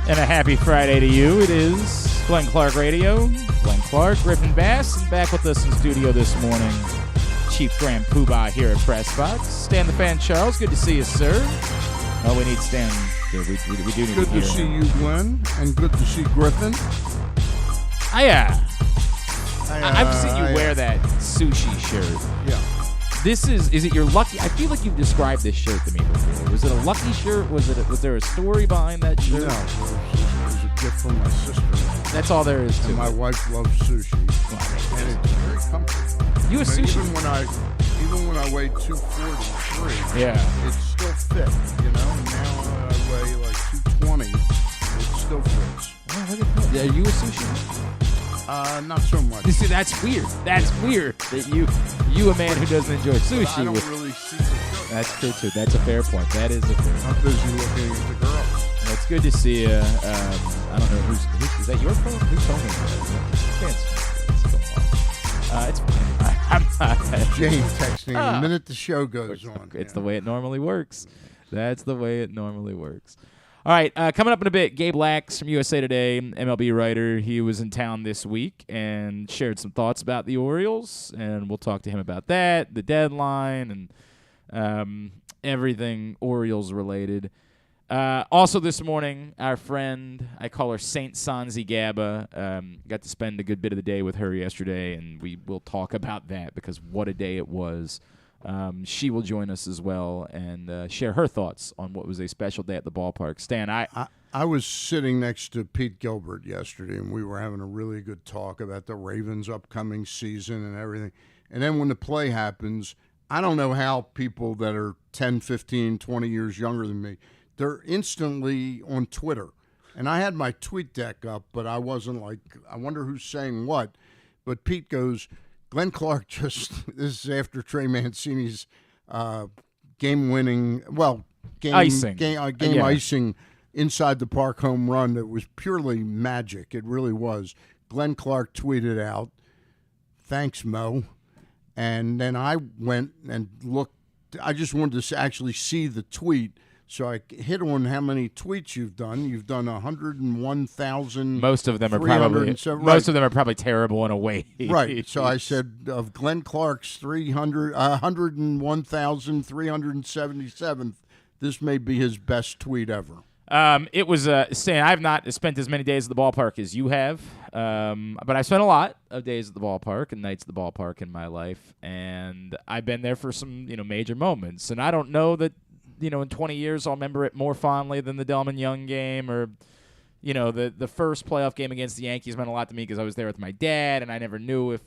And a happy Friday to you. It is Glenn Clark Radio. Glenn Clark, Griffin Bass, and back with us in studio this morning, Chief Grand Poobah here at Press Box. Stan the Fan Charles, good to see you, sir. Oh, we need Stan. We do need good to see you, Glenn, and good to see Griffin. I've seen you wear that sushi shirt. Yeah. This is it your lucky? I feel like you've described this shirt to me before. Was it a lucky shirt? Was there a story behind that shirt? No, it was a gift from my sister. That's all there is to and it. my wife loves sushi, and it's very comfortable. You a sushi? Even when I weighed 243, yeah, it still fit. You know, and now I weigh like 220. It still fits. Oh, look at that. Yeah, are you a sushi? Not so much. You see, that's weird. That's weird that you a man who doesn't enjoy sushi. But I don't really see the show. That's true too. That's a fair point. That is a fair point. I'm busy looking at the girls. It's good to see you. I don't know who's is that your phone? Who's phone is that? It's fine. Jane texting the minute the show goes on. It's the way it normally works. That's the way it normally works. All right, coming up in a bit, Gabe Lacques from USA Today, MLB writer. He was in town this week and shared some thoughts about the Orioles, and we'll talk to him about that, the deadline, and everything Orioles related. Also this morning, our friend, I call her Saint Sonsy Gaba, got to spend a good bit of the day with her yesterday, and we will talk about that because what a day it was. She will join us as well and share her thoughts on what was a special day at the ballpark. Stan, I was sitting next to Pete Gilbert yesterday, and we were having a really good talk about the Ravens' upcoming season and everything. And then when the play happens, I don't know how people that are 10, 15, 20 years younger than me, they're instantly on Twitter. And I had my tweet deck up, but I wasn't like, I wonder who's saying what. But Pete goes, Glenn Clark this is after Trey Mancini's game-winning, icing inside the park home run that was purely magic. It really was. Glenn Clark tweeted out, "Thanks, Mo." And then I went and looked. I just wanted to actually see the tweet. So I hit on how many tweets you've done. You've done 101,000. Most of them are probably terrible in a way. Right. So I said of Glenn Clark's 101,377th, this may be his best tweet ever. It was saying I've not spent as many days at the ballpark as you have, but I spent a lot of days at the ballpark and nights at the ballpark in my life, and I've been there for some major moments. And I don't know that. In 20 years, I'll remember it more fondly than the Delman Young game or, the first playoff game against the Yankees meant a lot to me because I was there with my dad, and I never knew if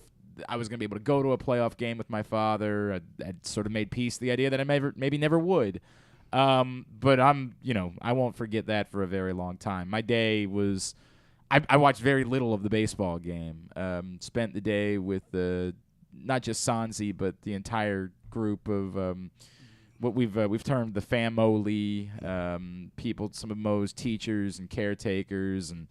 I was going to be able to go to a playoff game with my father. I'd sort of made peace with the idea that I maybe never would. But I won't forget that for a very long time. My day was I watched very little of the baseball game. Spent the day with not just Sonsy, but the entire group of what we've termed the family people, some of Mo's teachers and caretakers, and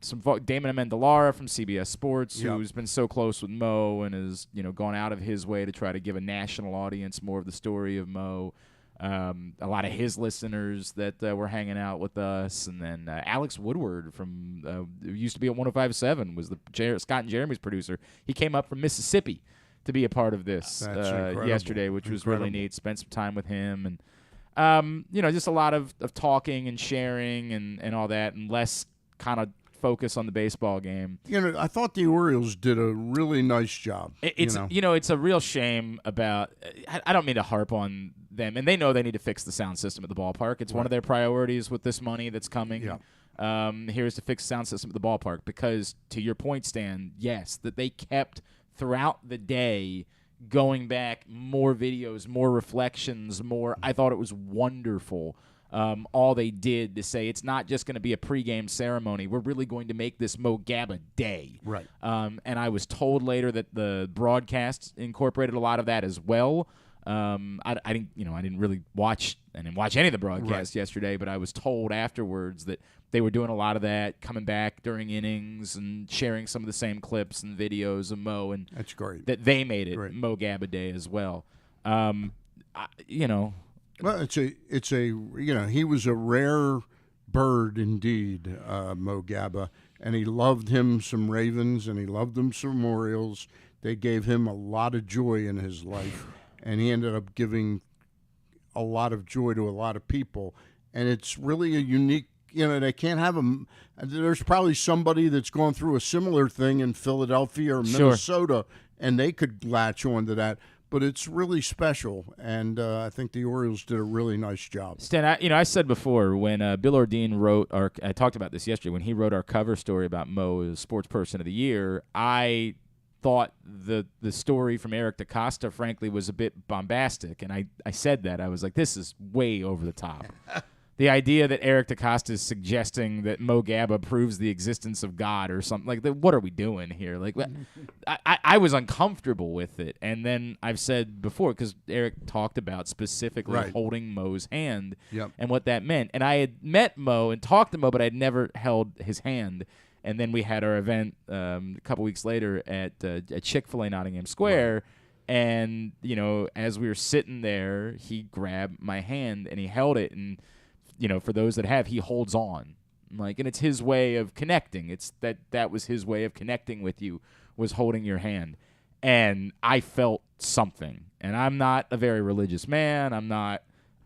some Damon Amendolara from CBS Sports, who's been so close with Mo and has gone out of his way to try to give a national audience more of the story of Mo. A lot of his listeners that were hanging out with us, and then Alex Woodward from who used to be at 105.7 was the Scott and Jeremy's producer. He came up from Mississippi to be a part of this yesterday, which was really neat. Spent some time with him, and just a lot of talking and sharing and all that, and less kind of focus on the baseball game. I thought the Orioles did a really nice job. It's a real shame about. I don't mean to harp on them, and they know they need to fix the sound system at the ballpark. It's one of their priorities with this money that's coming. Yeah. Here's to fix the sound system at the ballpark because, to your point, Stan, yes, that they kept throughout the day going back more videos, more reflections, more. I thought it was wonderful. All they did to say it's not just going to be a pregame ceremony. We're really going to make this Mo Gaba day. Right. And I was told later that the broadcast incorporated a lot of that as well. I didn't really watch any of the broadcasts yesterday, but I was told afterwards that they were doing a lot of that, coming back during innings and sharing some of the same clips and videos of Mo, and that's great. That they made it Mo Gaba Day as well. Well, it's a he was a rare bird indeed, Mo Gaba, and he loved him some Ravens and he loved him some Orioles. They gave him a lot of joy in his life, and he ended up giving a lot of joy to a lot of people. And it's really a unique, they can't have them. There's probably somebody that's gone through a similar thing in Philadelphia or Minnesota, and they could latch on to that. But it's really special, and I think the Orioles did a really nice job. Stan, I said before when Bill Ordine wrote I talked about this yesterday, when he wrote our cover story about Mo as Sports Person of the Year, I thought the story from Eric DaCosta, frankly, was a bit bombastic, and I said that. I was like, this is way over the top. The idea that Eric DaCosta is suggesting that Mo Gaba proves the existence of God or something like that. What are we doing here? Like, I was uncomfortable with it. And then I've said before, because Eric talked about specifically holding Mo's hand and what that meant. And I had met Mo and talked to Mo, but I'd never held his hand. And then we had our event a couple weeks later at Chick-fil-A Nottingham Square. And, as we were sitting there, he grabbed my hand and he held it. And for those that have, he holds on, and it's his way of connecting. It's that was his way of connecting with you, was holding your hand. And I felt something, and I'm not a very religious man.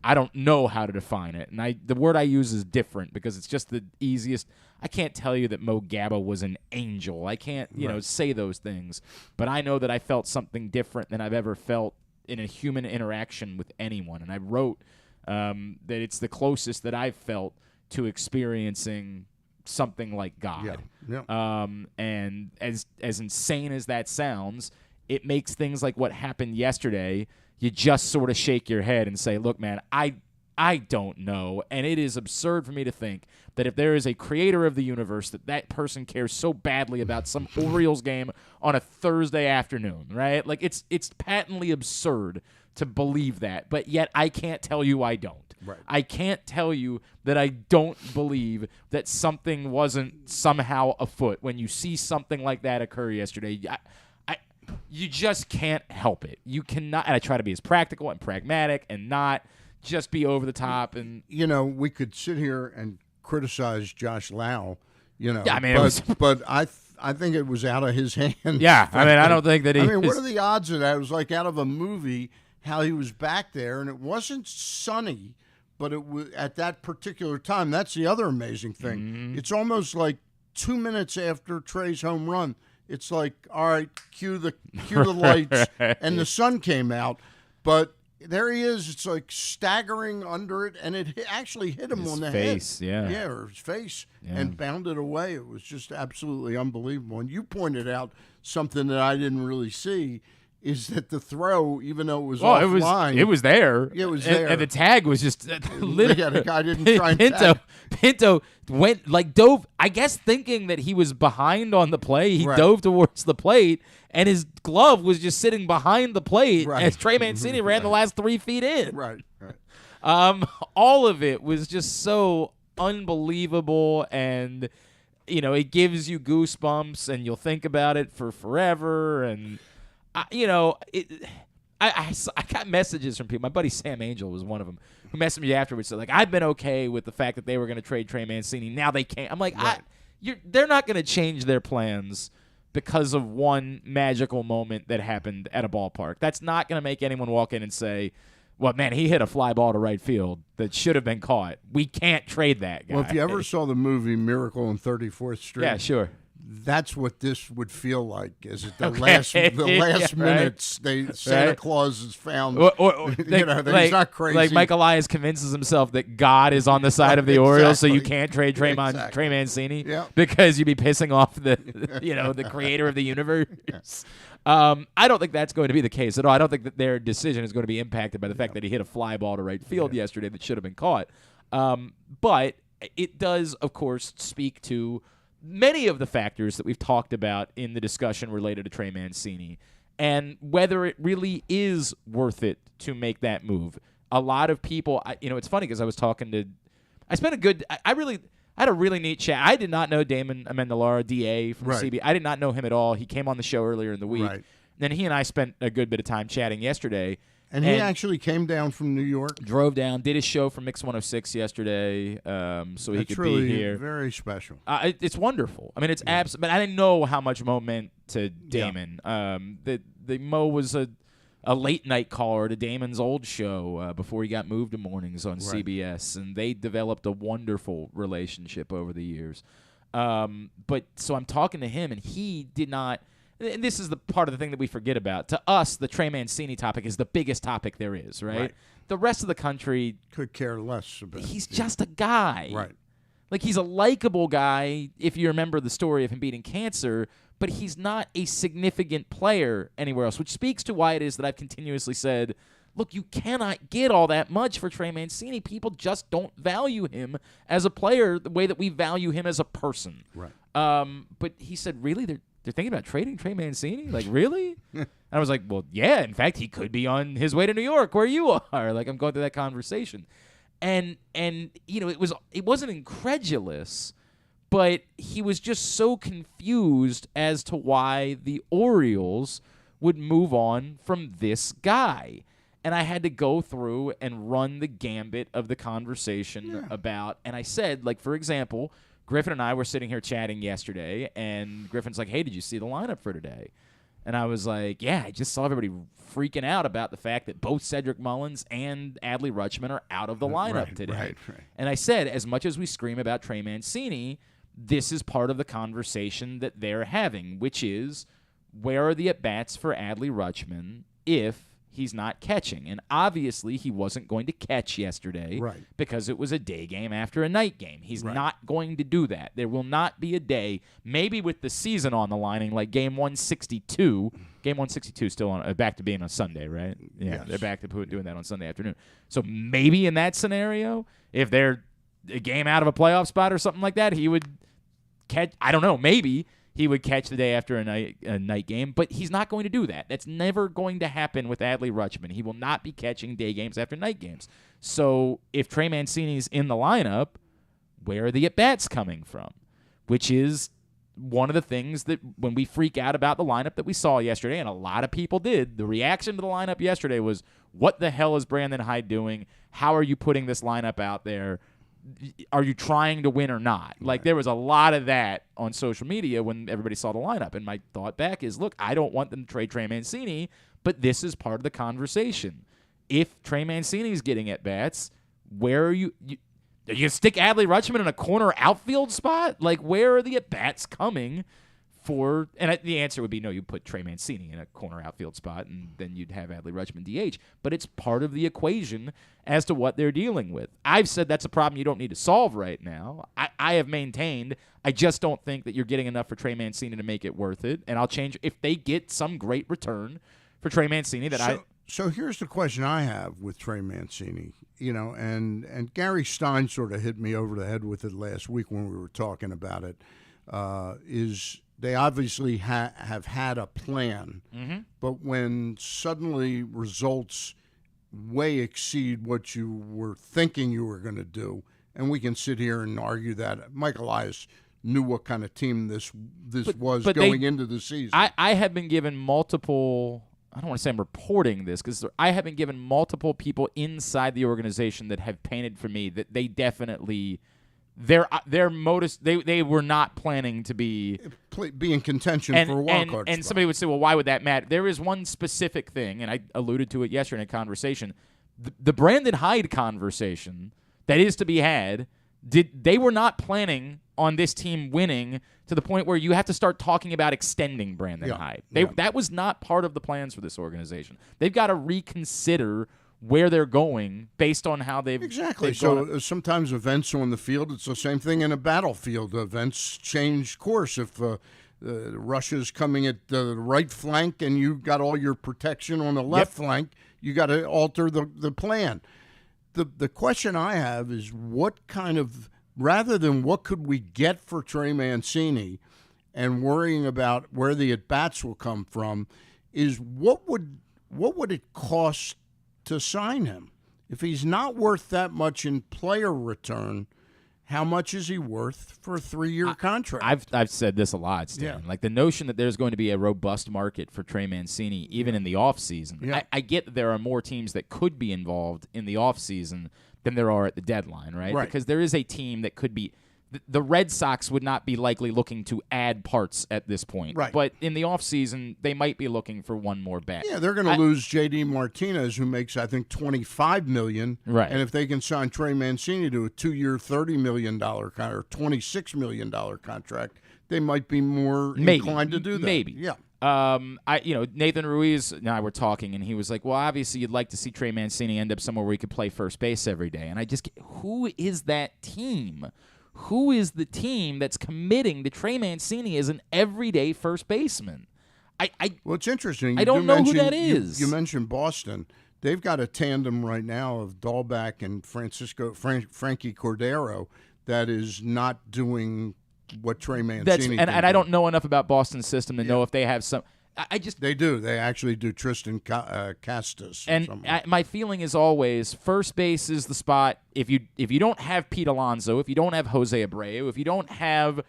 I don't know how to define it. And the word I use is different because it's just the easiest. I can't tell you that Mo Gaba was an angel. I can't, say those things, but I know that I felt something different than I've ever felt in a human interaction with anyone. And I wrote that it's the closest that I've felt to experiencing something like God. And as insane as that sounds, it makes things like what happened yesterday, you just sort of shake your head and say, look, man, I don't know. And it is absurd for me to think that if there is a creator of the universe, that person cares so badly about some Orioles game on a Thursday afternoon, right? Like, it's patently absurd to believe that, but yet I can't tell you I don't. Right. I can't tell you that I don't believe that something wasn't somehow afoot. When you see something like that occur yesterday, you just can't help it. You cannot, and I try to be as practical and pragmatic and not just be over the top. And we could sit here and criticize Josh Lau, Yeah, I mean, but I think it was out of his hands. Yeah, I mean, I don't think that he. What are the odds of that? It was like out of a movie. How he was back there, and it wasn't sunny, but it was at that particular time. That's the other amazing thing. Mm-hmm. It's almost like 2 minutes after Trey's home run. It's like, all right, cue the lights, and the sun came out. But there he is. It's like staggering under it, and it actually hit him on the face, head. Or his face, and bounded away. It was just absolutely unbelievable. And you pointed out something that I didn't really see. Is that the throw, even though it was offline? It was there. It was there. And the tag was just literally. The guy didn't try and tag. Pinto went, dove, I guess thinking that he was behind on the play. He dove towards the plate, and his glove was just sitting behind the plate as Trey Mancini ran the last 3 feet in. Right. All of it was just so unbelievable, and, it gives you goosebumps, and you'll think about it for forever, and... I got messages from people. My buddy Sam Angel was one of them who messaged me afterwards. So, I've been okay with the fact that they were going to trade Trey Mancini. Now they can't. I'm like, they're not going to change their plans because of one magical moment that happened at a ballpark. That's not going to make anyone walk in and say, well, man, he hit a fly ball to right field that should have been caught. We can't trade that guy. Well, if you ever saw the movie Miracle on 34th Street. Yeah, sure. That's what this would feel like. Is it the last minutes? Santa Claus is found. He's not crazy. Like Mike Elias convinces himself that God is on the side of the Orioles, so you can't trade Trey Mancini because you'd be pissing off the the creator of the universe. I don't think that's going to be the case at all. I don't think that their decision is going to be impacted by the fact that he hit a fly ball to right field yesterday that should have been caught. But it does, of course, speak to many of the factors that we've talked about in the discussion related to Trey Mancini and whether it really is worth it to make that move. A lot of people, it's funny because I was talking to, I had a really neat chat. I did not know Damon Amendolara, DA from CB. I did not know him at all. He came on the show earlier in the week. Right. Then he and I spent a good bit of time chatting yesterday. And he actually came down from New York. Drove down, did his show for Mix 106 yesterday, so he could really be here. Very special. It's wonderful. I mean, it's but I didn't know how much Mo meant to Damon. The Mo was a late night caller to Damon's old show before he got moved to mornings on CBS, and they developed a wonderful relationship over the years. But so I'm talking to him, and he did not. And this is the part of the thing that we forget about. To us, the Trey Mancini topic is the biggest topic there is, right? The rest of the country could care less about. He's just a guy, right? Like, he's a likable guy if you remember the story of him beating cancer, but he's not a significant player anywhere else, which speaks to why it is that I've continuously said, look, you cannot get all that much for Trey Mancini. People just don't value him as a player the way that we value him as a person. Right. But he said, really? They're thinking about trading Trey Mancini? Like, really? And I was like, well, yeah, in fact, he could be on his way to New York where you are. Like, I'm going through that conversation. And you know, it wasn't incredulous, but he was just so confused as to why the Orioles would move on from this guy. And I had to go through and run the gambit of the conversation about, and I said, like, for example, Griffin and I were sitting here chatting yesterday, and Griffin's like, hey, did you see the lineup for today? And I was like, yeah, I just saw everybody freaking out about the fact that both Cedric Mullins and Adley Rutschman are out of the lineup today. Right. And I said, as much as we scream about Trey Mancini, this is part of the conversation that they're having, which is, where are the at-bats for Adley Rutschman if he's not catching? And obviously he wasn't going to catch yesterday because it was a day game after a night game. He's not going to do that. There will not be a day, maybe with the season on the lining, like Game 162. Game 162 is still on, back to being on Sunday, right? Yeah, yes. They're back to doing that on Sunday afternoon. So maybe in that scenario, if they're a game out of a playoff spot or something like that, he would catch. I don't know, maybe he would catch the day after a night game, but he's not going to do that. That's never going to happen with Adley Rutschman. He will not be catching day games after night games. So if Trey Mancini's in the lineup, where are the at-bats coming from? Which is one of the things that when we freak out about the lineup that we saw yesterday, and a lot of people did, the reaction to the lineup yesterday was, what the hell is Brandon Hyde doing? How are you putting this lineup out there? Are you trying to win or not? Like, there was a lot of that on social media when everybody saw the lineup. And my thought back is, look, I don't want them to trade Trey Mancini, but this is part of the conversation. If Trey Mancini's getting at-bats, where are you stick Adley Rutschman in a corner outfield spot? Like, where are the at-bats coming for? And the answer would be no, you put Trey Mancini in a corner outfield spot, and then you'd have Adley Rutschman DH. But it's part of the equation as to what they're dealing with. I've said that's a problem you don't need to solve right now. I have maintained I just don't think that you're getting enough for Trey Mancini to make it worth it. And I'll change if they get some great return for Trey Mancini So here's the question I have with Trey Mancini, you know, and Gary Stein sort of hit me over the head with it last week when we were talking about it, is they obviously have had a plan, but when suddenly results way exceed what you were thinking you were going to do, and we can sit here and argue that Mike Elias knew what kind of team this was going into the season. I have been given multiple, I don't want to say I'm reporting this, because I have been given multiple people inside the organization that have painted for me that they definitely their motives, they were not planning to be in contention for a wild card and spot. Somebody would say, well, why would that matter? There is one specific thing, and I alluded to it yesterday in a conversation. The Brandon Hyde conversation that is to be had, they were not planning on this team winning to the point where you have to start talking about extending Brandon Hyde. That was not part of the plans for this organization. They've got to reconsider where they're going based on how they've so sometimes events on the field, it's the same thing in a battlefield. Events change course. If Russia's coming at the right flank and you got all your protection on the left flank, you got to alter the plan. The question I have is what kind of, rather than what could we get for Trey Mancini and worrying about where the at-bats will come from, is what would it cost to sign him? If he's not worth that much in player return, how much is he worth for a 3-year contract? I've said this a lot, Stan. Yeah. Like the notion that there's going to be a robust market for Trey Mancini, even in the offseason. Yeah. I get that there are more teams that could be involved in the offseason than there are at the deadline, right? Because there is a team that could be. The Red Sox would not be likely looking to add parts at this point. Right. But in the offseason, they might be looking for one more bat. Yeah, they're going to lose J.D. Martinez, who makes, I think, $25 million. Right. And if they can sign Trey Mancini to a 2-year, $30 million or $26 million contract, they might be more inclined to do that. Maybe. Yeah. Nathan Ruiz and I were talking, and he was like, well, obviously you'd like to see Trey Mancini end up somewhere where he could play first base every day. And who is that team? Who is the team that's committing to Trey Mancini as an everyday first baseman? Well, it's interesting. I don't know who that is. You mentioned Boston. They've got a tandem right now of Dahlback and Frankie Cordero that is not doing what Trey Mancini and I don't know enough about Boston's system to know if they have some. They do. They actually do Tristan Castas. And my feeling is always first base is the spot. If you don't have Pete Alonso, if you don't have Jose Abreu, if you don't have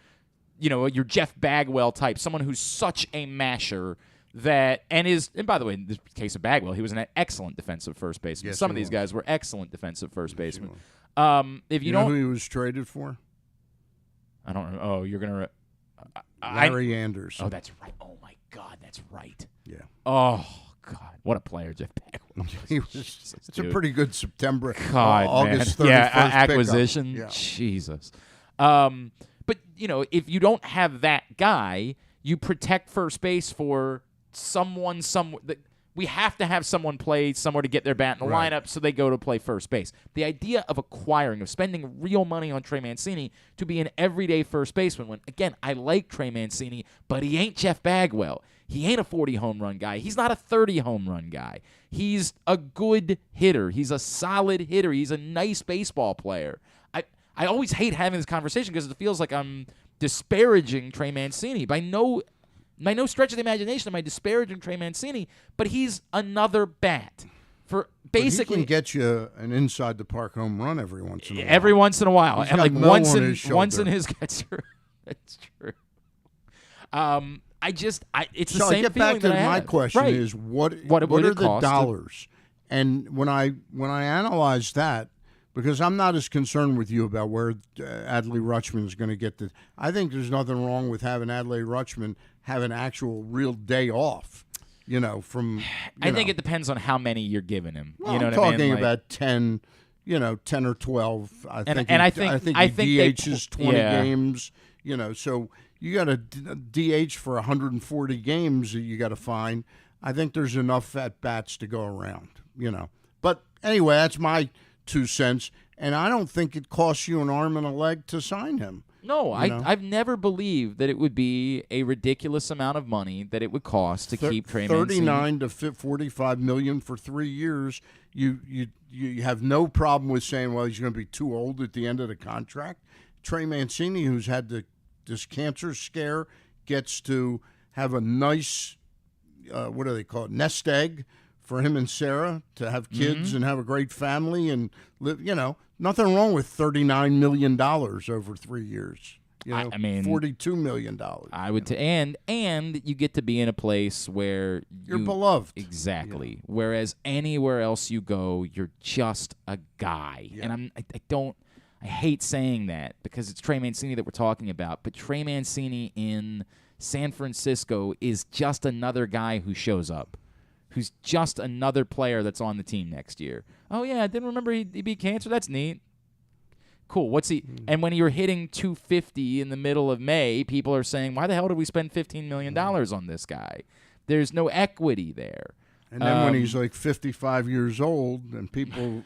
your Jeff Bagwell type, someone who's such a masher and by the way, in the case of Bagwell, he was an excellent defensive first baseman. Yes, Some of these guys were excellent defensive first basemen. If you know who he was traded for? I don't know. Oh, you're gonna Larry Anderson. Oh, that's right. Oh my God, that's right. Yeah. Oh God, what a player Jeff Bagwell was. It's a pretty good September, God, August 31st acquisition. Yeah. Jesus. But if you don't have that guy, you protect first base for someone. We have to have someone play somewhere to get their bat in the lineup, so they go to play first base. The idea of spending real money on Trey Mancini to be an everyday first baseman, when, again, I like Trey Mancini, but he ain't Jeff Bagwell. He ain't a 40 home run guy. He's not a 30 home run guy. He's a good hitter. He's a solid hitter. He's a nice baseball player. I always hate having this conversation because it feels like I'm disparaging Trey Mancini. By no stretch of the imagination am I disparaging Trey Mancini, but he's another bat. For basically, he can get you an inside the park home run every once in a while. Every once in a while, He's and got like Mo once on in his shoulder. his that's true. That's true. It's the So same I get feeling back to that I my had. question Right. is what would are it the cost to- dollars? And when I analyze that, because I'm not as concerned with you about where Adley Rutschman is going to get I think there's nothing wrong with having Adley Rutschman have an actual real day off. I think it depends on how many you're giving him. Well, you know I'm what I talking mean? Like, about 10 or 12. I think I he think DHs 20 games. So you got a DH for 140 games that you got to find. I think there's enough at bats to go around. But anyway, that's my 2 cents, and I don't think it costs you an arm and a leg to sign him. No, I've never believed that it would be a ridiculous amount of money that it would cost to keep Trey Mancini. 39 to 45 million for 3 years. You have no problem with saying, well, he's going to be too old at the end of the contract. Trey Mancini, who's had this cancer scare, gets to have a nice, what do they call it, nest egg for him and Sarah to have kids and have a great family and live. Nothing wrong with $39 million over 3 years. I mean, $42 million. I would, and you get to be in a place where you're beloved. Exactly. Yeah. Whereas anywhere else you go, you're just a guy. Yeah. And I hate saying that because it's Trey Mancini that we're talking about. But Trey Mancini in San Francisco is just another guy who shows up, who's just another player that's on the team next year. Oh, yeah, I didn't remember he beat cancer. That's neat. Cool. What's he? And when you're hitting 250 in the middle of May, people are saying, why the hell did we spend $15 million on this guy? There's no equity there. And then when he's like 55 years old and people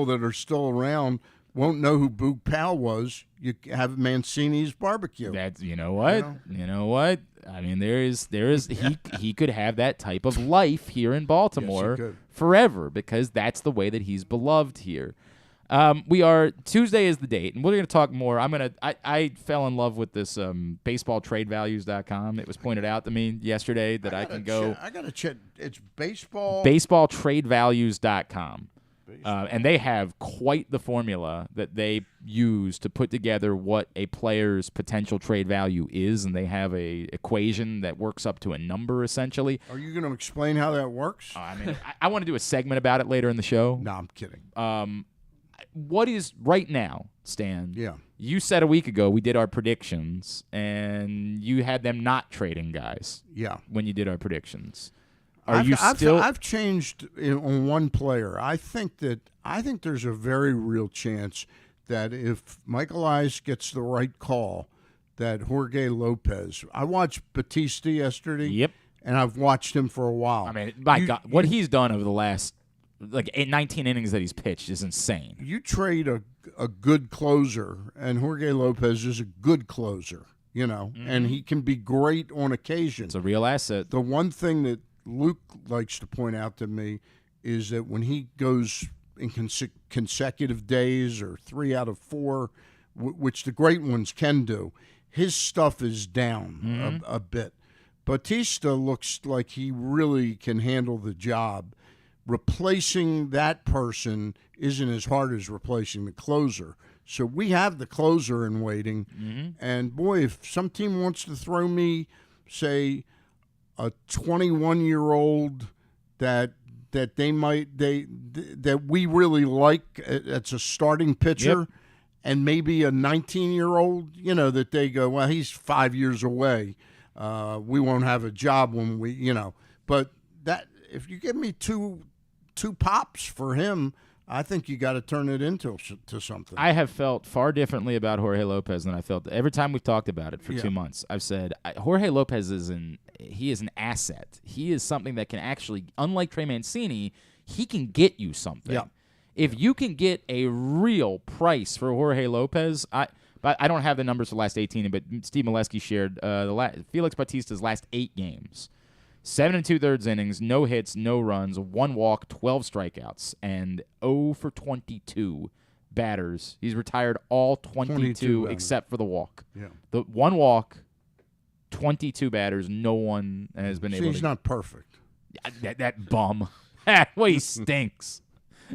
that are still around won't know who Boog Powell was, you have Mancini's barbecue. That's you know what? I mean, there is he could have that type of life here in Baltimore forever because that's the way that he's beloved here. Tuesday is the date, and we're going to talk more. I fell in love with this baseballtradevalues.com. It was pointed out to me yesterday that I can go. I got to check. It's baseball. Baseballtradevalues.com. And they have quite the formula that they use to put together what a player's potential trade value is, and they have a equation that works up to a number, essentially. Are you going to explain how that works? I mean, I want to do a segment about it later in the show. No, I'm kidding. What is right now, Stan? Yeah. You said a week ago we did our predictions, and you had them not trading guys. Yeah. When you did our predictions. I've changed on one player. I think there's a very real chance that if Mike Elias gets the right call, that Jorge Lopez. I watched Batista yesterday. Yep. And I've watched him for a while. I mean, God, what he's done over the last 19 innings that he's pitched is insane. You trade a good closer, and Jorge Lopez is a good closer, and he can be great on occasion. It's a real asset. The one thing that Luke likes to point out to me is that when he goes in consecutive days or 3 out of 4, which the great ones can do, his stuff is down a bit. Batista looks like he really can handle the job. Replacing that person isn't as hard as replacing the closer. So we have the closer in waiting. And, boy, if some team wants to throw me, say, a 21-year-old that we really like, it's a starting pitcher, and maybe a 19-year-old, that they go, well, he's 5 years away. We won't have a job when we, But that if you give me two pops for him, I think you got to turn it into something. I have felt far differently about Jorge Lopez than I felt every time we've talked about it for 2 months. I've said Jorge Lopez is an asset. He is something that can actually, unlike Trey Mancini, he can get you something. Yeah. If you can get a real price for Jorge Lopez, but I don't have the numbers for the last 18, but Steve Molesky shared Felix Bautista's last 8 games. 7 2/3 innings, no hits, no runs, 1 walk, 12 strikeouts, and 0 for 22 batters. He's retired all 22 except for the walk. Yeah. The 1 walk, 22 batters, no one has been able to. He's not perfect. That bum. Well, he stinks.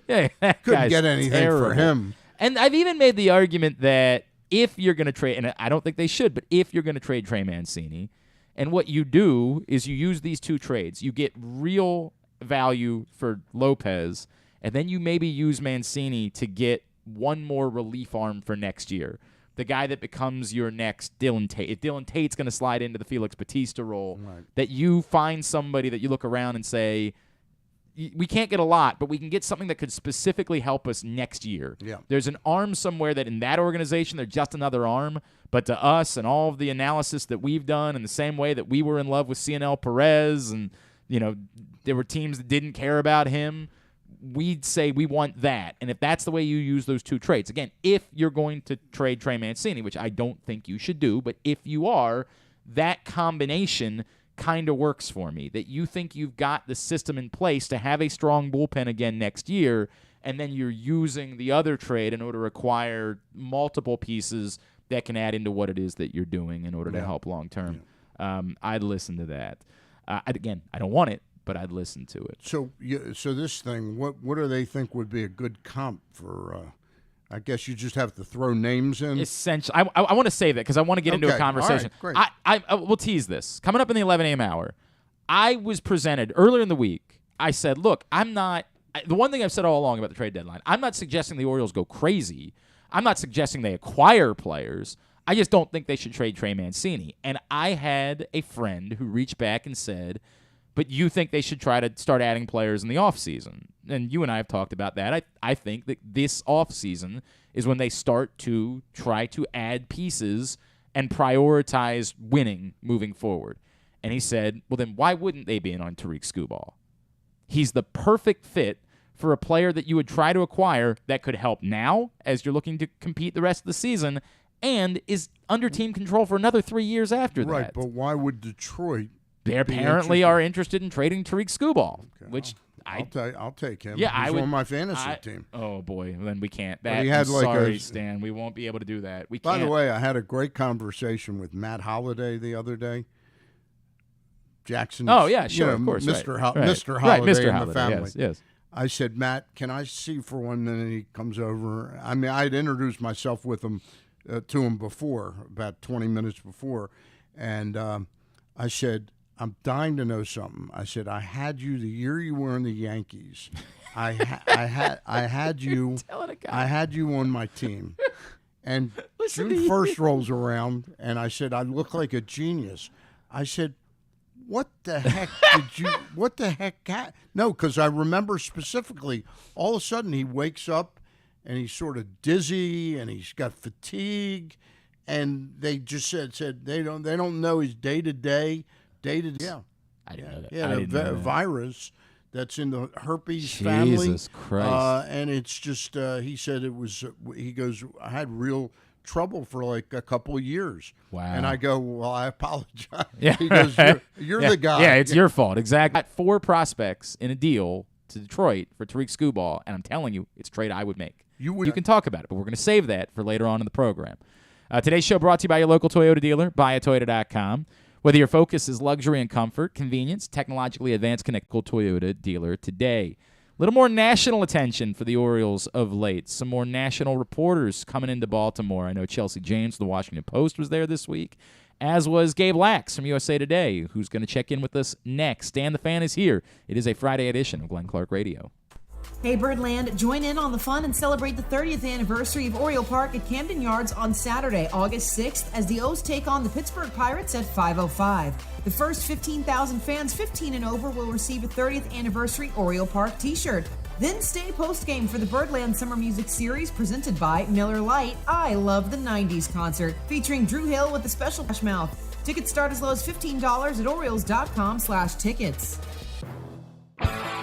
Yeah, couldn't get anything terrible for him. And I've even made the argument that if you're going to trade, and I don't think they should, but if you're going to trade Trey Mancini, and what you do is you use these 2 trades. You get real value for Lopez, and then you maybe use Mancini to get one more relief arm for next year. The guy that becomes your next Dylan Tate. If Dylan Tate's going to slide into the Felix Bautista role, that you find somebody that you look around and say, we can't get a lot, but we can get something that could specifically help us next year. Yeah. There's an arm somewhere that in that organization, they're just another arm. But to us and all of the analysis that we've done in the same way that we were in love with CNL Perez and, there were teams that didn't care about him, we'd say we want that. And if that's the way you use those 2 trades, again, if you're going to trade Trey Mancini, which I don't think you should do, but if you are, that combination kind of works for me, that you think you've got the system in place to have a strong bullpen again next year, and then you're using the other trade in order to acquire multiple pieces that can add into what it is that you're doing in order to help long term. I'd listen to that. Again, I don't want it, but I'd listen to it. So this thing, what do they think would be a good comp for? I guess you just have to throw names in. Essentially, I want to say that because I want to get into a conversation. All right, great. I will tease this. Coming up in the 11 a.m. hour, I was presented earlier in the week. I said, look, I'm not – the one thing I've said all along about the trade deadline, I'm not suggesting the Orioles go crazy. I'm not suggesting they acquire players. I just don't think they should trade Trey Mancini. And I had a friend who reached back and said, but you think they should try to start adding players in the offseason. And you and I have talked about that. I think that this offseason is when they start to try to add pieces and prioritize winning moving forward. And he said, well, then why wouldn't they be in on Tariq Skubal? He's the perfect fit for a player that you would try to acquire that could help now as you're looking to compete the rest of the season and is under team control for another 3 years after that. Right, but why would Detroit They apparently are interested in trading Tariq Skubal, which I'll take him. Yeah, He's on my fantasy team. Oh boy, then we can't. But he had sorry, Stan, we won't be able to do that. We By can't. the way, I had a great conversation with Matt Holliday the other day. Jackson. Oh yeah, sure, of course, Mr. Right. Mr. Right, Holliday Mr. and Holliday, the family. Yes. I said, Matt, can I see you for 1 minute? He comes over. I mean, I'd introduced myself with him to him before, about 20 minutes before. And I said, I'm dying to know something. I said, I had you the year you were in the Yankees. I had you on my team. And June 1st rolls around, and I said, I look like a genius. I said, what the heck No, because I remember specifically, all of a sudden he wakes up, and he's sort of dizzy, and he's got fatigue, and they just said they don't know his day-to-day. Yeah. I didn't know that. Yeah, the virus that's in the herpes family. Jesus Christ. And it's just, he said it was, he goes, I had real trouble for like a couple of years. Wow. And I go, well, I apologize. Yeah. He goes, you're the guy. Yeah, it's your fault. Exactly. Got 4 prospects in a deal to Detroit for Tariq Skubal, and I'm telling you, it's a trade I would make. You can talk about it, but we're going to save that for later on in the program. Today's show brought to you by your local Toyota dealer, buyatoyota.com. Whether your focus is luxury and comfort, convenience, technologically advanced, connected Toyota dealer today. A little more national attention for the Orioles of late. Some more national reporters coming into Baltimore. I know Chelsea James from the Washington Post was there this week, as was Gabe Lacques from USA Today, who's going to check in with us next. Dan the Fan is here. It is a Friday edition of Glenn Clark Radio. Hey Birdland, join in on the fun and celebrate the 30th anniversary of Oriole Park at Camden Yards on Saturday, August 6th, as the O's take on the Pittsburgh Pirates at 5:05. The first 15,000 fans 15 and over will receive a 30th anniversary Oriole Park t-shirt. Then stay post-game for the Birdland Summer Music Series presented by Miller Lite I Love the 90s concert, featuring Drew Hill with a special Smash Mouth. Tickets start as low as $15 at Orioles.com/tickets.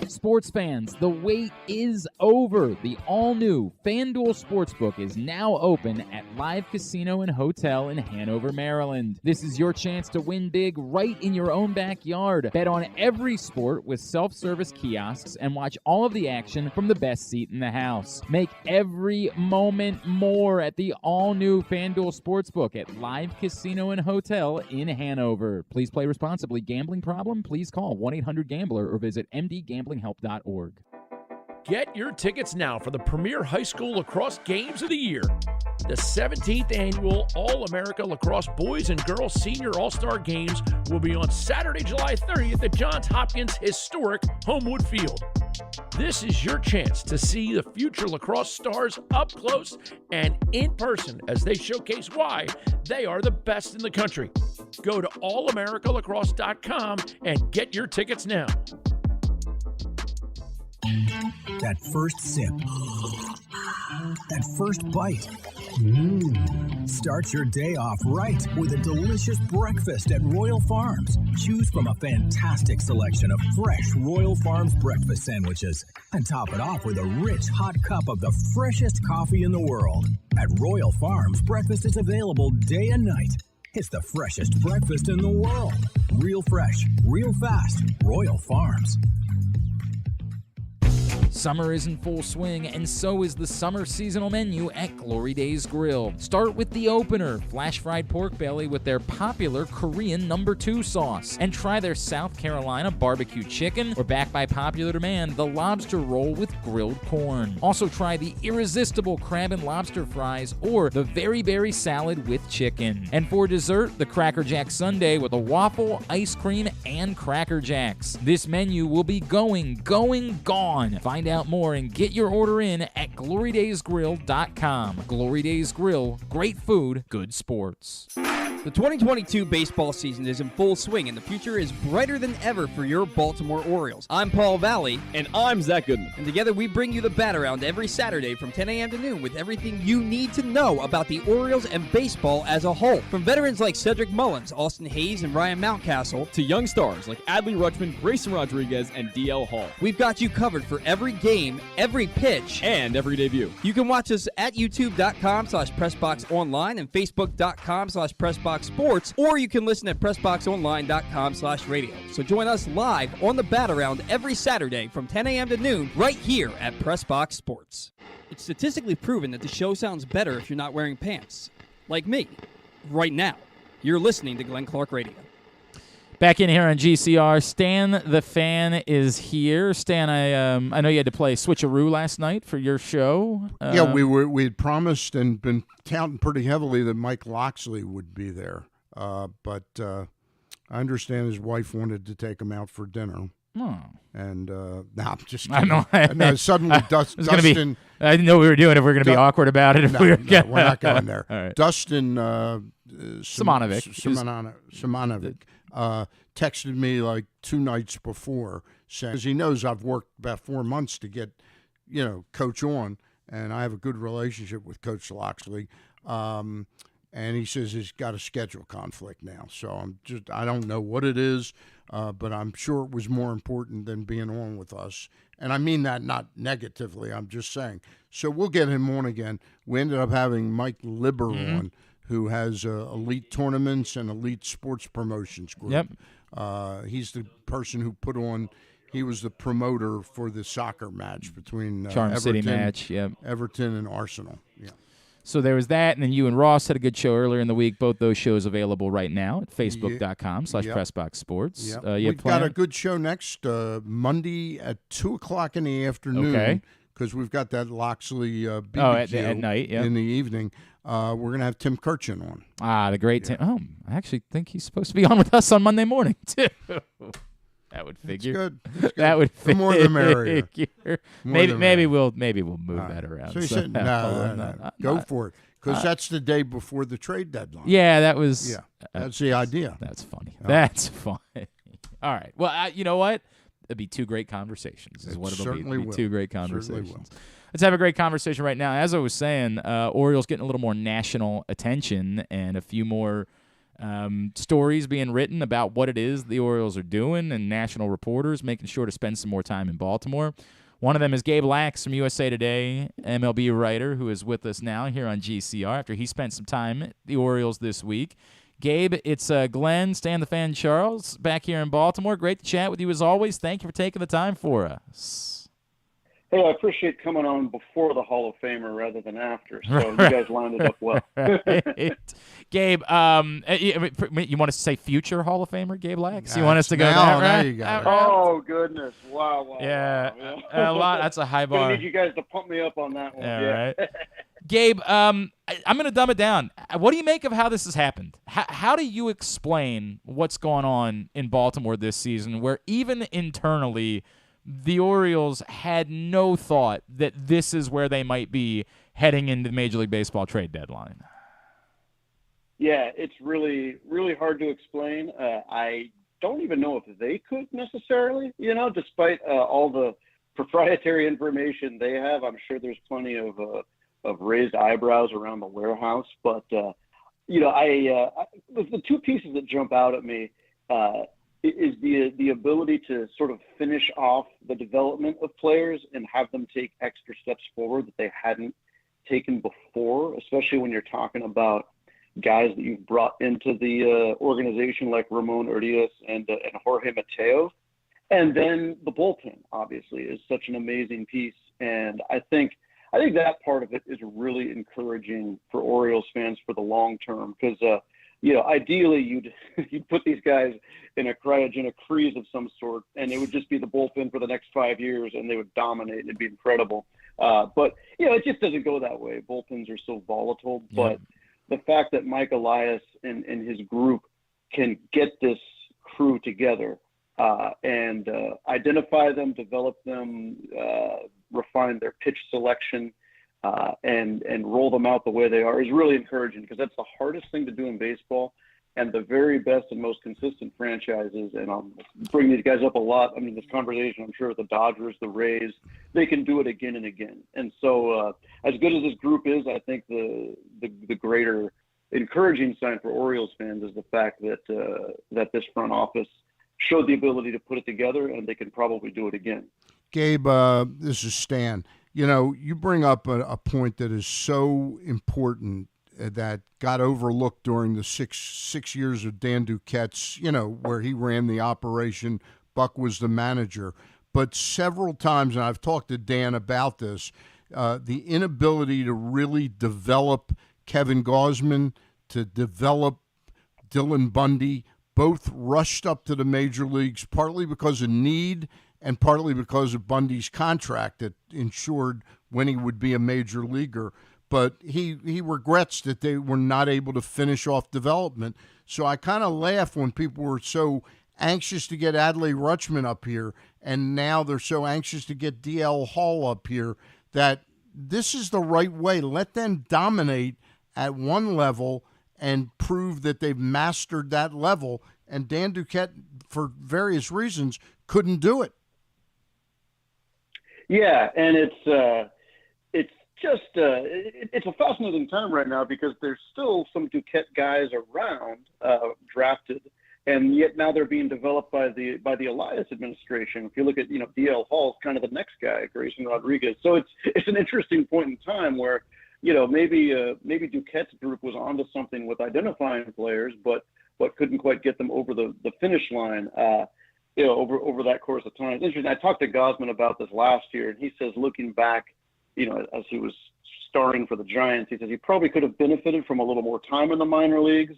Sports fans, the wait is over. The all-new FanDuel Sportsbook is now open at Live Casino and Hotel in Hanover, Maryland. This is your chance to win big right in your own backyard. Bet on every sport with self-service kiosks and watch all of the action from the best seat in the house. Make every moment more at the all-new FanDuel Sportsbook at Live Casino and Hotel in Hanover. Please play responsibly. Gambling problem? Please call 1-800-GAMBLER or visit mdgamblinghelp.org. Get your tickets now for the premier high school lacrosse games of the year. The 17th annual All-America Lacrosse Boys and Girls Senior All-Star Games will be on Saturday, July 30th at Johns Hopkins historic Homewood Field. This is your chance to see the future lacrosse stars up close and in person as they showcase why they are the best in the country. Go to allamericalacrosse.com and get your tickets now. That first sip. That first bite. Start your day off right with a delicious breakfast at Royal Farms. Choose from a fantastic selection of fresh Royal Farms breakfast sandwiches and top it off with a rich hot cup of the freshest coffee in the world. At Royal Farms, breakfast is available day and night. It's the freshest breakfast in the world. Real fresh, real fast. Royal Farms. Summer is in full swing, and so is the summer seasonal menu at Glory Days Grill. Start with the opener, flash fried pork belly with their popular Korean No. 2 sauce. And try their South Carolina barbecue chicken, or backed by popular demand, the lobster roll with grilled corn. Also try the irresistible crab and lobster fries, or the very berry salad with chicken. And for dessert, the Cracker Jack sundae with a waffle, ice cream, and Cracker Jacks. This menu will be gone. Find out more and get your order in at glorydaysgrill.com. Glory Days Grill, great food, good sports. The 2022 baseball season is in full swing, and the future is brighter than ever for your Baltimore Orioles. I'm Paul Valley. And I'm Zach Goodman. And together we bring you the Bat Around every Saturday from 10 a.m. to noon with everything you need to know about the Orioles and baseball as a whole. From veterans like Cedric Mullins, Austin Hayes, and Ryan Mountcastle, to young stars like Adley Rutschman, Grayson Rodriguez, and DL Hall. We've got you covered for every game, every pitch, and every debut. You can watch us at youtube.com/PressBoxOnline and Facebook.com/PressBoxSports, or you can listen at PressBoxOnline.com/radio. So join us live on the Bat Around every Saturday from 10 a.m. to noon right here at PressBox Sports. It's statistically proven that the show sounds better if you're not wearing pants. Like me. Right now. You're listening to Glenn Clark Radio. Back in here on GCR, Stan the Fan is here. Stan, I know you had to play Switcheroo last night for your show. Yeah, we had promised and been counting pretty heavily that Mike Locksley would be there, but I understand his wife wanted to take him out for dinner. Oh. And no, I'm just kidding. I know. No, suddenly Dustin. I didn't know we were doing. If we were going to be awkward about it, if we were we're not going there. All right. Dustin Simonovic texted me like 2 nights before saying, because he knows I've worked about 4 months to get, Coach on, and I have a good relationship with Coach Locksley. And he says he's got a schedule conflict now. So I don't know what it is, but I'm sure it was more important than being on with us. And I mean that not negatively, I'm just saying. So we'll get him on again. We ended up having Mike Liber on, who has elite tournaments and elite sports promotions group. Yep. He's the person who he was the promoter for the soccer match between Everton and Arsenal. Yeah. So there was that, and then you and Ross had a good show earlier in the week. Both those shows available right now at facebook.com/PressBoxSports. Yep. We've got a good show next Monday at 2 o'clock in the afternoon. Okay. Because we've got that Locksley BBQ at night, in the evening. We're going to have Tim Kirchin on. The great Tim. Oh, I actually think he's supposed to be on with us on Monday morning, too. That would figure. It's good. That would figure. The more the merrier. Maybe we'll move that around. So you said, no. Go for it. Because that's the day before the trade deadline. Yeah, that was. Yeah, that's the idea. That's funny. That's funny. All right. Well, you know what? It'd be 2 great conversations. Is what it'll be. It'll be 2 great conversations. Let's have a great conversation right now. As I was saying, Orioles getting a little more national attention and a few more stories being written about what it is the Orioles are doing, and national reporters making sure to spend some more time in Baltimore. One of them is Gabe Lacques from USA Today, MLB writer, who is with us now here on GCR after he spent some time at the Orioles this week. Gabe, it's Glenn, Stan the Fan, Charles, back here in Baltimore. Great to chat with you as always. Thank you for taking the time for us. Hey, I appreciate coming on before the Hall of Famer rather than after, so you guys lined it up well. Right. Gabe, you want us to say future Hall of Famer, Gabe Lacques? You want us to go now, that there you go. Oh, goodness. Wow. Yeah, wow. a lot. That's a high bar. I need you guys to pump me up on that one. Yeah. Right. Gabe, I'm going to dumb it down. What do you make of how this has happened? How do you explain what's going on in Baltimore this season, where even internally the Orioles had no thought that this is where they might be heading into the Major League Baseball trade deadline? Yeah, it's really, really hard to explain. I don't even know if they could necessarily, despite all the proprietary information they have. I'm sure there's plenty of raised eyebrows around the warehouse. But, the 2 pieces that jump out at me is the ability to sort of finish off the development of players and have them take extra steps forward that they hadn't taken before, especially when you're talking about guys that you've brought into the organization like Ramon Urias and Jorge Mateo. And then the bullpen, obviously, is such an amazing piece. And I think that part of it is really encouraging for Orioles fans for the long term because, ideally you'd put these guys in a cryogenic freeze of some sort, and it would just be the bullpen for the next 5 years, and they would dominate. It'd be incredible. But it just doesn't go that way. Bullpens are so volatile. Yeah. But the fact that Mike Elias and his group can get this crew together and identify them, develop them, refine their pitch selection, and roll them out the way they are is really encouraging because that's the hardest thing to do in baseball. And the very best and most consistent franchises, and I'll bring these guys up a lot. I mean, this conversation, I'm sure, with the Dodgers, the Rays, they can do it again and again. And so as good as this group is, I think the greater encouraging sign for Orioles fans is the fact that this front office showed the ability to put it together, and they can probably do it again. Gabe, this is Stan. You bring up a point that is so important that got overlooked during the six years of Dan Duquette's, where he ran the operation. Buck was the manager. But several times, and I've talked to Dan about this, the inability to really develop Kevin Gausman, to develop Dylan Bundy, both rushed up to the major leagues, partly because of need and partly because of Bundy's contract that ensured when he would be a major leaguer. But he regrets that they were not able to finish off development. So I kind of laugh when people were so anxious to get Adley Rutschman up here, and now they're so anxious to get DL Hall up here, that this is the right way. Let them dominate at one level and prove that they've mastered that level. And Dan Duquette, for various reasons, couldn't do it. Yeah, and it's just it's a fascinating time right now because there's still some Duquette guys around drafted, and yet now they're being developed by the Elias administration. If you look at DL Hall's kind of the next guy, Grayson Rodriguez. So it's an interesting point in time where maybe Duquette's group was onto something with identifying players, but couldn't quite get them over the finish line. Over that course of time. It's interesting. I talked to Gosman about this last year, and he says, looking back, as he was starting for the Giants, he says he probably could have benefited from a little more time in the minor leagues,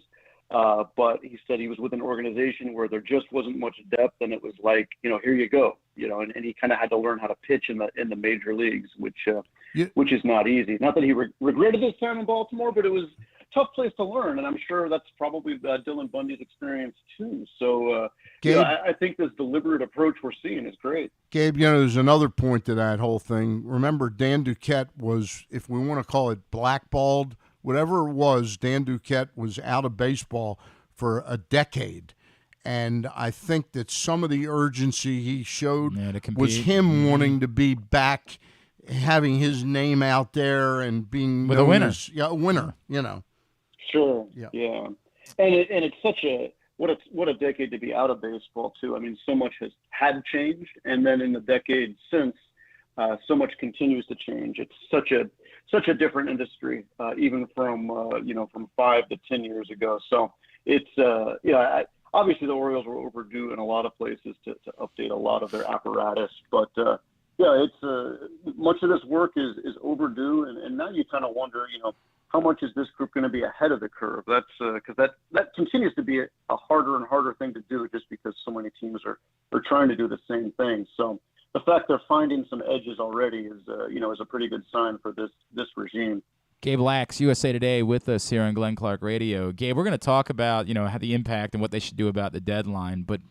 but he said he was with an organization where there just wasn't much depth, and it was like, here you go, and he kind of had to learn how to pitch in the major leagues, which is not easy. Not that he regretted his time in Baltimore, but it was tough place to learn, and I'm sure that's probably Dylan Bundy's experience too. So, Gabe, I think this deliberate approach we're seeing is great. Gabe, there's another point to that whole thing. Remember, Dan Duquette was, if we want to call it blackballed, whatever it was, Dan Duquette was out of baseball for a decade. And I think that some of the urgency he showed was him wanting to be back, having his name out there and being with a winner. A winner, Sure. Yeah. And it's such what a decade to be out of baseball too. I mean, so much had changed, and then in the decade since, so much continues to change. It's such a different industry, even from 5 to 10 years ago. So it's obviously the Orioles were overdue in a lot of places to update a lot of their apparatus, but it's much of this work is overdue, and now you kind of wonder, how much is this group going to be ahead of the curve? That's because that continues to be a harder and harder thing to do, just because so many teams are trying to do the same thing. So the fact they're finding some edges already is a pretty good sign for this regime. Gabe Lacques, USA Today, with us here on Glenn Clark Radio. Gabe, we're going to talk about how the impact and what they should do about the deadline, but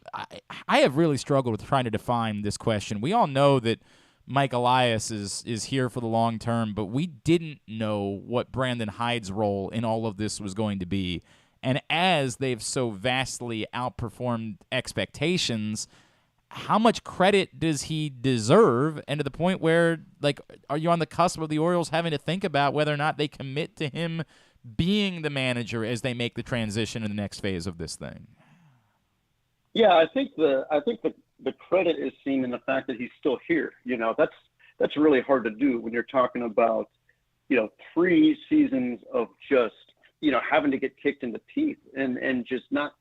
I have really struggled with trying to define this question. We all know that Mike Elias is here for the long term, but we didn't know what Brandon Hyde's role in all of this was going to be. And as they've so vastly outperformed expectations, how much credit does he deserve? And to the point where, are you on the cusp of the Orioles having to think about whether or not they commit to him being the manager as they make the transition in the next phase of this thing? Yeah, I think the credit is seen in the fact that he's still here. That's really hard to do when you're talking about 3 seasons of just having to get kicked in the teeth and just not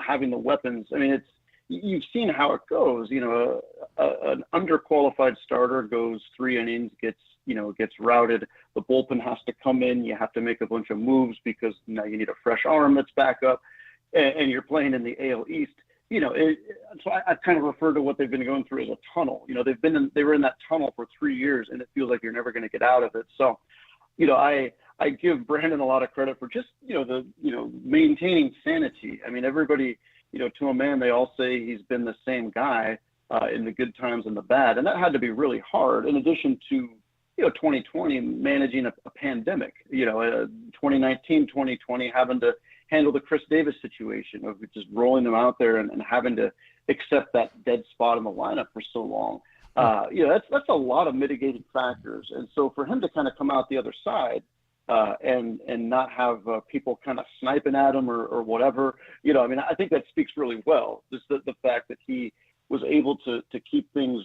having the weapons. I mean, you've seen how it goes. An underqualified starter goes 3 innings, gets routed. The bullpen has to come in. You have to make a bunch of moves because now you need a fresh arm that's back up, and you're playing in the AL East. So I kind of refer to what they've been going through as a tunnel. They were in that tunnel for 3 years, and it feels like you're never going to get out of it. So, I give Brandon a lot of credit for just maintaining sanity. I mean, everybody, to a man, they all say he's been the same guy in the good times and the bad, and that had to be really hard. In addition to 2020 managing a pandemic, 2019, 2020 having to handle the Chris Davis situation of just rolling them out there and having to accept that dead spot in the lineup for so long. That's a lot of mitigating factors. And so for him to kind of come out the other side and not have people kind of sniping at him or whatever, I think that speaks really well. Just the fact that he was able to keep things,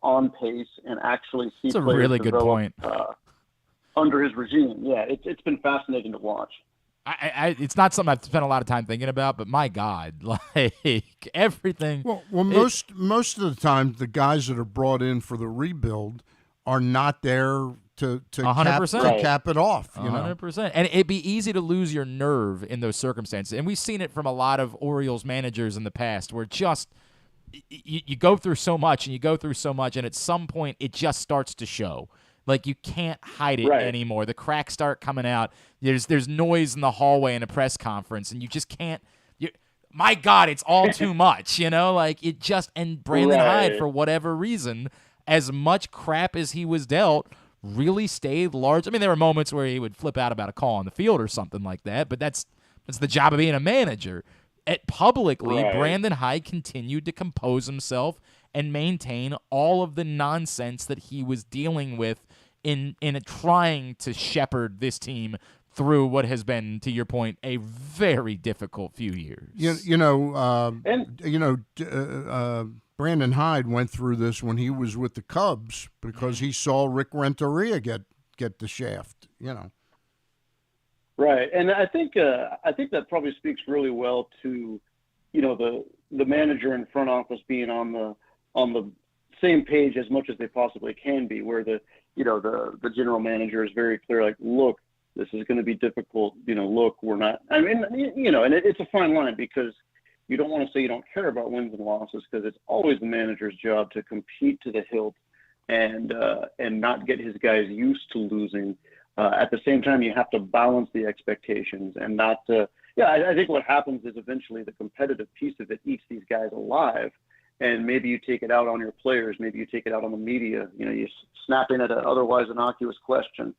on pace and actually see That's a players really good develop, point. Under his regime. Yeah, it's been fascinating to watch. It's not something I've spent a lot of time thinking about, but my God, everything. Well, most of the time, the guys that are brought in for the rebuild are not there to 100%. cap it off. 100%. And it'd be easy to lose your nerve in those circumstances. And we've seen it from a lot of Orioles managers in the past where just you go through so much and at some point it just starts to show. Like, you can't hide it anymore. The cracks start coming out. There's noise in the hallway in a press conference, and you just can't. My God, it's all too much, Like, it just. And Brandon Hyde, for whatever reason, as much crap as he was dealt, really stayed large. I mean, there were moments where he would flip out about a call on the field or something like that, but that's the job of being a manager. Publicly, Brandon Hyde continued to compose himself and maintain all of the nonsense that he was dealing with in trying to shepherd this team through what has been, to your point, a very difficult few years. Brandon Hyde went through this when he was with the Cubs because he saw Rick Renteria get the shaft. Right, and I think that probably speaks really well to, the manager and front office being on the same page as much as they possibly can be, where the general manager is very clear, like, look, this is going to be difficult. Look, we're not. I mean, and it's a fine line because you don't want to say you don't care about wins and losses because it's always the manager's job to compete to the hilt and not get his guys used to losing. At the same time, you have to balance the expectations and not. I think what happens is eventually the competitive piece of it eats these guys alive. And maybe you take it out on your players. Maybe you take it out on the media. You're snapping at an otherwise innocuous question.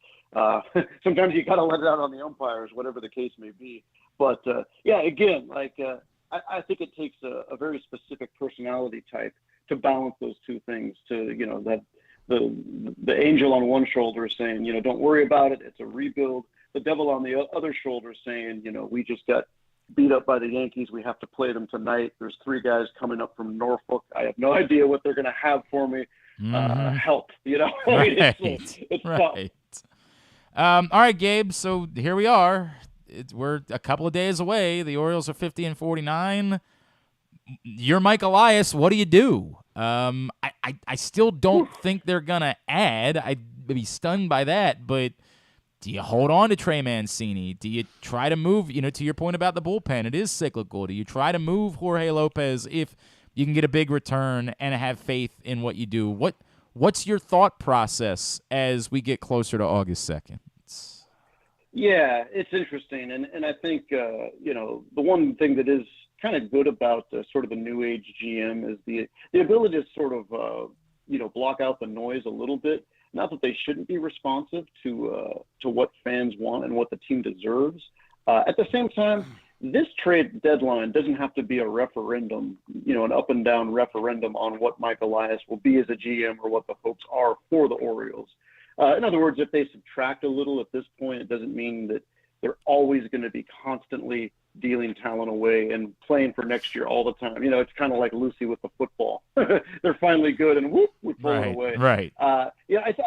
Sometimes you got to let it out on the umpires, whatever the case may be. But again, I think it takes a very specific personality type to balance those two things. To that the angel on one shoulder saying, don't worry about it. It's a rebuild. The devil on the other shoulder saying, we just got beat up by the Yankees. We have to play them tonight. There's 3 guys coming up from Norfolk. I have no idea what they're going to have for me. Help, Right. It's right. All right, Gabe. So here we are. We're a couple of days away. The Orioles are 50-49. You're Mike Elias. What do you do? I still don't think they're gonna add. I'd be stunned by that, but. Do you hold on to Trey Mancini? Do you try to move, to your point about the bullpen, it is cyclical. Do you try to move Jorge Lopez if you can get a big return and have faith in what you do? What's your thought process as we get closer to August 2nd? Yeah, it's interesting. And I think, the one thing that is kind of good about sort of the new age GM is the ability to sort of, block out the noise a little bit. Not that they shouldn't be responsive to what fans want and what the team deserves. At the same time, this trade deadline doesn't have to be a referendum, an up and down referendum on what Mike Elias will be as a GM or what the hopes are for the Orioles. In other words, if they subtract a little at this point, it doesn't mean that they're always going to be constantly dealing talent away and playing for next year all the time. It's kind of like Lucy with the football. They're finally good, and whoop, we throw it away. Right. I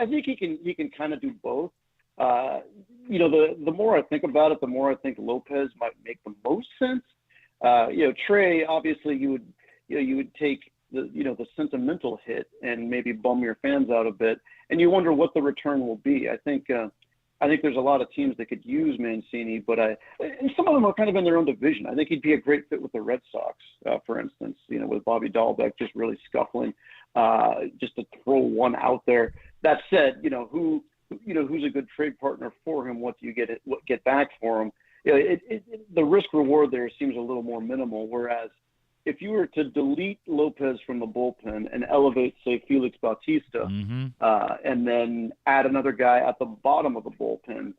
think he can kind of do both. The more I think about it, the more I think Lopez might make the most sense. Trey, obviously, you would take the sentimental hit and maybe bum your fans out a bit, and you wonder what the return will be. I think there's a lot of teams that could use Mancini, but and some of them are kind of in their own division. I think he'd be a great fit with the Red Sox, for instance, with Bobby Dahlbeck just really scuffling, just to throw one out there. That said, who's a good trade partner for him? What do you get back for him? The risk reward there seems a little more minimal, whereas if you were to delete Lopez from the bullpen and elevate, say, Felix Bautista, and then add another guy at the bottom of the bullpen,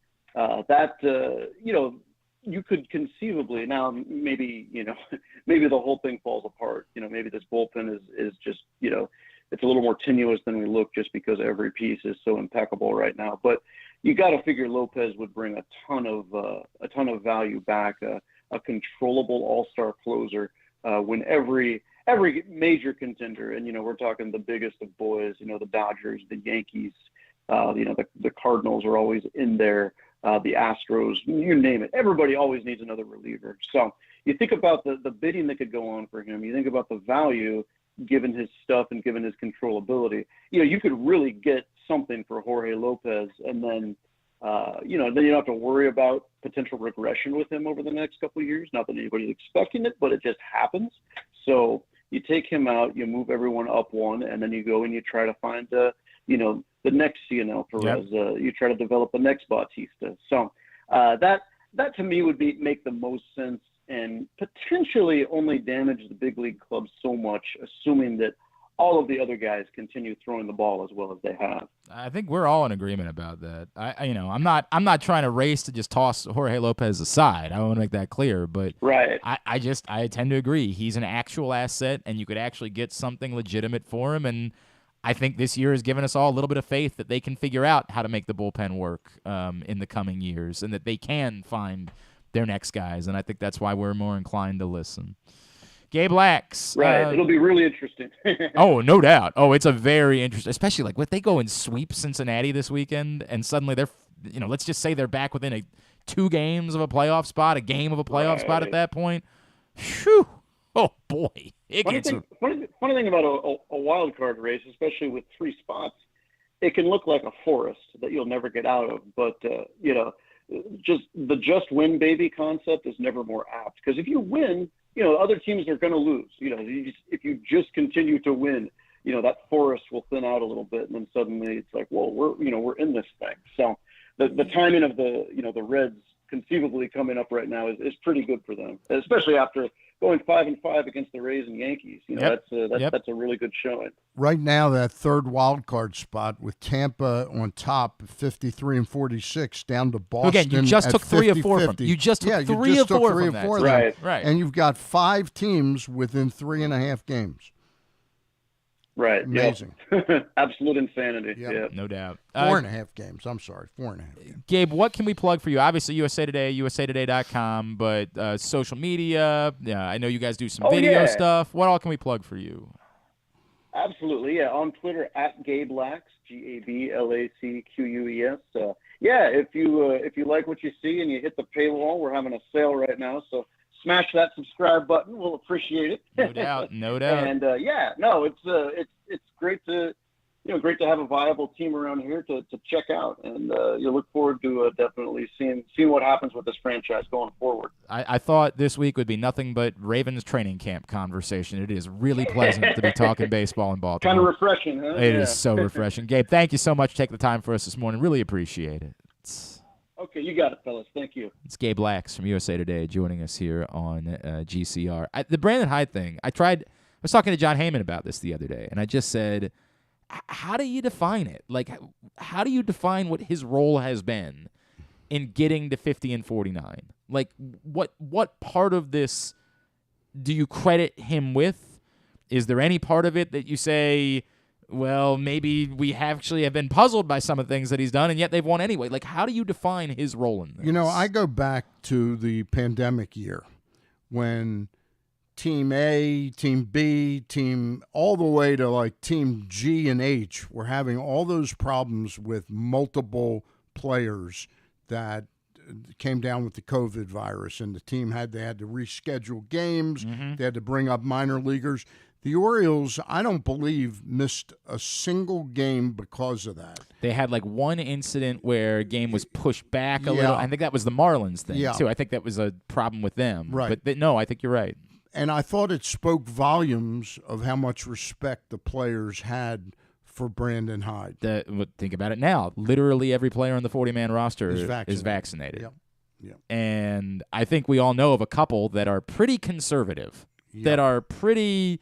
you could conceivably now maybe the whole thing falls apart. Maybe this bullpen is just it's a little more tenuous than we look just because every piece is so impeccable right now. But you got to figure Lopez would bring a ton of value back, a controllable all-star closer. When every major contender, and we're talking the biggest of boys, the Dodgers, the Yankees, the Cardinals are always in there, the Astros, you name it. Everybody always needs another reliever. So you think about the bidding that could go on for him. You think about the value given his stuff and given his controllability. You could really get something for Jorge Lopez, and then then you don't have to worry about potential regression with him over the next couple of years. Not that anybody's expecting it, but it just happens. So you take him out, you move everyone up one, and then you go and you try to find the next Cionel Perez. Yep. You try to develop the next Bautista. So that to me would make the most sense, and potentially only damage the big league clubs so much, assuming that all of the other guys continue throwing the ball as well as they have. I think we're all in agreement about that. I'm not trying to race to just toss Jorge Lopez aside. I want to make that clear, but right. I tend to agree. He's an actual asset, and you could actually get something legitimate for him. And I think this year has given us all a little bit of faith that they can figure out how to make the bullpen work in the coming years, and that they can find their next guys. And I think that's why we're more inclined to listen. Gabe Lacques. Right. It'll be really interesting. Oh, no doubt. Oh, it's a very interesting, especially like if they go and sweep Cincinnati this weekend and suddenly they're, let's just say they're back within 2 games of a playoff spot, a game of a playoff spot at that point. Phew. Oh, boy. Funny thing about a wild card race, especially with 3 spots, it can look like a forest that you'll never get out of. But, just the just win baby concept is never more apt, because if you win, other teams are going to lose. If you just continue to win, that forest will thin out a little bit, and then suddenly it's like, well, we're in this thing. So the timing of the Reds conceivably coming up right now is pretty good for them, especially after going 5-5 against the Rays and Yankees. That's a really good showing. Right now, that third wild card spot with Tampa on top, 53 and 46, down to Boston. Again, you just took 3 or 4 from. You just took 3 or 4 from that. Right. And you've got 5 teams within 3.5 games. Right. Amazing. Yep. Absolute insanity. Yep. Yep. No doubt. 4.5 games. I'm sorry. 4.5 games. Gabe, what can we plug for you? Obviously, USA Today, usatoday.com, but social media. Yeah, I know you guys do some video stuff. What all can we plug for you? Absolutely. Yeah. On Twitter, at Gabe Lacques, GABLACQUES. If you like what you see and you hit the paywall, we're having a sale right now. So smash that subscribe button. We'll appreciate it. No doubt. And it's great to have a viable team around here to check out, and you look forward to definitely seeing what happens with this franchise going forward. I thought this week would be nothing but Ravens training camp conversation. It is really pleasant to be talking baseball in Baltimore. Kind of refreshing, huh? It is so refreshing. Gabe, thank you so much for taking the time for us this morning. Really appreciate it. Okay, you got it, fellas. Thank you. It's Gabe Lacques from USA Today joining us here on GCR. The Brandon Hyde thing, I was talking to John Heyman about this the other day, and I just said, how do you define it? Like, how do you define what his role has been in getting to 50 and 49? Like, what part of this do you credit him with? Is there any part of it that you say, well, maybe we actually have been puzzled by some of the things that he's done, and yet they've won anyway? Like, how do you define his role in this? I go back to the pandemic year when Team A, Team B, all the way to like Team G and H were having all those problems with multiple players that came down with the COVID virus, and the team they had to reschedule games. Mm-hmm. They had to bring up minor leaguers. The Orioles, I don't believe, missed a single game because of that. They had like one incident where a game was pushed back a little. I think that was the Marlins thing, too. I think that was a problem with them. Right. But no, I think you're right. And I thought it spoke volumes of how much respect the players had for Brandon Hyde. Think about it now. Literally every player on the 40-man roster is vaccinated. Yep. And I think we all know of a couple that are pretty conservative, that are pretty...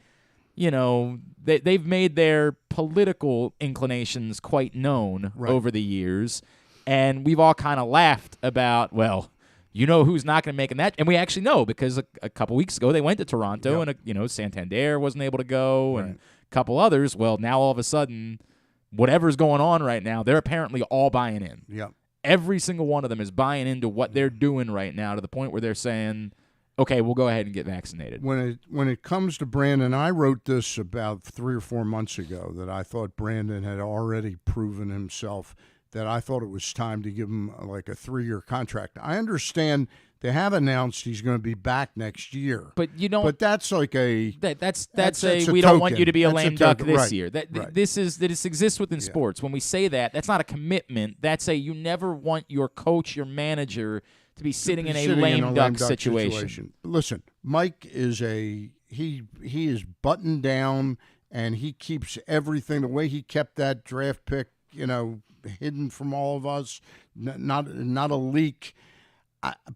they've made their political inclinations quite known over the years, and we've all kind of laughed about, well, who's not going to make a match, and we actually know because a couple weeks ago they went to Toronto, and Santander wasn't able to go, and a couple others. Well, now all of a sudden, whatever's going on right now, they're apparently all buying in. Yep. Every single one of them is buying into what they're doing right now to the point where they're saying, okay, we'll go ahead and get vaccinated. When it comes to Brandon, I wrote this about 3 or 4 months ago that I thought Brandon had already proven himself that I thought it was time to give him like a 3-year contract. I understand they have announced he's going to be back next year, but you don't. But that's like a that's a we token. don't want you to be a lame duck this right, year. right. This exists within sports. When we say that, that's not a commitment. That's you never want your coach, your manager, to be sitting in a lame duck situation. Listen, Mike is he is buttoned down, and he keeps everything the way he kept that draft pick, hidden from all of us, not a leak.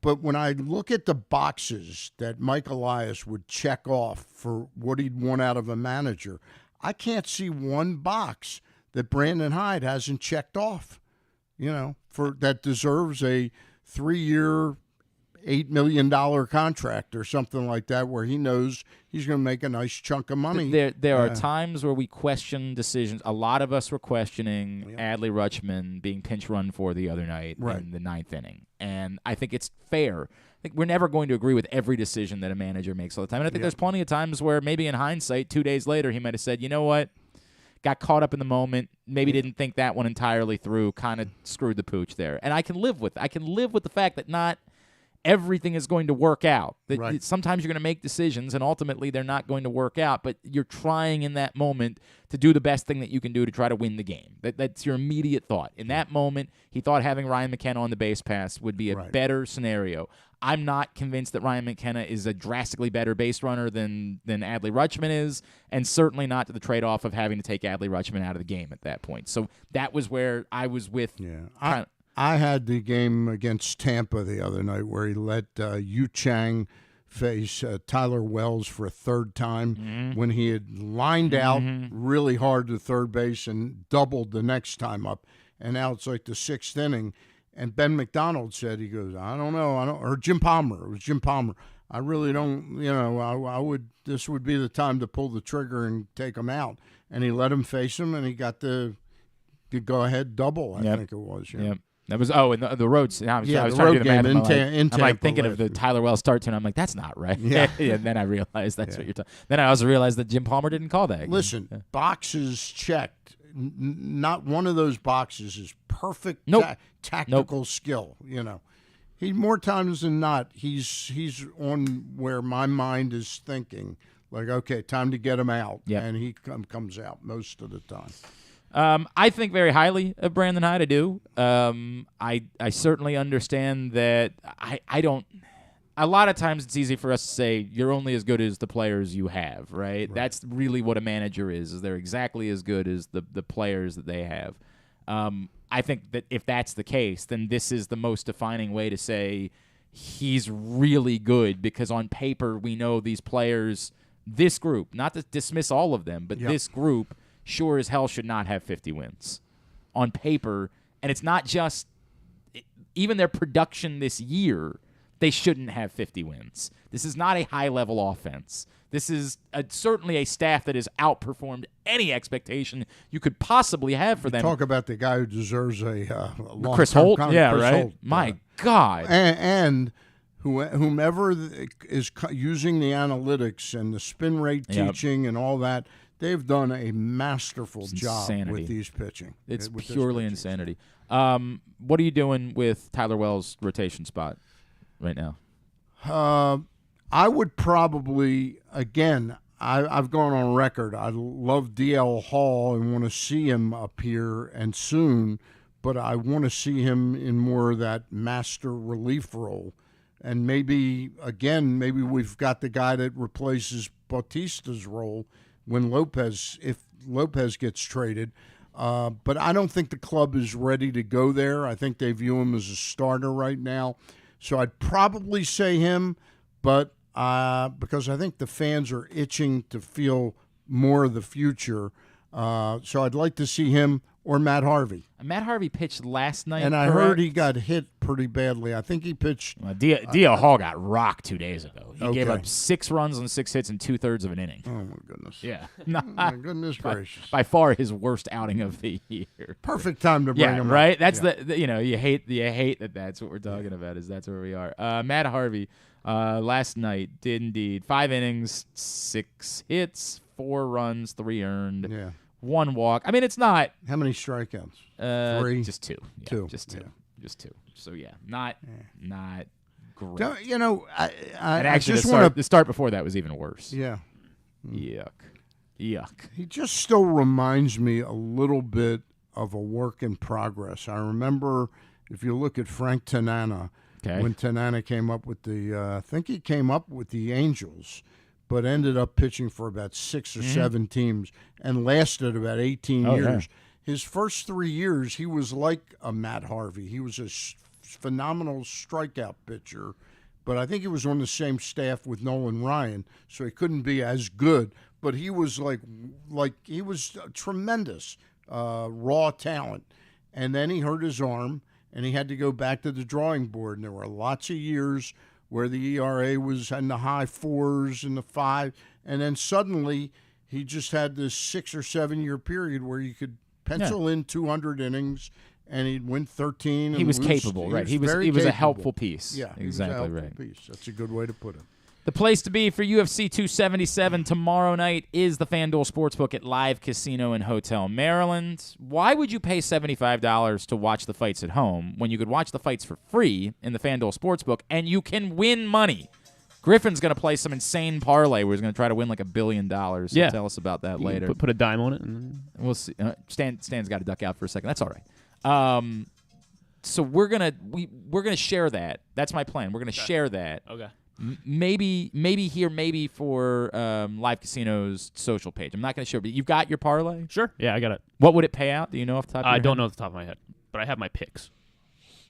But when I look at the boxes that Mike Elias would check off for what he'd want out of a manager, I can't see one box that Brandon Hyde hasn't checked off, for that deserves a 3-year, $8 million contract or something like that, where he knows he's going to make a nice chunk of money. There are times where we question decisions. A lot of us were questioning Adley Rutschman being pinch run for the other night in the 9th inning. And I think it's fair. I think we're never going to agree with every decision that a manager makes all the time. And I think there's plenty of times where maybe in hindsight, 2 days later, he might have said, you know what? Got caught up in the moment, maybe didn't think that one entirely through, kind of screwed the pooch there. And I can live with the fact that not everything is going to work out. Sometimes you're going to make decisions, and ultimately they're not going to work out, but you're trying in that moment to do the best thing that you can do to try to win the game. That's your immediate thought. In that moment, he thought having Ryan McKenna on the base pass would be a better scenario. I'm not convinced that Ryan McKenna is a drastically better base runner than Adley Rutschman is, and certainly not to the trade-off of having to take Adley Rutschman out of the game at that point. So that was where I was with I had the game against Tampa the other night where he let Yu Chang face Tyler Wells for a third time when he had lined out really hard to third base and doubled the next time up. And now it's like the 6th inning. And Ben McDonald said, he goes, I don't know. Or Jim Palmer. It was Jim Palmer. I really don't, this would be the time to pull the trigger and take him out. And he let him face him, and he got the go-ahead double, I think it was. Yep. That was in the roads. I was the trying to road do the math. game I'm like thinking of the Tyler Wells start tune. I'm like, that's not right. Yeah. And then I realized that's what you're talking. Then I also realized that Jim Palmer didn't call that game. Listen, boxes checked. Not one of those boxes is perfect tactical skill. He more times than not he's on where my mind is thinking. Like, okay, time to get him out, and he comes out most of the time. I think very highly of Brandon Hyde. I do. I certainly understand that. I don't. A lot of times it's easy for us to say you're only as good as the players you have, right? That's really what a manager is they're exactly as good as the players that they have. I think that if that's the case, then this is the most defining way to say he's really good, because on paper we know these players, this group, not to dismiss all of them, but this group sure as hell should not have 50 wins on paper. And it's not just even their production this year. They shouldn't have 50 wins. This is not a high-level offense. This is certainly a staff that has outperformed any expectation you could possibly have for them. Talk about the guy who deserves a long-term Chris Holt. contract. Chris Holt. My God. And whomever is using the analytics and the spin rate teaching and all that, they've done a masterful job with these pitching. It's purely insanity. What are you doing with Tyler Wells' rotation spot right now? I would probably, again, I've gone on record. I love DL Hall and want to see him up here and soon, but I want to see him in more of that master relief role. And maybe we've got the guy that replaces Bautista's role if Lopez gets traded. But I don't think the club is ready to go there. I think they view him as a starter right now. So I'd probably say him, but because I think the fans are itching to feel more of the future. So I'd like to see him or Matt Harvey. Matt Harvey pitched last night, and I heard he got hit pretty badly. I think he pitched. DL Hall got rocked 2 days ago. He gave up 6 runs on 6 hits in 2/3 of an inning. Oh my goodness! Yeah, my goodness gracious! By far his worst outing of the year. Perfect time to bring him. Right. That's you hate that. That's what we're talking about. Is that's where we are. Matt Harvey last night did indeed 5 innings, 6 hits, 4 runs, 3 earned. Yeah. 1 walk. I mean, it's not. How many strikeouts? 3? Just 2. Yeah, 2. Just 2. Just 2. So, yeah, not great. I actually, just want the start before that was even worse. Yeah. Yuck. He just still reminds me a little bit of a work in progress. I remember, if you look at Frank Tanana, when Tanana came up with I think he came up with the Angels, but ended up pitching for about 6 or 7 teams and lasted about 18 years. Yeah. His first 3 years, he was like a Matt Harvey. He was a phenomenal strikeout pitcher, but I think he was on the same staff with Nolan Ryan, so he couldn't be as good. But he was like he was tremendous, raw talent. And then he hurt his arm, and he had to go back to the drawing board. And there were lots of years where the ERA was in the high 4s and the 5, and then suddenly he just had this 6 or 7 year period where you could pencil in 200 innings. And he'd win 13. He was capable, right? He was a helpful piece. Yeah, exactly right. Piece. That's a good way to put it. The place to be for UFC 277 tomorrow night is the FanDuel Sportsbook at Live Casino and Hotel Maryland. Why would you pay $75 to watch the fights at home when you could watch the fights for free in the FanDuel Sportsbook and you can win money? Griffin's going to play some insane parlay where he's going to try to win like $1 billion. So tell us about that later. Put a dime on it. And we'll see. Stan's got to duck out for a second. That's all right. So we're gonna share that. That's my plan. We're gonna share that. Okay. Maybe for Live Casino's social page. I'm not gonna share, but you've got your parlay. Sure. Yeah, I got it. What would it pay out? Do you know off the top of your head? I don't know off the top of my head, but I have my picks.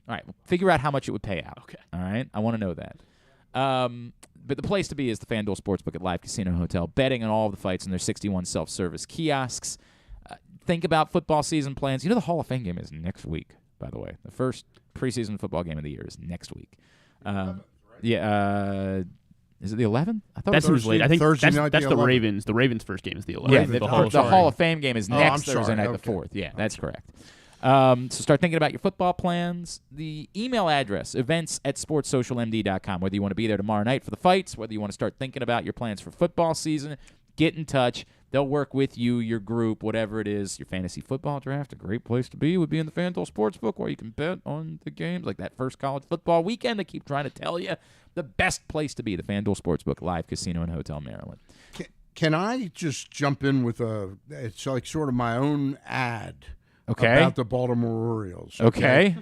All right. Well, figure out how much it would pay out. Okay. All right. I want to know that. But the place to be is the FanDuel Sportsbook at Live Casino Hotel, betting on all of the fights in their 61 self-service kiosks. Think about football season plans. You know the Hall of Fame game is next week, by the way. The first preseason football game of the year is next week. Yeah. Is it the 11th? I thought that seems late. I think Thursday that's the Ravens. The Ravens' first game is the 11th. Yeah, the Hall of Fame game is next Thursday night, the 4th. Yeah, that's correct. So start thinking about your football plans. The email address, events@sportssocialmd.com. Whether you want to be there tomorrow night for the fights, whether you want to start thinking about your plans for football season, get in touch. They'll work with you, your group, whatever it is. Your fantasy football draft, a great place to be would be in the FanDuel Sportsbook where you can bet on the games like that first college football weekend. They keep trying to tell you the best place to be, the FanDuel Sportsbook, Live Casino and Hotel Maryland. Can I just jump in with it's like sort of my own ad Okay. about the Baltimore Orioles. Okay.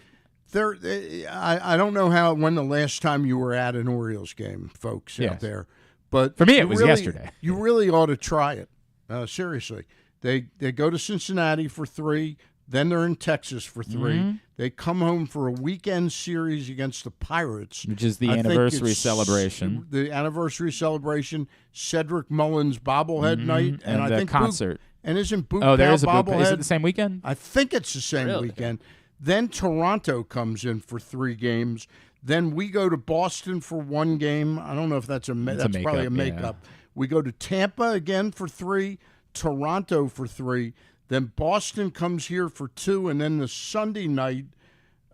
I don't know when the last time you were at an Orioles game, folks out there. But for me, it was yesterday. You really ought to try it. Seriously. They go to Cincinnati for 3, then they're in Texas for 3. Mm-hmm. They come home for a weekend series against the Pirates. Which is the anniversary celebration. The anniversary celebration, Cedric Mullins bobblehead night. And I think concert. And isn't Boot there is a bobblehead? Is it the same weekend? I think it's the same weekend. Then Toronto comes in for 3 games. Then we go to Boston for 1 game. I don't know if that's probably a makeup. Yeah. We go to Tampa again for 3, Toronto for 3. Then Boston comes here for 2, and then the Sunday night,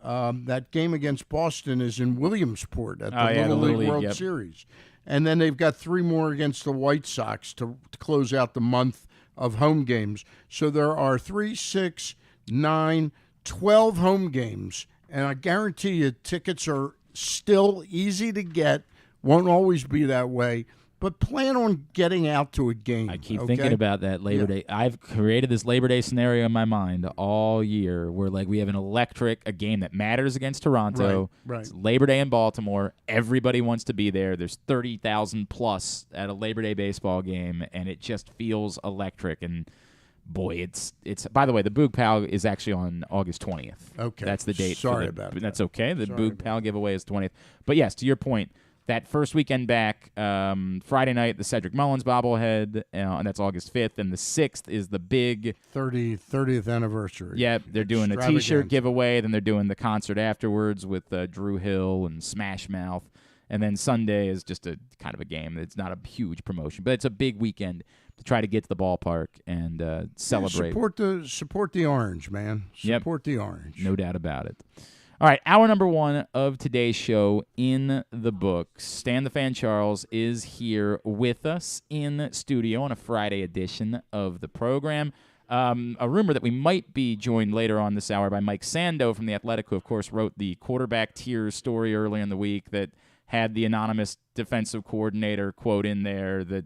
that game against Boston is in Williamsport at the Little League World Series. And then they've got 3 more against the White Sox to close out the month of home games. So there are 3, 6, 9, 12 home games, and I guarantee you tickets are still easy to get. Won't always be that way, but plan on getting out to a game. I keep thinking about that Labor Day. I've created this Labor Day scenario in my mind all year where we have a game that matters against Toronto. Right. It's Labor Day in Baltimore. Everybody wants to be there. There's 30,000 plus at a Labor Day baseball game, and it just feels electric. And boy, it's. By the way, the Boog Pal is actually on August 20th. Okay. That's the date. Sorry about that. That's okay. The Boog Pal giveaway is 20th. But yes, to your point, that first weekend back, Friday night, the Cedric Mullins bobblehead, and that's August 5th. And the 6th is the big 30th anniversary. Yeah, they're doing a T-shirt giveaway. Then they're doing the concert afterwards with Drew Hill and Smash Mouth. And then Sunday is just a kind of a game. It's not a huge promotion, but it's a big weekend to try to get to the ballpark and celebrate. Support the orange, man. Support the orange. No doubt about it. All right, hour number 1 of today's show in the books. Stan the Fan Charles is here with us in studio on a Friday edition of the program. A rumor that we might be joined later on this hour by Mike Sando from The Athletic, who, of course, wrote the quarterback tiers story earlier in the week that had the anonymous defensive coordinator quote in there that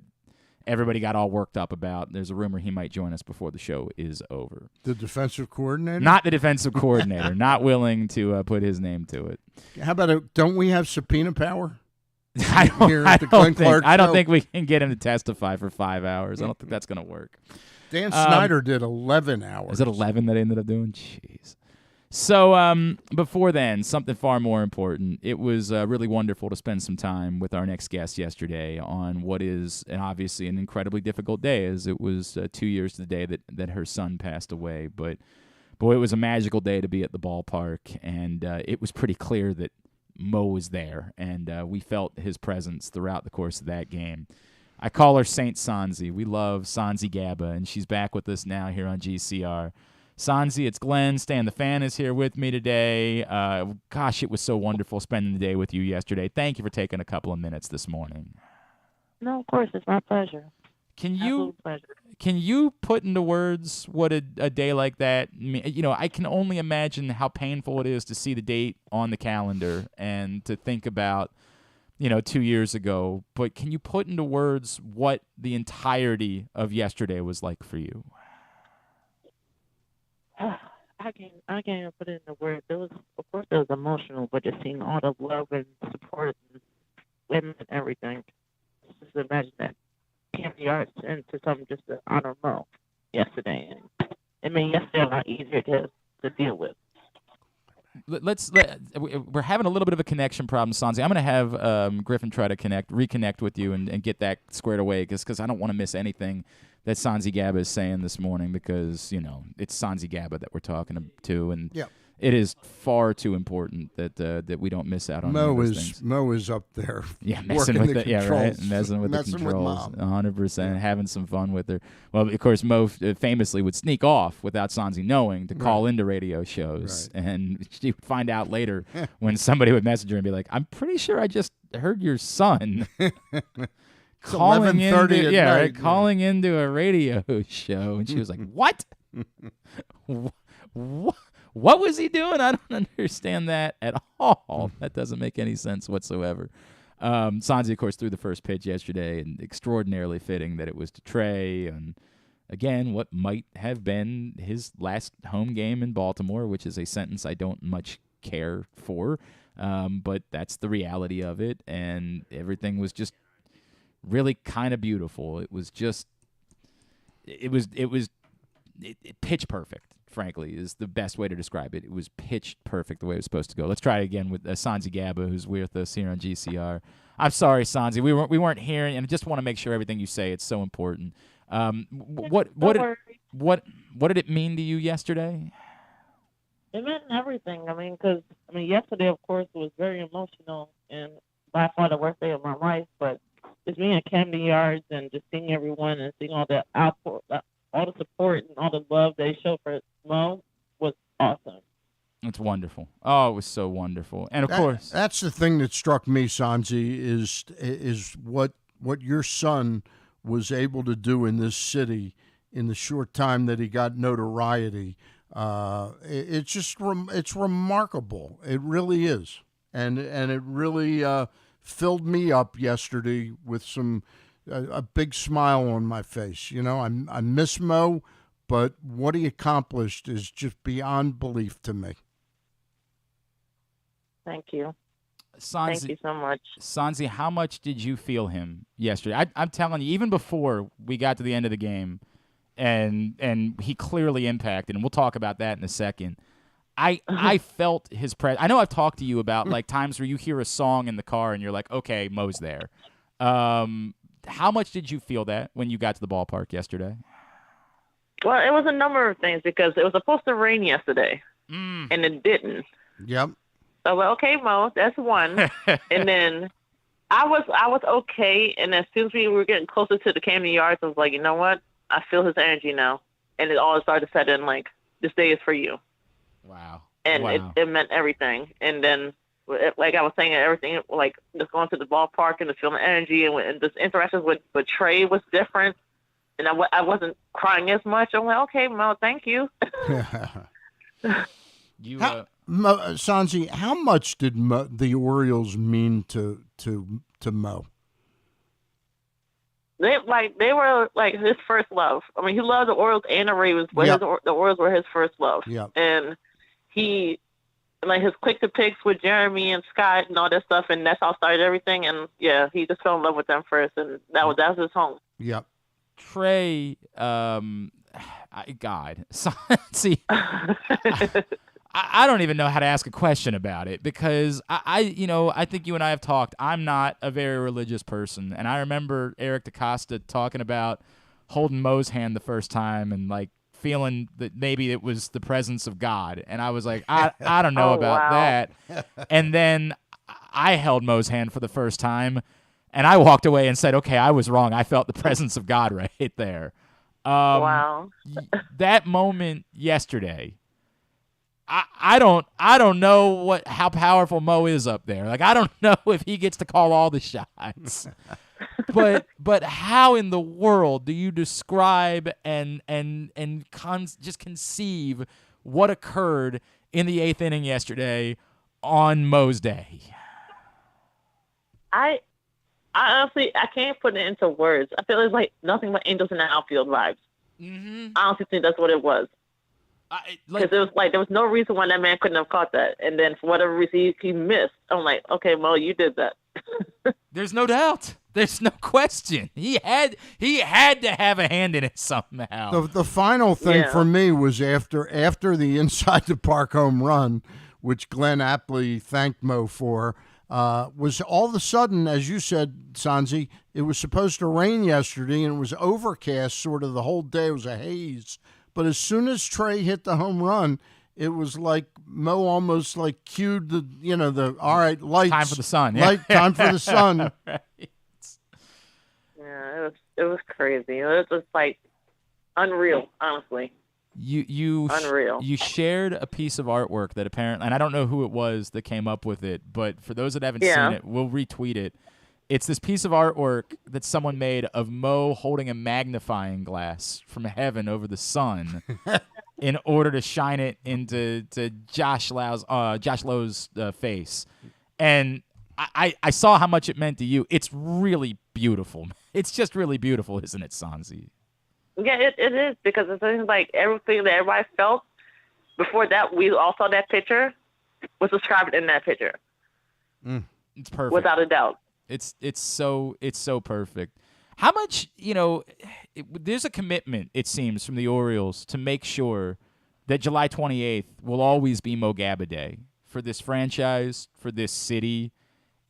everybody got all worked up about. There's a rumor he might join us before the show is over. The defensive coordinator? Not the defensive coordinator. Not willing to put his name to it. How about don't we have subpoena power? I don't think we can get him to testify for 5 hours. I don't think that's going to work. Dan Snyder did 11 hours. Is it 11 that he ended up doing? Jeez. So before then, something far more important. It was really wonderful to spend some time with our next guest yesterday on what is obviously an incredibly difficult day, as it was 2 years to the day that her son passed away. But, boy, it was a magical day to be at the ballpark, and it was pretty clear that Mo was there, and we felt his presence throughout the course of that game. I call her Saint Sonsy. We love Sonsy Gaba, and she's back with us now here on GCR. Sonsy, it's Glenn. Stan the Fan is here with me today. Gosh, it was so wonderful spending the day with you yesterday. Thank you for taking a couple of minutes this morning. No, of course. It's my pleasure. Can you put into words what a day like that, I can only imagine how painful it is to see the date on the calendar and to think about, 2 years ago. But can you put into words what the entirety of yesterday was like for you? I can't even put it into words. It was emotional, but just seeing all the love and support and everything. Just imagine that Camden Yards into something just to honor Mo yesterday. And yesterday was a lot easier to deal with. We're having a little bit of a connection problem, Sonsy. I'm going to have Griffin try to reconnect with you and get that squared away because I don't want to miss anything that Sonsy Gaba is saying this morning because, it's Sonsy Gaba that we're talking to, and it is far too important that we don't miss out on those things. Mo is up there. Yeah, messing with the controls. Yeah, right. Messing with the controls. 100%. Having some fun with her. Well, of course, Mo famously would sneak off without Sonsy knowing to call into radio shows, and she would find out later when somebody would message her and be like, "I'm pretty sure I just heard your son." Calling into a radio show, and she was like, "What? What was he doing? I don't understand that at all. That doesn't make any sense whatsoever." Sonsy, of course, threw the first pitch yesterday, and extraordinarily fitting that it was to Trey, and again, what might have been his last home game in Baltimore, which is a sentence I don't much care for, but that's the reality of it, and everything was just really kind of beautiful. It was just, it was pitch perfect, frankly, is the best way to describe it. It was pitched perfect the way it was supposed to go. Let's try it again with Sonsy Gaba, who's with us here on GCR. I'm sorry, Sonsy, we weren't hearing, and I just want to make sure everything you say, it's so important. What did it mean to you yesterday? It meant everything. Because yesterday, of course, was very emotional and by far the worst day of my life, but just being at Camden Yards and just seeing everyone and seeing all the output, all the support and all the love they showed for Mo was awesome. It's wonderful. Oh, it was so wonderful. And, of course, that's the thing that struck me, Sonsy, is what your son was able to do in this city in the short time that he got notoriety. It's remarkable. It really is. And it really filled me up yesterday with a big smile on my face. I miss Mo, but what he accomplished is just beyond belief to me. Thank you. Sonsy, thank you so much. Sonsy, how much did you feel him yesterday? I'm telling you, even before we got to the end of the game, and he clearly impacted, and we'll talk about that in a second. I felt his presence. I know I've talked to you about like times where you hear a song in the car and you're like, okay, Mo's there. How much did you feel that when you got to the ballpark yesterday? Well, it was a number of things because it was supposed to rain yesterday, and it didn't. Yep. So, well, okay, Mo, that's one. And then I was okay, and as soon as we were getting closer to the Camden Yards, I was like, you know what? I feel his energy now. And it all started to set in like, this day is for you. Wow. And it meant everything. And then, like I was saying, everything, like just going to the ballpark and just feeling energy and just interactions with Trey was different. and I wasn't crying as much. I'm like, okay, Mo, thank you. Sonsy, how much did the Orioles mean to Mo? They were like his first love. I mean, he loved the Orioles and the Ravens, but the Orioles were his first love. Yeah. And he, like, his quick to picks with Jeremy and Scott and all that stuff, and that's how started everything. And yeah, he just fell in love with them first, and that was his home. Yep. Trey, Sonsy. I don't even know how to ask a question about it because I think you and I have talked. I'm not a very religious person, and I remember Eric DaCosta talking about holding Mo's hand the first time and like feeling that maybe it was the presence of God, and I was like, I don't know about that. And then I held Mo's hand for the first time, and I walked away and said, okay, I was wrong. I felt the presence of God right there. Wow. That moment yesterday. I don't know how powerful Mo is up there. Like, I don't know if he gets to call all the shots. but how in the world do you describe and just conceive what occurred in the 8th inning yesterday on Mo's day? I honestly, I can't put it into words. I feel it's like nothing but Angels in the Outfield vibes. Mm-hmm. I honestly think that's what it was. Because it was like there was no reason why that man couldn't have caught that, and then for whatever reason he missed. I'm like, okay, Mo, you did that. There's no doubt. There's no question. He had to have a hand in it somehow. The final thing for me was after the inside the park home run, which Glenn aptly thanked Mo for. Was all of a sudden, as you said, Sonsy, it was supposed to rain yesterday, and it was overcast sort of the whole day. It was a haze. But as soon as Trey hit the home run, it was like Mo almost like cued all right, lights. Time for the sun. Time for the sun. Right. Yeah, it was crazy. It was just like unreal, honestly. Unreal. You shared a piece of artwork that apparently, and I don't know who it was that came up with it, but for those that haven't seen it, we'll retweet it. It's this piece of artwork that someone made of Mo holding a magnifying glass from heaven over the sun in order to shine it into Josh Lowe's face. And I saw how much it meant to you. It's really beautiful. It's just really beautiful, isn't it, Sonsy? Yeah, it is, because it seems like everything that everybody felt before that, we all saw that picture, was described in that picture. It's perfect. Without a doubt. It's so perfect. How much, there's a commitment, it seems, from the Orioles to make sure that July 28th will always be Mo Gaba Day for this franchise, for this city.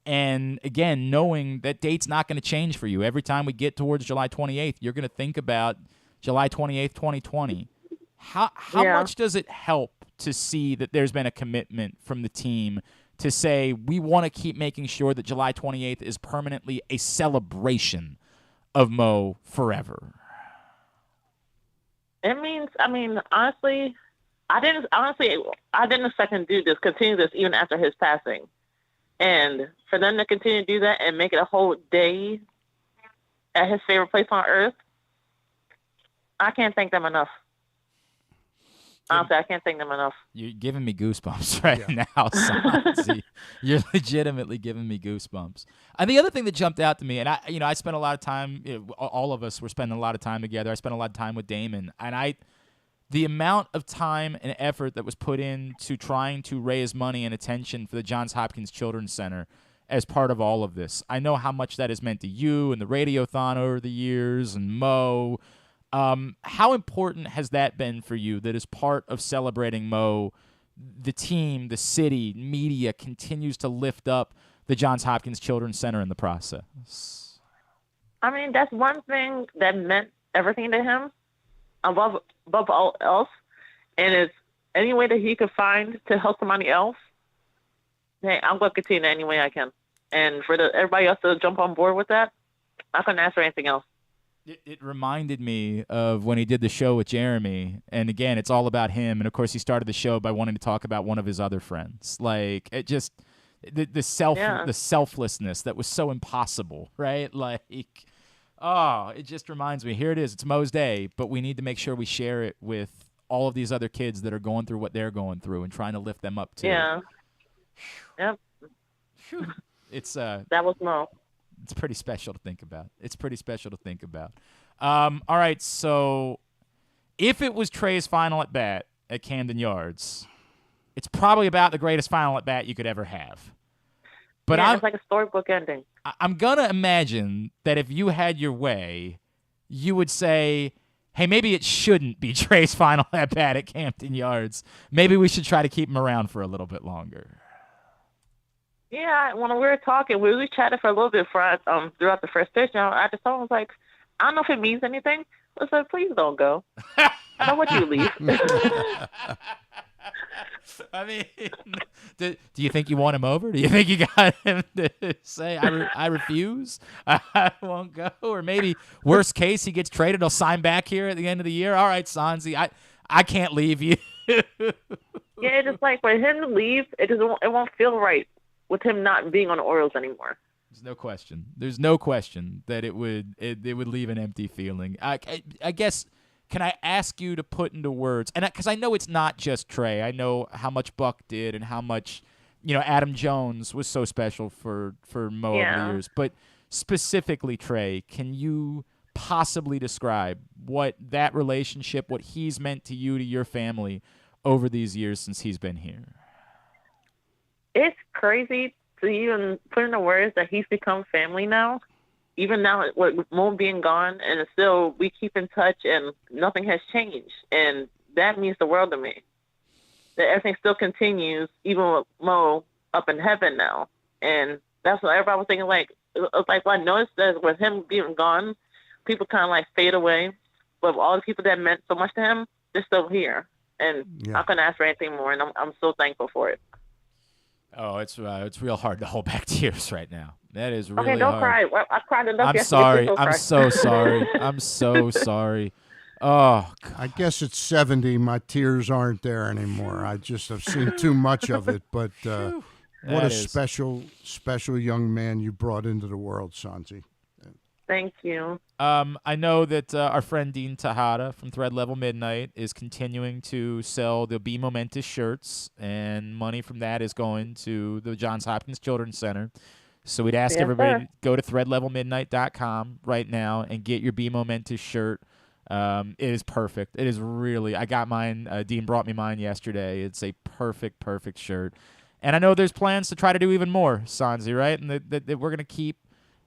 And again, knowing that date's not going to change for you. Every time we get towards July 28th, you're going to think about July 28th, 2020. How much does it help to see that there's been a commitment from the team to say we want to keep making sure that July 28th is permanently a celebration of Mo forever? It means, honestly, I didn't expect him to continue this even after his passing. And for them to continue to do that and make it a whole day at his favorite place on earth, I can't thank them enough. Honestly, I can't thank them enough. You're giving me goosebumps right now, Sonsy. You're legitimately giving me goosebumps. And the other thing that jumped out to me, and I spent a lot of time, all of us were spending a lot of time together. I spent a lot of time with Damon, and the amount of time and effort that was put into trying to raise money and attention for the Johns Hopkins Children's Center as part of all of this. I know how much that has meant to you and the Radiothon over the years and Mo. How important has that been for you that as part of celebrating Mo, the team, the city, media continues to lift up the Johns Hopkins Children's Center in the process? That's one thing that meant everything to him above all else, and it's any way that he could find to help somebody else. Hey, I'm going to continue any way I can. And for everybody else to jump on board with that, I couldn't ask for anything else. It reminded me of when he did the show with Jeremy, and again, it's all about him. And of course, he started the show by wanting to talk about one of his other friends. Like, it just the selflessness that was so impossible, right? Like, Oh, it just reminds me. Here it is. It's Mo's Day, but we need to make sure we share it with all of these other kids that are going through what they're going through and trying to lift them up too. Yeah. Yep. It's That was Mo. It's pretty special to think about. All right, so if it was Trey's final at bat at Camden Yards, it's probably about the greatest final at bat you could ever have. But yeah, it's like a storybook ending. I'm going to imagine that if you had your way, you would say, hey, maybe it shouldn't be Trey's final at bat at Camden Yards. Maybe we should try to keep him around for a little bit longer. Yeah, when we were talking, we chatted for a little bit throughout the first pitch. And I just was like, I don't know if it means anything. I said, please don't go. I don't want you to leave. I mean, do you think you want him over? Do you think you got him to say, I refuse, I won't go? Or maybe, worst case, he gets traded, he'll sign back here at the end of the year. All right, Sonsy, I can't leave you. Yeah, it's just like for him to leave, it won't feel right with him not being on the Orioles anymore. There's no question that it would leave an empty feeling. I guess, can I ask you to put into words, and because I know it's not just Trey, I know how much Buck did and how much, Adam Jones was so special for Mo over the years, but specifically Trey, can you possibly describe what that relationship, what he's meant to you, to your family over these years since he's been here? It's crazy to even put into words that he's become family now. Even now, with Mo being gone, and still we keep in touch, and nothing has changed, and that means the world to me. That everything still continues, even with Mo up in heaven now, and that's what everybody was thinking. Like, I noticed that with him being gone, people kind of like fade away, but all the people that meant so much to him, they're still here, and I couldn't ask for anything more, and I'm so thankful for it. Oh, it's real hard to hold back tears right now. That is really okay. Don't hard. cry. I cried enough. I'm sorry. I'm so sorry. I'm so sorry. Oh, God. I guess at 70, my tears aren't there anymore. I just have seen too much of it. But what a special young man you brought into the world, Sonsy. Thank you. I know that our friend Dean Tejada from Thread Level Midnight is continuing to sell the Be Momentous shirts, and money from that is going to the Johns Hopkins Children's Center. So we'd ask everybody to go to threadlevelmidnight.com right now and get your Be Momentous shirt. It is perfect. It is really, I got mine. Dean brought me mine yesterday. It's a perfect shirt. And I know there's plans to try to do even more, Sonsy, right? And that we're going to keep,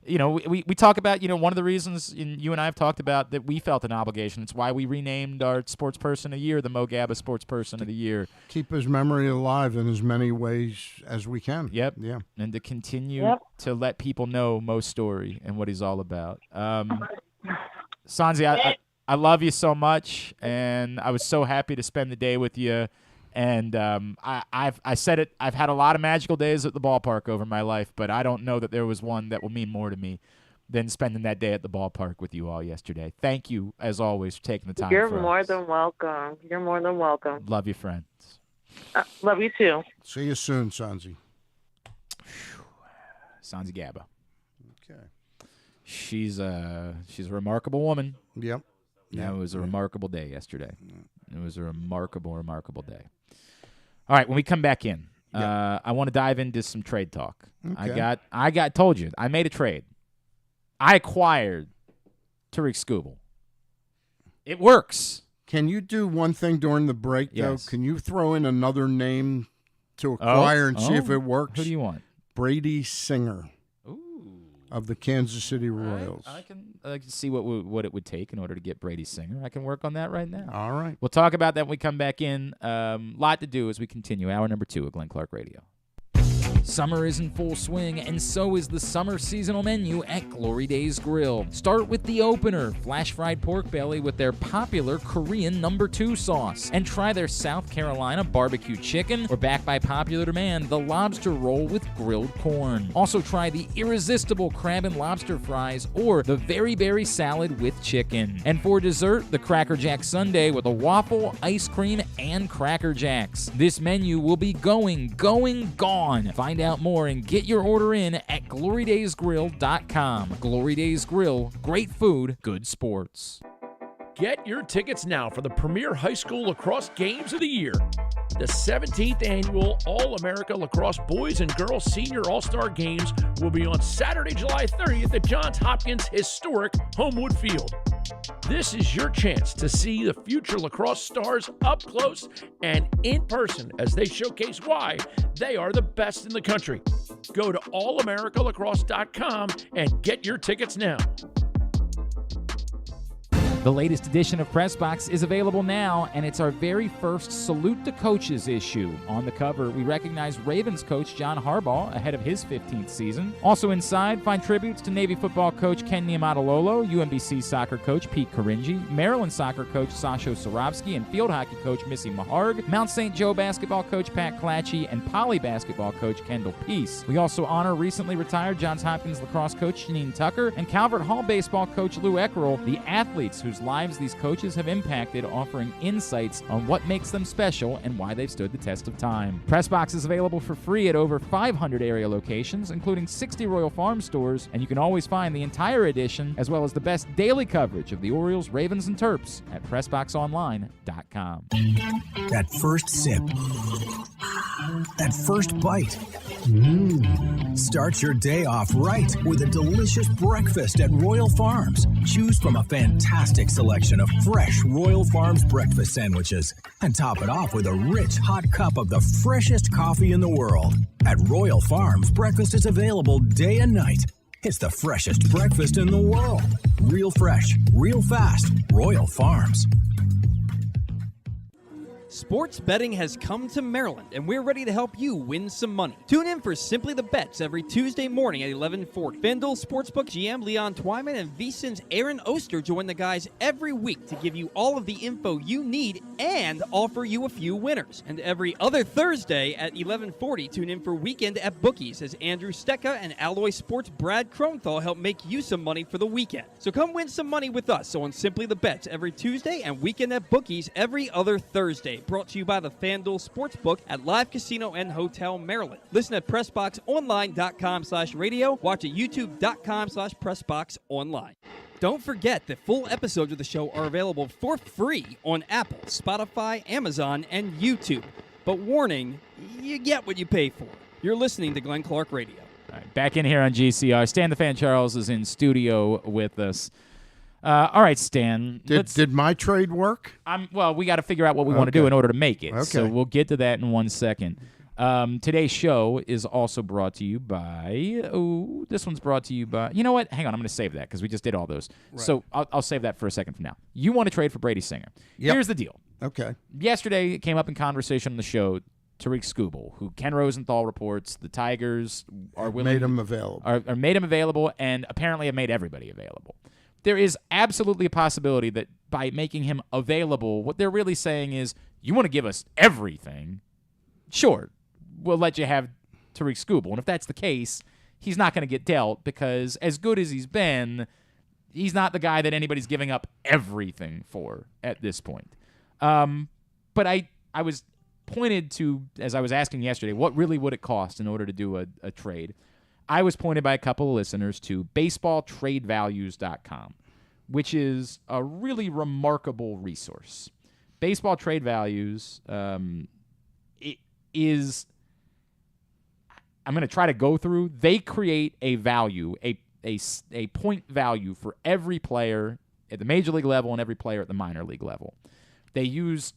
we talk about, one of the reasons you and I have talked about that we felt an obligation. It's why we renamed our sports person of the year the Mo Gaba Sports Person of the Year. Keep his memory alive in as many ways as we can. Yep. Yeah. And to continue to let people know Mo's story and what he's all about. Sonsy, I love you so much, and I was so happy to spend the day with you. And I said it, I've had a lot of magical days at the ballpark over my life, but I don't know that there was one that will mean more to me than spending that day at the ballpark with you all yesterday. Thank you, as always, for taking the time. You're more than welcome. You're more than welcome. Love you, friends. Love you, too. See you soon, Sonsy. Sonsy Gaba. Okay. She's a remarkable woman. Yep. It was a remarkable day yesterday. It was a remarkable day. All right, when we come back in, I want to dive into some trade talk. Okay. I told you, I made a trade. I acquired Tariq Skubal. It works. Can you do one thing during the break, though? Can you throw in another name to acquire and see if it works? Who do you want? Brady Singer. Of the Kansas City Royals. I can see what it would take in order to get Brady Singer. I can work on that right now. All right. We'll talk about that when we come back in. Lot to do as we continue. Hour number 2 of Glenn Clark Radio. Summer is in full swing, and so is the summer seasonal menu at Glory Days Grill. Start with the opener, flash-fried pork belly with their popular Korean No. 2 sauce. And try their South Carolina barbecue chicken, or backed by popular demand, the lobster roll with grilled corn. Also try the irresistible crab and lobster fries, or the very berry salad with chicken. And for dessert, the Cracker Jack sundae with a waffle, ice cream, and Cracker Jacks. This menu will be gone. Find Find out more and get your order in at glorydaysgrill.com. Glory Days Grill, great food, good sports. Get your tickets now for the premier high school lacrosse games of the year. The 17th annual All-America Lacrosse Boys and Girls Senior All-Star Games will be on Saturday, July 30th at Johns Hopkins' historic Homewood Field. This is your chance to see the future lacrosse stars up close and in person as they showcase why they are the best in the country. Go to allamericalacrosse.com and get your tickets now. The latest edition of PressBox is available now, and it's our very first Salute to Coaches issue. On the cover, we recognize Ravens coach John Harbaugh ahead of his 15th season. Also inside, find tributes to Navy football coach Ken Niumatalolo, UMBC soccer coach Pete Caringi, Maryland soccer coach Sasho Sorovsky, and field hockey coach Missy Maharg, Mount St. Joe basketball coach Pat Clatchy, and Poly basketball coach Kendall Peace. We also honor recently retired Johns Hopkins lacrosse coach Janine Tucker and Calvert Hall baseball coach Lou Eckerl, the athletes whose lives these coaches have impacted, offering insights on what makes them special and why they've stood the test of time. PressBox is available for free at over 500 area locations, including 60 Royal Farm stores, and you can always find the entire edition, as well as the best daily coverage of the Orioles, Ravens, and Terps at PressBoxOnline.com. That first sip. That first bite. Start your day off right with a delicious breakfast at Royal Farms. Choose from a fantastic selection of fresh Royal Farms breakfast sandwiches and top it off with a rich hot cup of the freshest coffee in the world. At Royal Farms, breakfast is available day and night. It's the freshest breakfast in the world. Real fresh, real fast. Royal Farms. Sports betting has come to Maryland, and we're ready to help you win some money. Tune in for Simply the Bets every Tuesday morning at 11:40. FanDuel Sportsbook GM Leon Twyman and VSiN's Aaron Oster join the guys every week to give you all of the info you need and offer you a few winners. And every other Thursday at 11:40, tune in for Weekend at Bookies as Andrew Stecca and Alloy Sports' Brad Kronthal help make you some money for the weekend. So come win some money with us on Simply the Bets every Tuesday and Weekend at Bookies every other Thursday. Brought to you by the FanDuel Sportsbook at Live Casino and Hotel Maryland. Listen at PressBoxOnline.com/radio. Watch at YouTube.com/PressBoxOnline. Don't forget that full episodes of the show are available for free on Apple, Spotify, Amazon, and YouTube. But warning, you get what you pay for. You're listening to Glenn Clark Radio. All right, back in here on GCR. Stan the Fan Charles is in studio with us. All right, Stan. Did my trade work? Well, we got to figure out what we want to do in order to make it. Okay. So we'll get to that in 1 second. Today's show is also brought to you by. Oh, this one's brought to you by. You know what? Hang on, I'm going to save that because we just did all those. Right. So I'll save that for a second from now. You want to trade for Brady Singer? Yep. Here's the deal. Okay. Yesterday, it came up in conversation on the show. Tariq Skubal, who Ken Rosenthal reports the Tigers are willing made him available. Are made him available, and apparently have made everybody available. There is absolutely a possibility that by making him available, what they're really saying is, you want to give us everything? Sure, we'll let you have Tariq Skubal. And if that's the case, he's not going to get dealt because as good as he's been, he's not the guy that anybody's giving up everything for at this point. But I was pointed to, as I was asking yesterday, what really would it cost in order to do a trade? I was pointed by a couple of listeners to baseballtradevalues.com, which is a really remarkable resource. Baseball Trade Values it is, I'm going to try to go through, they create a value, a point value for every player at the major league level and every player at the minor league level. They use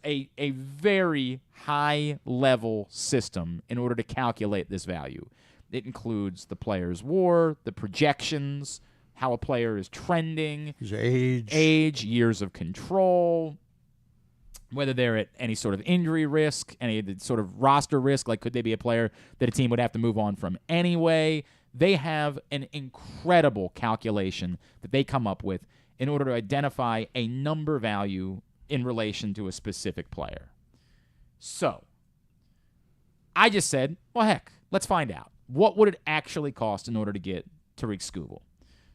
a very high-level system in order to calculate this value. It includes the player's WAR, the projections, how a player is trending, his age, years of control, whether they're at any sort of injury risk, any sort of roster risk, like could they be a player that a team would have to move on from anyway. They have an incredible calculation that they come up with in order to identify a number value in relation to a specific player. So, I just said, well, heck, let's find out. What would it actually cost in order to get Tariq Skubal?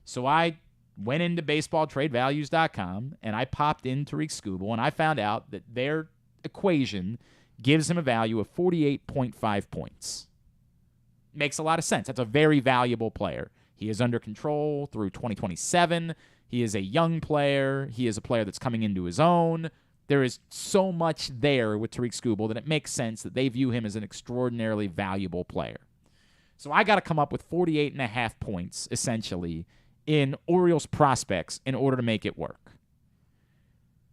So I went into baseballtradevalues.com, and I popped in Tariq Skubal, and I found out that their equation gives him a value of 48.5 points. makes a lot of sense. That's a very valuable player. He is under control through 2027. He is a young player. He is a player that's coming into his own. There is so much there with Tariq Skubal that it makes sense that they view him as an extraordinarily valuable player. So I got to come up with 48.5 points, essentially, in Orioles prospects in order to make it work.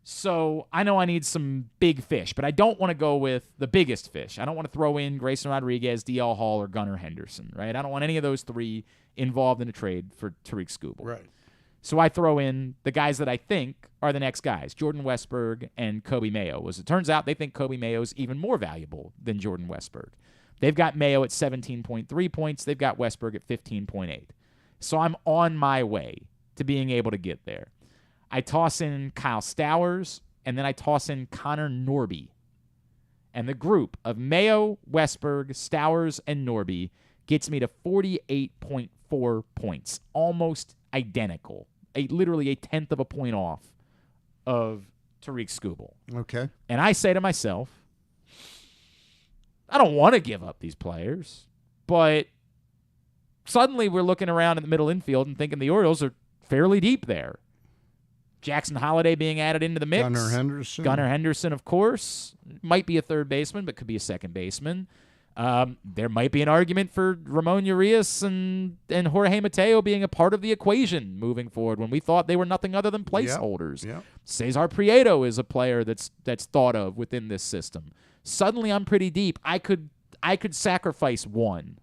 So I know I need some big fish, but I don't want to go with the biggest fish. I don't want to throw in Grayson Rodriguez, DL Hall, or Gunnar Henderson, right? I don't want any of those three involved in a trade for Tariq Skubal. Right. So I throw in the guys that I think are the next guys, Jordan Westburg and Kobe Mayo. As it turns out, they think Kobe Mayo is even more valuable than Jordan Westburg. They've got Mayo at 17.3 points. They've got Westburg at 15.8. So I'm on my way to being able to get there. I toss in Kyle Stowers, and then I toss in Connor Norby. And the group of Mayo, Westburg, Stowers, and Norby gets me to 48.4 points, almost identical, literally a tenth of a point off of Tariq Skubal. Okay. And I say to myself, I don't want to give up these players, but suddenly we're looking around in the middle infield and thinking the Orioles are fairly deep there. Jackson Holliday being added into the mix. Gunnar Henderson, of course. Might be a third baseman, but could be a second baseman. There might be an argument for Ramon Urias and Jorge Mateo being a part of the equation moving forward when we thought they were nothing other than placeholders. Yep. Cesar Prieto is a player that's thought of within this system. Suddenly I'm pretty deep. I could sacrifice one.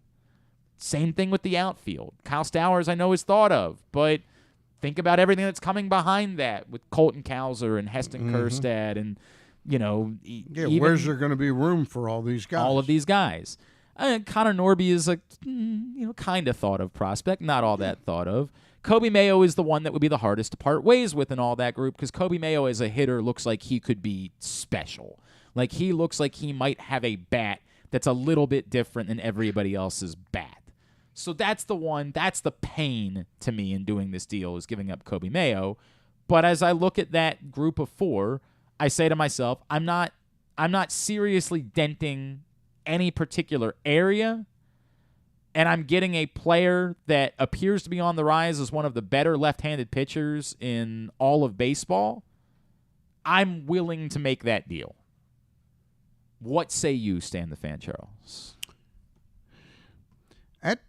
Same thing with the outfield. Kyle Stowers I know is thought of, but think about everything that's coming behind that with Colton Cowser and Heston Kjerstad and, where's there going to be room for all these guys? All of these guys. Connor Norby is a, kind of thought of prospect, not all that thought of. Kobe Mayo is the one that would be the hardest to part ways with in all that group because Kobe Mayo as a hitter looks like he could be special. Like he looks like he might have a bat that's a little bit different than everybody else's bat. So that's the one, that's the pain to me in doing this deal is giving up Kobe Mayo. But as I look at that group of four, I say to myself, I'm not seriously denting any particular area, and I'm getting a player that appears to be on the rise as one of the better left-handed pitchers in all of baseball. I'm willing to make that deal. What say you, Stan the Fan Charles?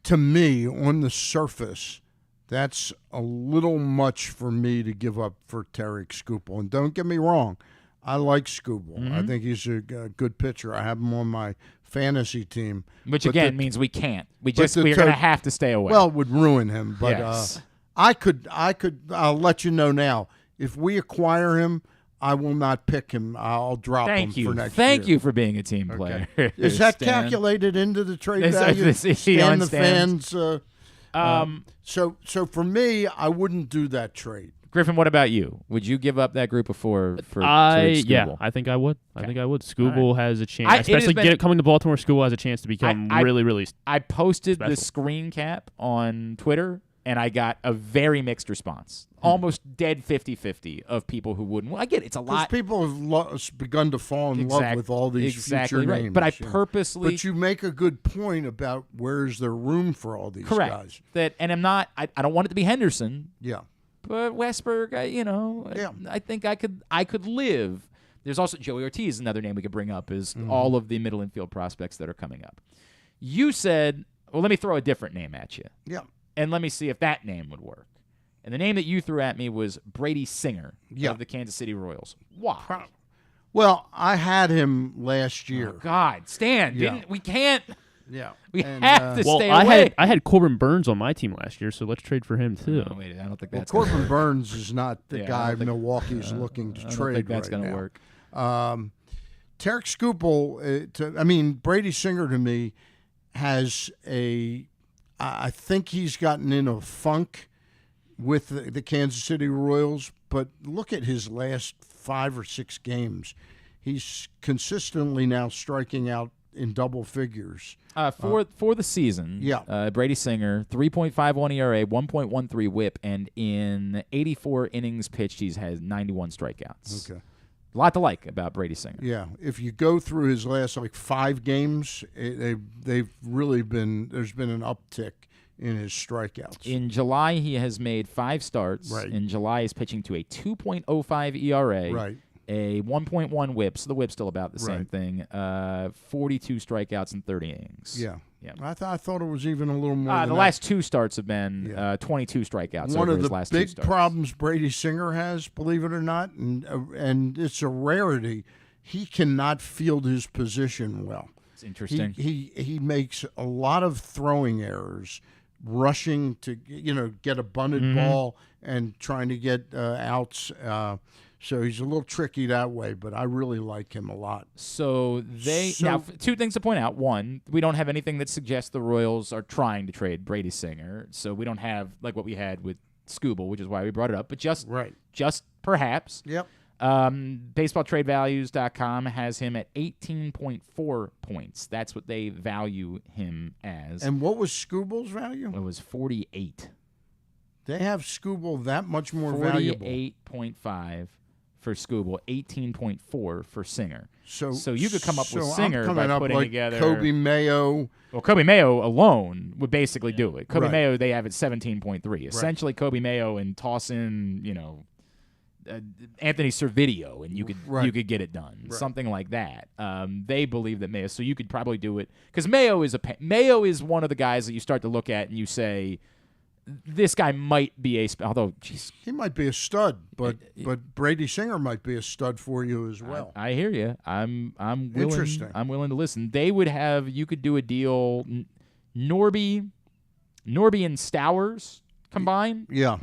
To me, on the surface, that's a little much for me to give up for Tariq Skubal. And don't get me wrong, I like Skubal. I think he's a good pitcher. I have him on my fantasy team. Which, again, means we can't. We're going to have to stay away. Well, it would ruin him. But yes. I'll let you know now. If we acquire him, I will not pick him. I'll drop him for next year. Thank you for being a team player. Is that calculated into the trade value? Stan the Fans. So for me, I wouldn't do that trade. Griffin, what about you? Would you give up that group of four for Skubal? Yeah, I think I would. Okay. I think I would. Skubal has a chance, especially coming to Baltimore. Skubal has a chance to become really, really I posted special. the screen cap on Twitter, and I got a very mixed response. Almost dead 50-50 of people who wouldn't. Well, I get it. It's a lot. Because people have begun to fall in love with all these future names. But I purposely. But you make a good point about where's there room for all these guys. And I'm not. I don't want it to be Henderson. Yeah. But Westburg, I think I could live. There's also Joey Ortiz, another name we could bring up, is all of the middle infield prospects that are coming up. You said, well, let me throw a different name at you. Yeah. And let me see if that name would work. And the name that you threw at me was Brady Singer of the Kansas City Royals. Why? Well, I had him last year. Oh, God. Stan, we can't. Yeah. We have to stay away. I had Corbin Burns on my team last year, so let's trade for him, too. Oh, wait, I don't think that's Corbin Burns is not the guy Milwaukee's looking to trade right now. I don't think that's going to work. Tariq Skubal, Brady Singer to me has I think he's gotten in a funk with the Kansas City Royals, but look at his last 5 or 6 games. He's consistently now striking out in double figures. For the season, Brady Singer, 3.51 ERA, 1.13 WHIP, and in 84 innings pitched, he's had 91 strikeouts. Okay. A lot to like about Brady Singer. Yeah, if you go through his last 5 games, they've really been. There's been an uptick in his strikeouts. In July, he has made 5 starts. Right. In July, he's pitching to a 2.05 ERA. Right. A 1.1 whip, so the whip's still about the same Right. thing. 42 strikeouts in 30 innings. Yeah. Yeah. I thought it was even a little more. The last 2 starts have been 22 strikeouts One over of his the last 2 big starts. problems Brady Singer has, believe it or not, and it's a rarity, he cannot field his position well. It's interesting. He makes a lot of throwing errors, rushing to get a bunted ball and trying to get outs. So he's a little tricky that way, but I really like him a lot. So now 2 things to point out. One, we don't have anything that suggests the Royals are trying to trade Brady Singer. So we don't have like what we had with Scooble, which is why we brought it up. But just perhaps. Yep. BaseballTradeValues.com has him at 18.4 points. That's what they value him as. And what was Scooble's value? It was 48. They have Scooble that much more valuable. 48.5 for Scooble, 18.4 for Singer. So you could come up with Singer I'm by coming up putting like together Kobe Mayo. Well, Kobe Mayo alone would basically do it. Kobe Right. Mayo, they have at 17.3. Essentially, Kobe Mayo, and toss in, Anthony Servideo, and you could get it done. Right. Something like that. They believe that Mayo, so you could probably do it because Mayo is one of the guys that you start to look at and you say, this guy might be although, geez, He might be a stud, but Brady Singer might be a stud for you as well. I hear you. I'm willing. Interesting. I'm willing to listen. They would have. You could do a deal. Norby and Stowers combined. Yeah,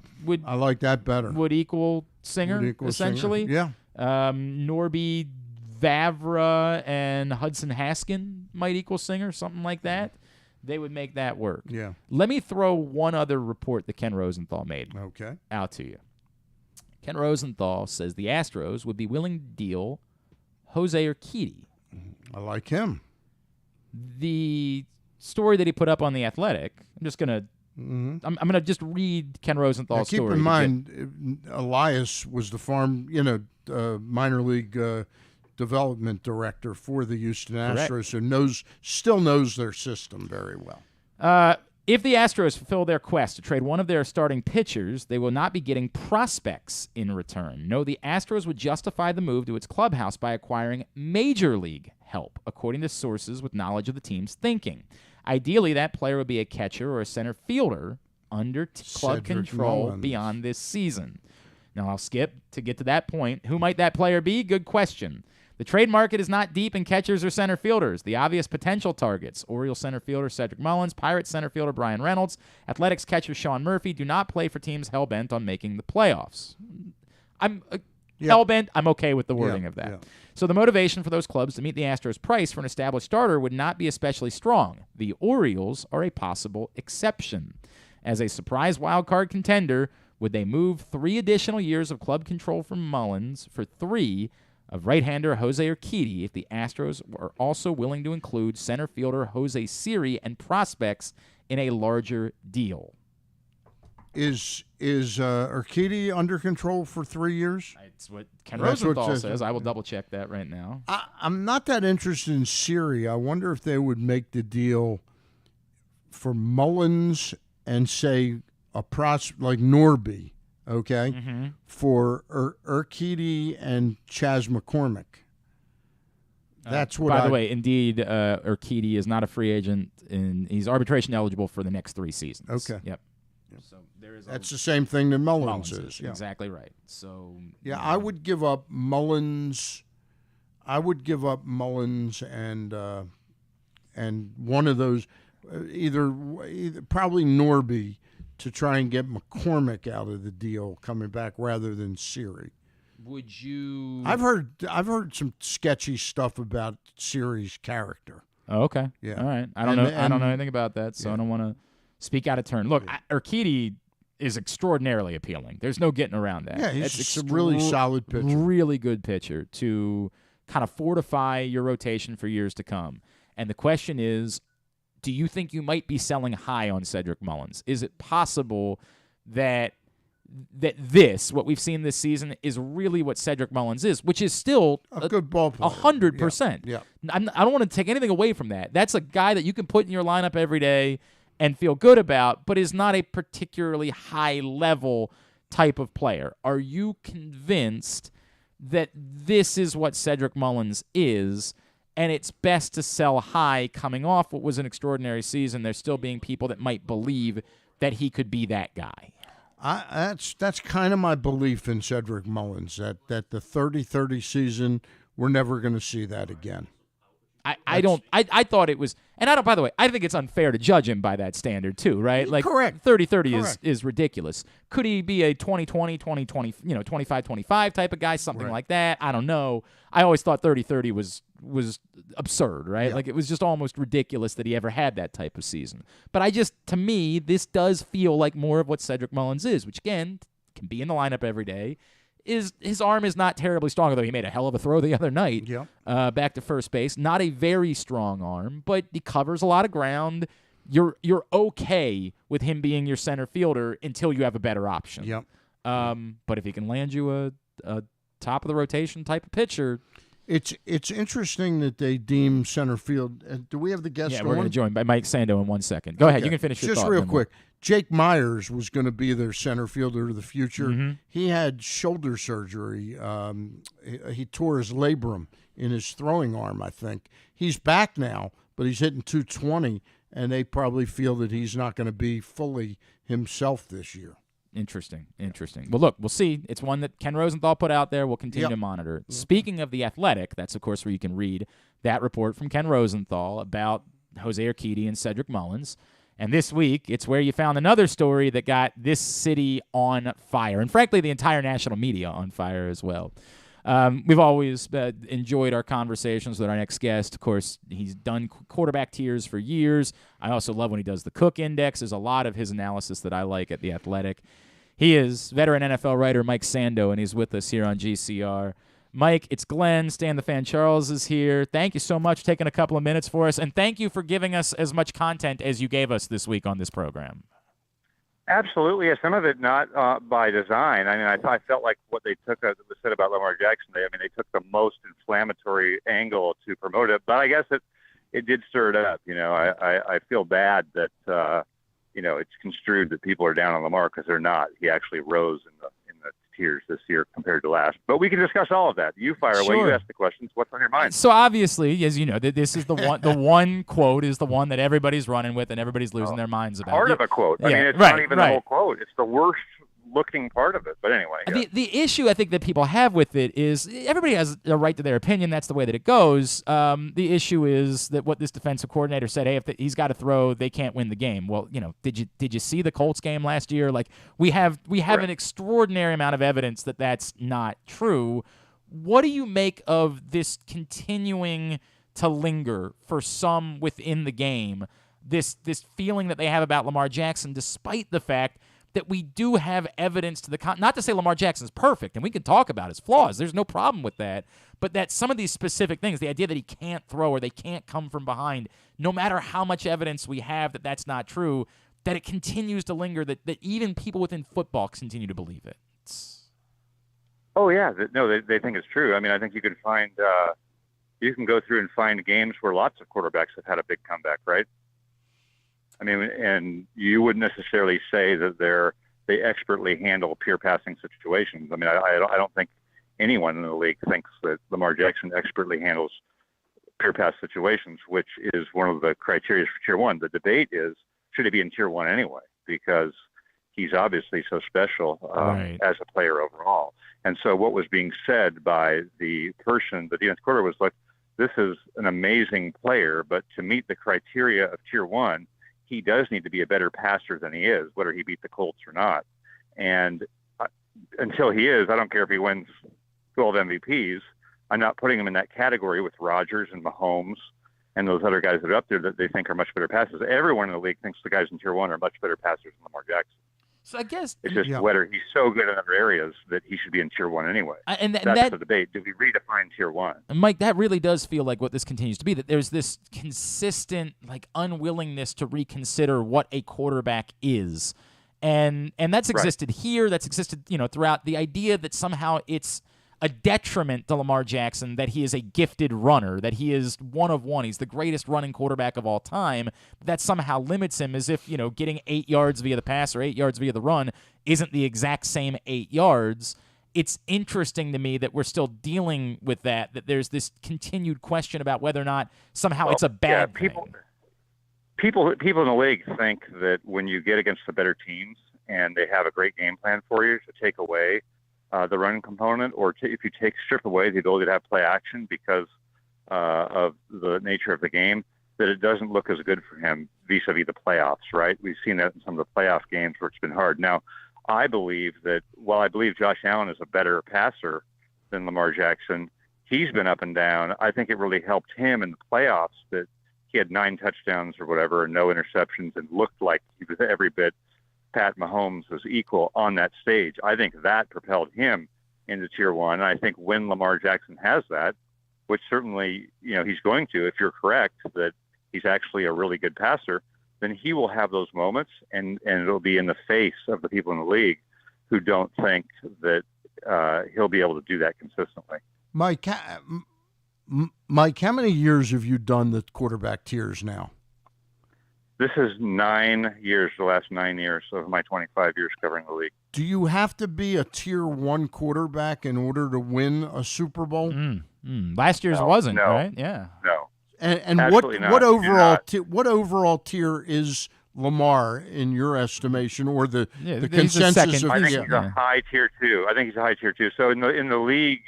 I like that better. Would equal Singer essentially. Singer. Yeah. Norby, Vavra, and Hudson Haskin might equal Singer, something like that. They would make that work. Yeah. Let me throw one other report that Ken Rosenthal made out to you. Ken Rosenthal says the Astros would be willing to deal Jose Urquidy. I like him. The story that he put up on The Athletic, I'm just going to I'm going to just read Ken Rosenthal's story. Keep in mind, Elias was the minor league development director for the Houston Astros, so still knows their system very well. If the Astros fulfill their quest to trade one of their starting pitchers, they will not be getting prospects in return. No, the Astros would justify the move to its clubhouse by acquiring major league help, according to sources with knowledge of the team's thinking. Ideally, that player would be a catcher or a center fielder under club control beyond this season. Now, I'll skip to get to that point. Who might that player be? Good question. The trade market is not deep in catchers or center fielders. The obvious potential targets, Orioles center fielder Cedric Mullins, Pirates center fielder Brian Reynolds, Athletics catcher Sean Murphy, do not play for teams hell-bent on making the playoffs. I'm hell-bent. I'm okay with the wording of that. Yeah. So the motivation for those clubs to meet the Astros' price for an established starter would not be especially strong. The Orioles are a possible exception. As a surprise wild-card contender, would they move 3 additional years of club control from Mullins for 3 of right-hander Jose Urquidy if the Astros are also willing to include center fielder Jose Siri and prospects in a larger deal? Is Urquidy under control for 3 years? That's what Ken Rosenthal says. I will double-check that right now. I'm not that interested in Siri. I wonder if they would make the deal for Mullins and, say, a prospect like Norby. Okay, for Urquidy and Chas McCormick. That's what. By the way, indeed, Urquidy is not a free agent, and he's arbitration eligible for the next 3 seasons. Okay. Yep. So there is. That's the same thing that Mullins is. Yeah. Exactly right. So. Yeah, I would give up Mullins. I would give up Mullins and one of those, either probably Norby, to try and get McCormick out of the deal coming back rather than Siri. Would you? I've heard some sketchy stuff about Siri's character. Oh, okay. Yeah. All right. I don't know anything about that, so I don't want to speak out of turn. Look, Urquidy is extraordinarily appealing. There's no getting around that. Yeah, he's a really solid pitcher. Really good pitcher to kind of fortify your rotation for years to come. And the question is, do you think you might be selling high on Cedric Mullins? Is it possible that that what we've seen this season is really what Cedric Mullins is, which is still a good ball player. 100%. Yeah. I don't want to take anything away from that. That's a guy that you can put in your lineup every day and feel good about, but is not a particularly high-level type of player. Are you convinced that this is what Cedric Mullins is, and it's best to sell high coming off what was an extraordinary season, there still being people that might believe that he could be that guy? That's kind of my belief in Cedric Mullins, that the 30-30 season, we're never going to see that again. I thought it was, and by the way, I think it's unfair to judge him by that standard too, right? Like correct. 30-30 is ridiculous. Could he be a 20-20, 20-20, 25-25 type of guy, something like that? I don't know. I always thought 30-30 was absurd, right? Like it was just almost ridiculous that he ever had that type of season. But to me, this does feel like more of what Cedric Mullins is, which again, can be in the lineup every day. His arm is not terribly strong, although he made a hell of a throw the other night back to first base. Not a very strong arm, but he covers a lot of ground. You're okay with him being your center fielder until you have a better option. Yep. But if he can land you a top of the rotation type of pitcher, it's interesting that they deem center field. Do we have the guest? Yeah, we're going to join by Mike Sando in 1 second. Go ahead, you can finish your thought. Just real quick. Jake Myers was going to be their center fielder of the future. Mm-hmm. He had shoulder surgery. He tore his labrum in his throwing arm, I think. He's back now, but he's hitting 220, and they probably feel that he's not going to be fully himself this year. Interesting. Well, look, we'll see. It's one that Ken Rosenthal put out there. We'll continue to monitor. Speaking of The Athletic, that's, of course, where you can read that report from Ken Rosenthal about Jose Urquidy and Cedric Mullins. And this week, it's where you found another story that got this city on fire, and frankly, the entire national media on fire as well. We've always enjoyed our conversations with our next guest. Of course, he's done quarterback tiers for years. I also love when he does the Cook Index. There's a lot of his analysis that I like at The Athletic. He is veteran NFL writer Mike Sando, and he's with us here on GCR. Mike, it's Glenn. Stan the Fan Charles is here. Thank you so much for taking a couple of minutes for us, and thank you for giving us as much content as you gave us this week on this program. Absolutely. Some of it not by design. I mean, I felt like what they took, was said about Lamar Jackson, they took the most inflammatory angle to promote it, but I guess it did stir it up. I feel bad that, it's construed that people are down on Lamar because they're not. He actually rose in the tiers this year compared to last. But we can discuss all of that. You fire away. You ask the questions. What's on your mind? So obviously, as you know, this is the one. The one quote is the one that everybody's running with and everybody's losing their minds about. Part of a quote. I mean, it's not even the whole quote. It's the worst looking part of it. But anyway. The issue I think that people have with it is everybody has a right to their opinion. That's the way that it goes. The issue is that what this defensive coordinator said, hey, if he's got to throw, they can't win the game. Well, did you see the Colts game last year? Like we have an extraordinary amount of evidence that that's not true. What do you make of this continuing to linger for some within the game? This feeling that they have about Lamar Jackson, despite the fact that we do have evidence to the not to say Lamar Jackson's perfect, and we can talk about his flaws. There's no problem with that. But that some of these specific things, the idea that he can't throw or they can't come from behind, no matter how much evidence we have that that's not true, that it continues to linger, that even people within football continue to believe it. Oh, yeah. No, they think it's true. I mean, I think you can find you can go through and find games where lots of quarterbacks have had a big comeback, right? I mean, and you wouldn't necessarily say that they expertly handle pure passing situations. I mean, I don't think anyone in the league thinks that Lamar Jackson expertly handles pure pass situations, which is one of the criteria for Tier 1. The debate is, should he be in Tier 1 anyway? Because he's obviously so special as a player overall. And so what was being said by the defense quarter was, look, this is an amazing player, but to meet the criteria of Tier 1, he does need to be a better passer than he is, whether he beat the Colts or not. And until he is, I don't care if he wins 12 MVPs. I'm not putting him in that category with Rodgers and Mahomes and those other guys that are up there that they think are much better passers. Everyone in the league thinks the guys in Tier 1 are much better passers than Lamar Jackson. So I guess it's just whether he's so good in other areas that he should be in Tier 1 anyway. That's the debate. Do we redefine Tier 1? Mike, that really does feel like what this continues to be, that there's this consistent unwillingness to reconsider what a quarterback is. And that's existed here. That's existed, throughout. The idea that somehow it's a detriment to Lamar Jackson that he is a gifted runner, that he is one of one. He's the greatest running quarterback of all time. That somehow limits him, as if, getting 8 yards via the pass or 8 yards via the run isn't the exact same 8 yards. It's interesting to me that we're still dealing with that there's this continued question about whether or not somehow it's a bad thing. People in the league think that when you get against the better teams and they have a great game plan for you to take away the running component, or if you strip away the ability to have play action because of the nature of the game, that it doesn't look as good for him vis-a-vis the playoffs, right? We've seen that in some of the playoff games where it's been hard. Now, I believe that while I believe Josh Allen is a better passer than Lamar Jackson, he's been up and down. I think it really helped him in the playoffs that he had 9 touchdowns or whatever and no interceptions and looked like he was every bit Pat Mahomes was equal on that stage. I think that propelled him into Tier 1. And I think when Lamar Jackson has that, which certainly, he's going to, if you're correct, that he's actually a really good passer, then he will have those moments, and it'll be in the face of the people in the league who don't think that he'll be able to do that consistently. Mike, how many years have you done the quarterback tiers now? This is 9 years, the last 9 years of my 25 years covering the league. Do you have to be a Tier 1 quarterback in order to win a Super Bowl? Last year's wasn't, right? Yeah. No. And what overall tier is Lamar in your estimation, or the consensus of? I think he's a high Tier 2. So in the league,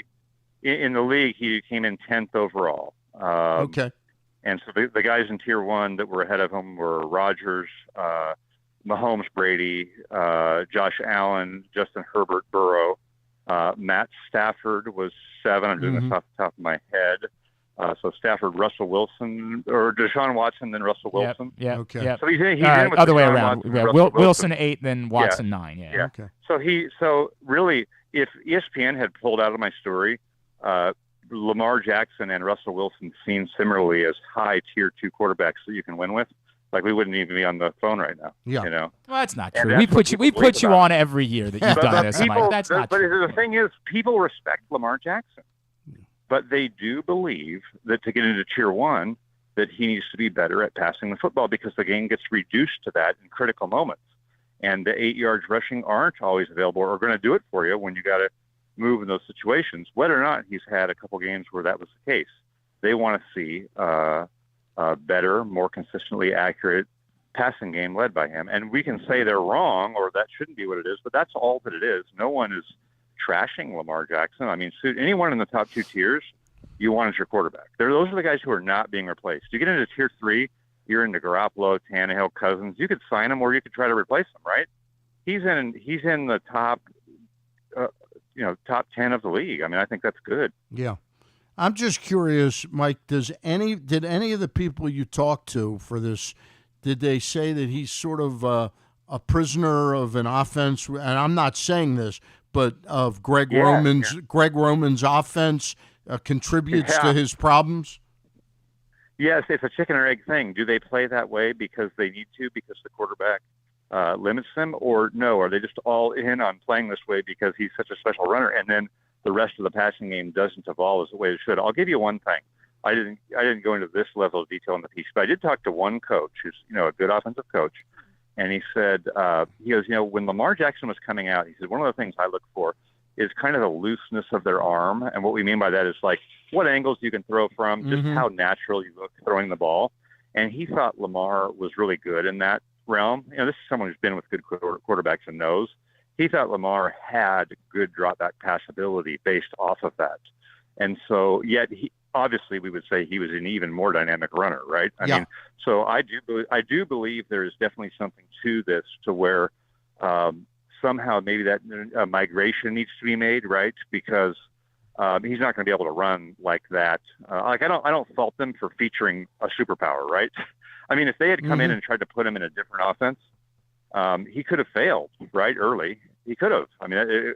he came in 10th overall. Okay. And so the guys in Tier 1 that were ahead of him were Rodgers, Mahomes, Brady, Josh Allen, Justin Herbert, Burrow. Matt Stafford was 7. I'm doing this off the top of my head. So Stafford, Russell Wilson, or Deshaun Watson, then Russell Wilson. Yeah. Okay. Yep. So he's in with other Deshaun way around. Watson, Wilson 8, then Watson 9. Yeah. Okay. So really, if ESPN had pulled out of my story, Lamar Jackson and Russell Wilson seen similarly as high Tier 2 quarterbacks that you can win with, like we wouldn't even be on the phone right now. Yeah. Well, that's not true. We put you on every year that you've done this, Mike. That's not true. But the thing is, people respect Lamar Jackson, but they do believe that to get into Tier 1, that he needs to be better at passing the football because the game gets reduced to that in critical moments. And the 8 yards rushing aren't always available or going to do it for you when you got to move in those situations, whether or not he's had a couple games where that was the case. They want to see a better, more consistently accurate passing game led by him. And we can say they're wrong or that shouldn't be what it is, but that's all that it is. No one is trashing Lamar Jackson. I mean, anyone in the top 2 tiers you want as your quarterback. Those are the guys who are not being replaced. You get into Tier 3, you're into Garoppolo, Tannehill, Cousins. You could sign him or you could try to replace him, right? He's in the top top 10 of the league. I mean, I think that's good. Yeah. I'm just curious, Mike, did any of the people you talked to for this, did they say that he's sort of a prisoner of an offense? And I'm not saying this, but of Greg Roman's offense contributes to his problems? Yes, it's a chicken or egg thing. Do they play that way because they need to, because the quarterback limits them, or no? Are they just all in on playing this way because he's such a special runner, and then the rest of the passing game doesn't evolve as the way it should? I'll give you one thing. I didn't go into this level of detail in the piece, but I did talk to one coach who's a good offensive coach, and he said he goes, when Lamar Jackson was coming out, he said one of the things I look for is kind of the looseness of their arm, and what we mean by that is like what angles you can throw from, just how natural you look throwing the ball. And he thought Lamar was really good in that realm. This is someone who's been with good quarterbacks and knows. He thought Lamar had good drop back pass ability based off of that. And so yet obviously we would say he was an even more dynamic runner, right? I mean, so I do believe there is definitely something to this, to where somehow maybe that migration needs to be made, right? Because he's not going to be able to run like that. I don't fault them for featuring a superpower, right? I mean, if they had come in and tried to put him in a different offense, he could have failed right early. He could have. I mean,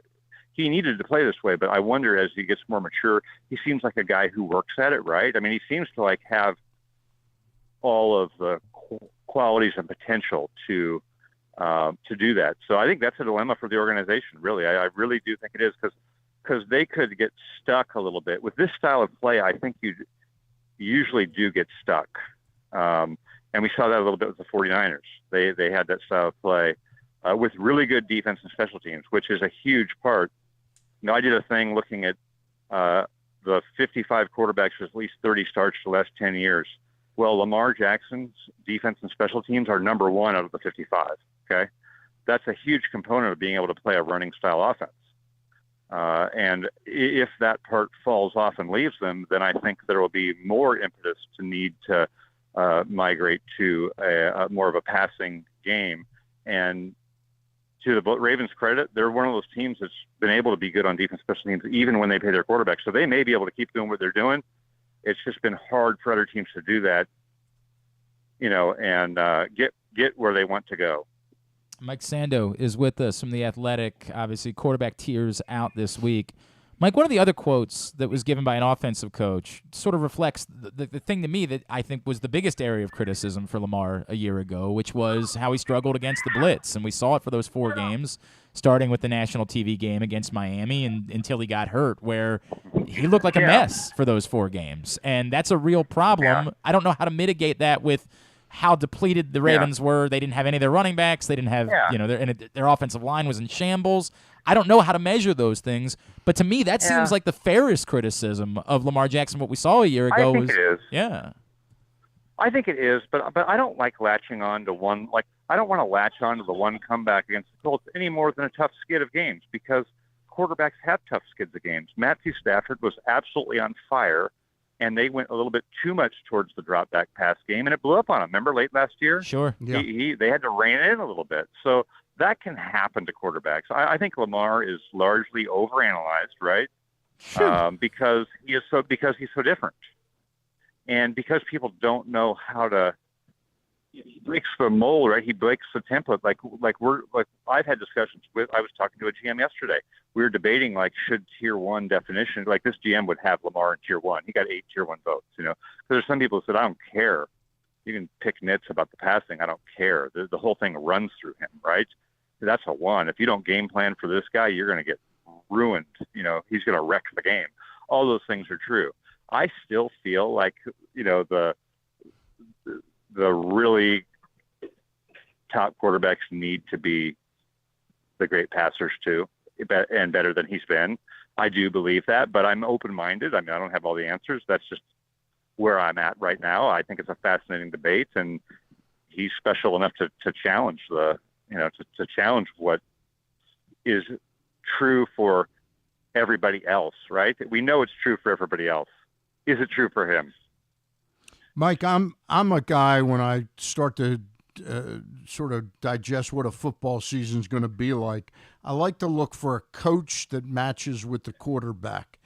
he needed to play this way, but I wonder as he gets more mature, he seems like a guy who works at it, right? I mean, he seems to have all of the qualities and potential to to do that. So I think that's a dilemma for the organization, really. I really do think it is, because they could get stuck a little bit. With this style of play, I think you usually do get stuck. And we saw that a little bit with the 49ers. They had that style of play with really good defense and special teams, which is a huge part. I did a thing looking at the 55 quarterbacks with at least 30 starts the last 10 years. Well, Lamar Jackson's defense and special teams are number 1 out of the 55. Okay, that's a huge component of being able to play a running style offense. And if that part falls off and leaves them, then I think there will be more impetus to need to migrate to a more of a passing game. And to the Ravens' credit, they're one of those teams that's been able to be good on defense special teams even when they pay their quarterback. So they may be able to keep doing what they're doing. It's just been hard for other teams to do that, and get where they want to go. Mike Sando is with us from The Athletic. Obviously, quarterback tiers out this week. Mike, one of the other quotes that was given by an offensive coach sort of reflects the thing to me that I think was the biggest area of criticism for Lamar a year ago, which was how he struggled against the blitz. And we saw it for those 4 games, starting with the national TV game against Miami and until he got hurt, where he looked like a mess for those 4 games. And that's a real problem. I don't know how to mitigate that with how depleted the Ravens were. They didn't have any of their running backs. They didn't have, their offensive line was in shambles. I don't know how to measure those things, but to me, that seems like the fairest criticism of Lamar Jackson. What we saw a year ago I think it is. Yeah. I think it is, but I don't like latching on to one. Like, I don't want to latch on to the one comeback against the Colts any more than a tough skid of games, because quarterbacks have tough skids of games. Matthew Stafford was absolutely on fire, and they went a little bit too much towards the drop back pass game, and it blew up on him. Remember late last year? Sure. Yeah. They had to rein it in a little bit. So that can happen to quarterbacks. I think Lamar is largely overanalyzed, right? Sure. Because he's so different, and because people don't know how to. He breaks the mold, right? He breaks the template. Like I've had discussions with. I was talking to a GM yesterday. We were debating, should tier 1 definition, this GM would have Lamar in tier 1. He got 8 tier 1 votes, because there's some people who said, I don't care. You can pick nits about the passing. I don't care. The whole thing runs through him, right? That's a 1. If you don't game plan for this guy, you're going to get ruined. He's going to wreck the game. All those things are true. I still feel like, the really top quarterbacks need to be the great passers too, and better than he's been. I do believe that, but I'm open-minded. I mean, I don't have all the answers. That's just where I'm at right now. I think it's a fascinating debate, and he's special enough to challenge to challenge what is true for everybody else, right? We know it's true for everybody else. Is it true for him? Mike, I'm a guy, when I start to sort of digest what a football season is going to be like, I like to look for a coach that matches with the quarterback.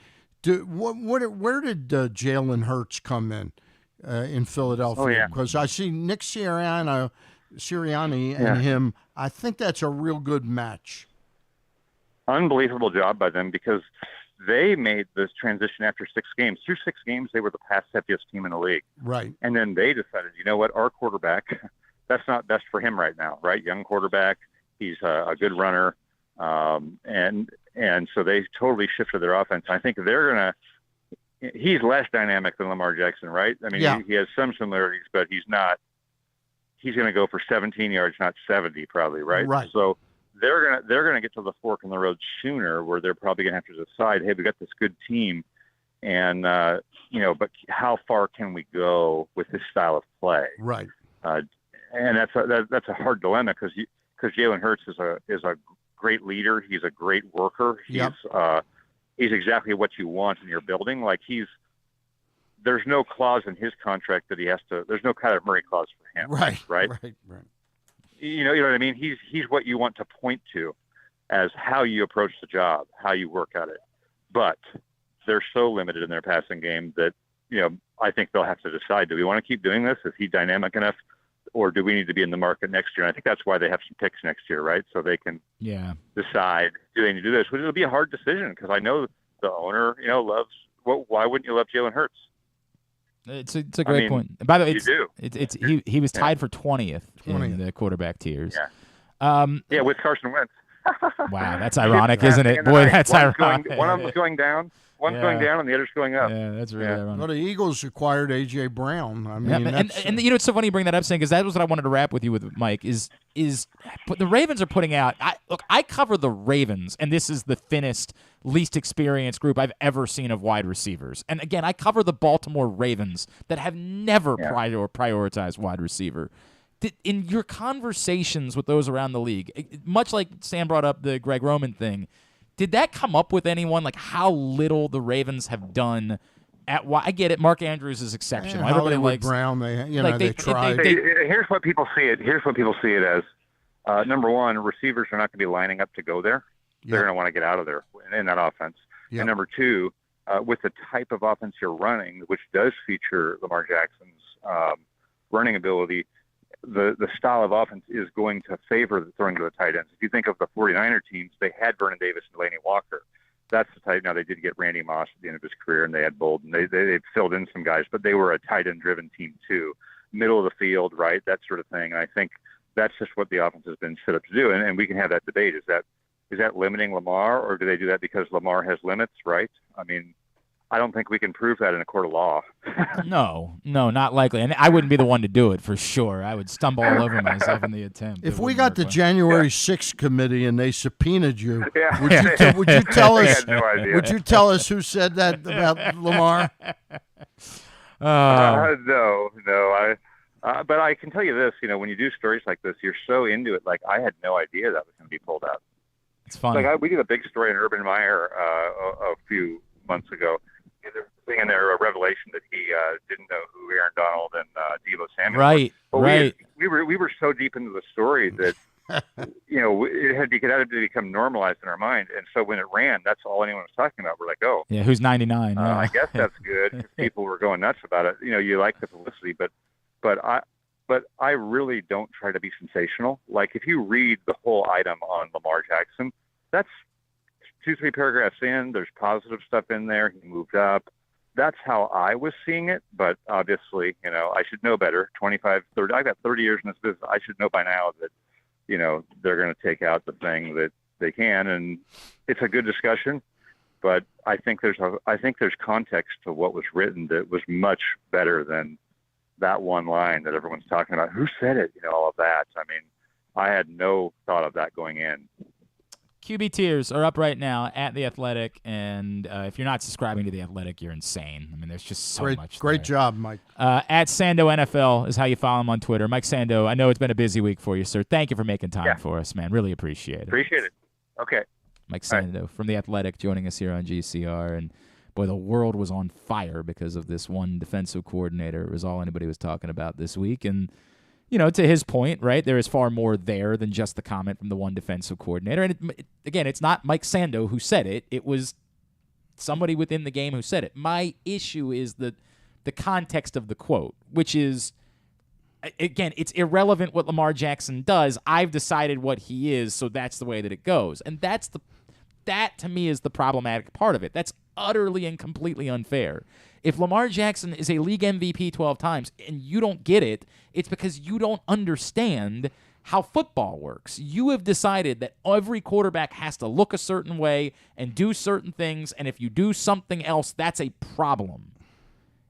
Where did Jalen Hurts come in Philadelphia? Oh, yeah. Because I see Nick Sirianni and him. I think that's a real good match. Unbelievable job by them, because they made this transition after 6 games. Through 6 games, they were the pass-heaviest team in the league. Right. And then they decided, you know what, our quarterback, that's not best for him right now, right? Young quarterback, he's a good runner, and so they totally shifted their offense. I think he's less dynamic than Lamar Jackson, right? I mean, he has some similarities, but he's not. He's going to go for 17 yards, not 70, probably, right? Right. So they're gonna get to the fork in the road sooner, where they're probably gonna have to decide, hey, we got this good team, and but how far can we go with this style of play? Right. And that's a hard dilemma, because Jalen Hurts is a great leader. He's a great worker. He's exactly what you want in your building. There's no clause in his contract that he has to. There's no Kyler Murray clause for him. Right. You know what I mean? He's what you want to point to as how you approach the job, how you work at it. But they're so limited in their passing game that, I think they'll have to decide, do we want to keep doing this? Is he dynamic enough, or do we need to be in the market next year? And I think that's why they have some picks next year, right? So they can decide, do they need to do this? But it'll be a hard decision, because I know the owner, loves, why wouldn't you love Jalen Hurts? It's a great point. By the way, he was tied for 20th in the quarterback tiers. Yeah, with Carson Wentz. Wow, that's ironic, isn't it? Boy, that's ironic. One of them's going down. One's going down and the other's going up. Yeah, that's really ironic. Well, the Eagles acquired A.J. Brown. I mean, and it's so funny you bring that up, saying, because that was what I wanted to wrap with you with, Mike, is the Ravens are putting out. I cover the Ravens, and this is the thinnest, least experienced group I've ever seen of wide receivers. And again, I cover the Baltimore Ravens that have never prioritized wide receiver. In your conversations with those around the league, much like Sam brought up the Greg Roman thing, did that come up with anyone, like how little the Ravens have done at I get it, Mark Andrews is exceptional. Yeah, everybody Hollywood likes Brown. They tried. Here's what people see it. Here's what people see it as. Number one, receivers are not going to be lining up to go there. They're going to want to get out of there in that offense. Yep. And number two, with the type of offense you're running, which does feature Lamar Jackson's running ability, the style of offense is going to favor throwing to the tight ends. If you think of the 49er teams, they had Vernon Davis and Delaney Walker. That's the type. Now, they did get Randy Moss at the end of his career, and they had Bolden. They filled in some guys, but they were a tight end-driven team too. Middle of the field, right, that sort of thing. And I think that's just what the offense has been set up to do, and we can have that debate. Is that limiting Lamar, or do they do that because Lamar has limits, right? I mean, I don't think we can prove that in a court of law. No, not likely. And I wouldn't be the one to do it for sure. I would stumble all over myself in the attempt. If we got the January 6th committee and they subpoenaed you, would you tell us? No idea. Would you tell us who said that about Lamar? No. But I can tell you this. When you do stories like this, you're so into it. Like, I had no idea that was going to be pulled out. It's funny. Like we did a big story in Urban Meyer a few months ago. There's a thing in there, a revelation that he didn't know who Aaron Donald and Deebo Samuel were. Right. We were so deep into the story that it had to become normalized in our mind. And so when it ran, that's all anyone was talking about. We're like, oh, yeah, who's 99? I guess that's good because people were going nuts about it. You like the publicity, but I really don't try to be sensational. Like, if you read the whole item on Lamar Jackson, that's 2-3 paragraphs in. There's positive stuff in there. He moved up. That's how I was seeing it. But obviously, I should know better. 25, 30. I've got 30 years in this business. I should know by now that, they're going to take out the thing that they can. And it's a good discussion. But I think there's context to what was written that was much better than that one line that everyone's talking about. Who said it? All of that. I mean, I had no thought of that going in. QB tiers are up right now at The Athletic, and if you're not subscribing to The Athletic, you're insane. I mean, there's just so much. Great job, Mike. At Sando NFL is how you follow him on Twitter. Mike Sando, I know it's been a busy week for you, sir. Thank you for making time for us, man. Really appreciate it. Appreciate it. Okay. Mike Sando from The Athletic joining us here on GCR, and boy, the world was on fire because of this one defensive coordinator. It was all anybody was talking about this week, and to his point, right, there is far more there than just the comment from the one defensive coordinator. And again, it's not Mike Sando who said it. It was somebody within the game who said it. My issue is the context of the quote, which is, again, it's irrelevant what Lamar Jackson does. I've decided what he is, so that's the way that it goes. And that to me is the problematic part of it. That's utterly and completely unfair. If Lamar Jackson is a league MVP 12 times and you don't get it, it's because you don't understand how football works. You have decided that every quarterback has to look a certain way and do certain things, and if you do something else, that's a problem.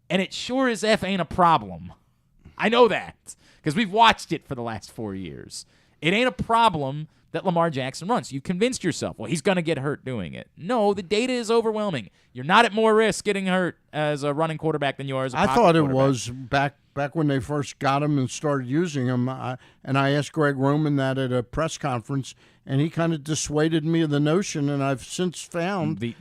And it sure as F ain't a problem. I know that because we've watched it for the last 4 years. It ain't a problem that Lamar Jackson runs. You convinced yourself, well, he's going to get hurt doing it. No, the data is overwhelming. You're not at more risk getting hurt as a running quarterback than you are as a pocket I thought it quarterback. was back when they first got him and started using him. And I asked Greg Roman that at a press conference, and he kind of dissuaded me of the notion. And I've since found the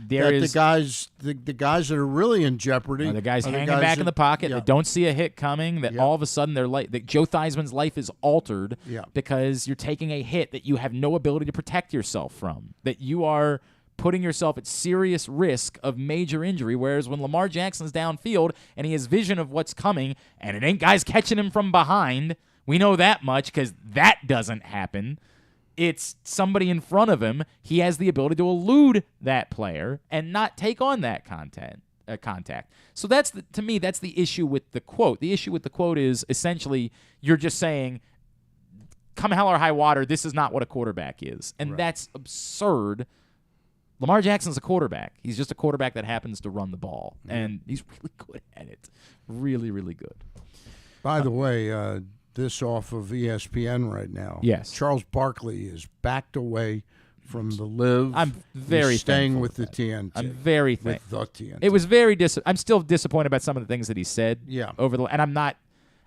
guys that are really in jeopardy the guys hanging back in the pocket that don't see a hit coming, that all of a sudden that Joe Theismann's life is altered because you're taking a hit that you have no ability to protect yourself from, that you are putting yourself at serious risk of major injury, whereas when Lamar Jackson's downfield and he has vision of what's coming, and it ain't guys catching him from behind, we know that much because that doesn't happen. It's somebody in front of him. He has the ability to elude that player and not take on that contact. So to me, that's the issue with the quote. The issue with the quote is essentially you're just saying come hell or high water, this is not what a quarterback is. And that's absurd. Lamar Jackson's a quarterback. He's just a quarterback that happens to run the ball. And he's really good at it. Really, really good. By the way, this off of ESPN right now. Yes. Charles Barkley is backed away from the live. I'm very staying with the that. TNT. I'm very thankful. With the TNT. It was very I'm still disappointed about some of the things that he said. Yeah. And I'm not.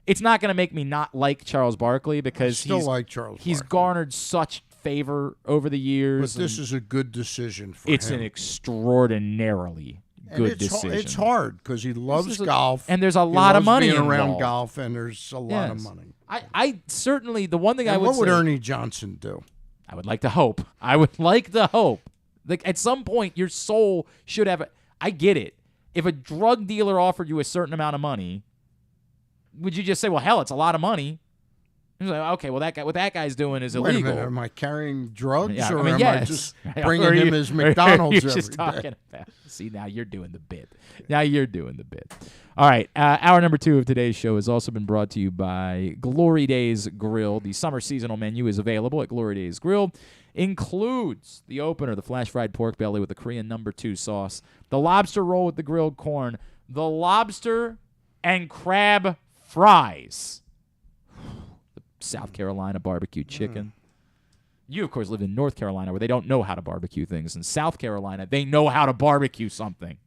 It's not going to make me not like Charles Barkley because he's garnered such favor over the years. But this is a good decision for It's him. an extraordinarily good decision. It's hard because he loves golf. And there's a lot of money being around involved. golf, and there's a lot of money. I certainly, the one thing I would what would say, Ernie Johnson do? I would like to hope. Like, at some point, your soul should have I get it. If a drug dealer offered you a certain amount of money, would you just say, well, hell, it's a lot of money? He's like, okay, well, what that guy's doing is illegal. Wait a minute, am I carrying drugs, Yeah, or I mean, am yes. I just bringing him his McDonald's you're every just day? talking about. See, now you're doing the bit. All right, hour number 2 of today's show has also been brought to you by Glory Days Grill. The summer seasonal menu is available at Glory Days Grill. Includes the opener, the flash fried pork belly with the Korean No. 2 sauce, the lobster roll with the grilled corn, the lobster and crab fries, the South Carolina barbecue chicken. You, of course, live in North Carolina where they don't know how to barbecue things. In South Carolina, they know how to barbecue something.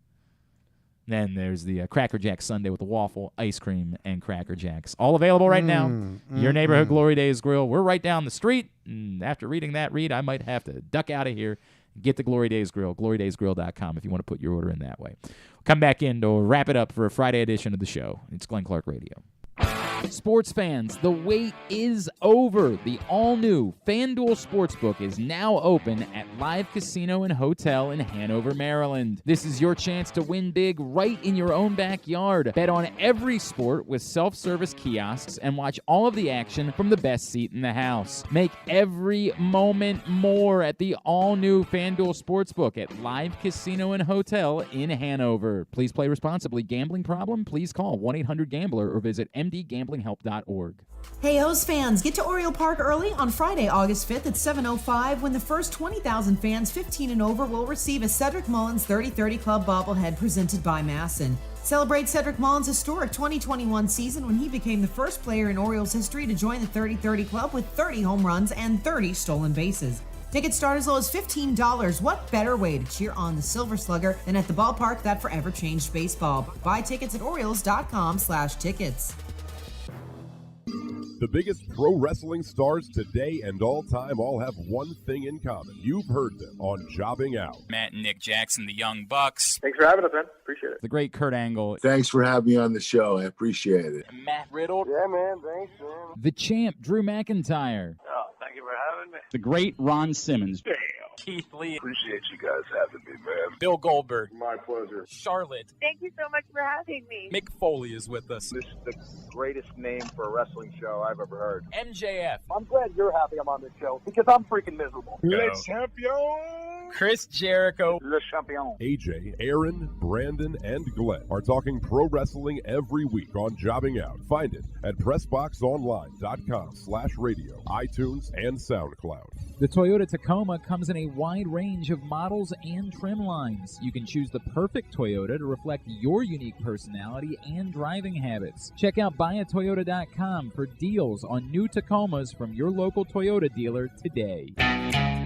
Then there's the Cracker Jack sundae with the waffle, ice cream, and Cracker Jacks. All available right now. Your neighborhood Glory Days Grill. We're right down the street. And after reading that read, I might have to duck out of here and get the Glory Days Grill, glorydaysgrill.com if you want to put your order in that way. Come back in to wrap it up for a Friday edition of the show. It's Glenn Clark Radio. Sports fans, the wait is over. The all-new FanDuel Sportsbook is now open at Live Casino and Hotel in Hanover, Maryland. This is your chance to win big right in your own backyard. Bet on every sport with self-service kiosks and watch all of the action from the best seat in the house. Make every moment more at the all-new FanDuel Sportsbook at Live Casino and Hotel in Hanover. Please play responsibly. Gambling problem? Please call 1-800-GAMBLER or visit mdgamblinghelp.org. Hey, O's fans, get to Oriole Park early on Friday, August 5th at 7:05 when the first 20,000 fans 15 and over will receive a Cedric Mullins 30-30 Club bobblehead presented by Masson. Celebrate Cedric Mullins' historic 2021 season when he became the first player in Orioles history to join the 30-30 Club with 30 home runs and 30 stolen bases. Tickets start as low as $15. What better way to cheer on the Silver Slugger than at the ballpark that forever changed baseball? Buy tickets at Orioles.com/tickets. The biggest pro wrestling stars today and all time all have one thing in common. You've heard them on Jobbing Out. Matt and Nick Jackson, the Young Bucks. Thanks for having us, man. Appreciate it. The great Kurt Angle. Thanks for having me on the show. I appreciate it. Matt Riddle. Yeah, man. Thanks, man. The champ, Drew McIntyre. Oh, thank you for having me. The great Ron Simmons. Damn. Keith Lee. Appreciate you guys having me, man. Bill Goldberg. My pleasure. Charlotte. Thank you so much for having me. Mick Foley is with us. This is the greatest name for a wrestling show I've ever heard. MJF. I'm glad you're happy I'm on this show because I'm freaking miserable. Le champion. Chris Jericho. Le champion. AJ, Aaron, Brandon, and Glenn are talking pro wrestling every week on Jobbing Out. Find it at PressBoxOnline.com/radio, iTunes, and SoundCloud. The Toyota Tacoma comes in a wide range of models and trim lines. You can choose the perfect Toyota to reflect your unique personality and driving habits. Check out buyatoyota.com for deals on new Tacomas from your local Toyota dealer today.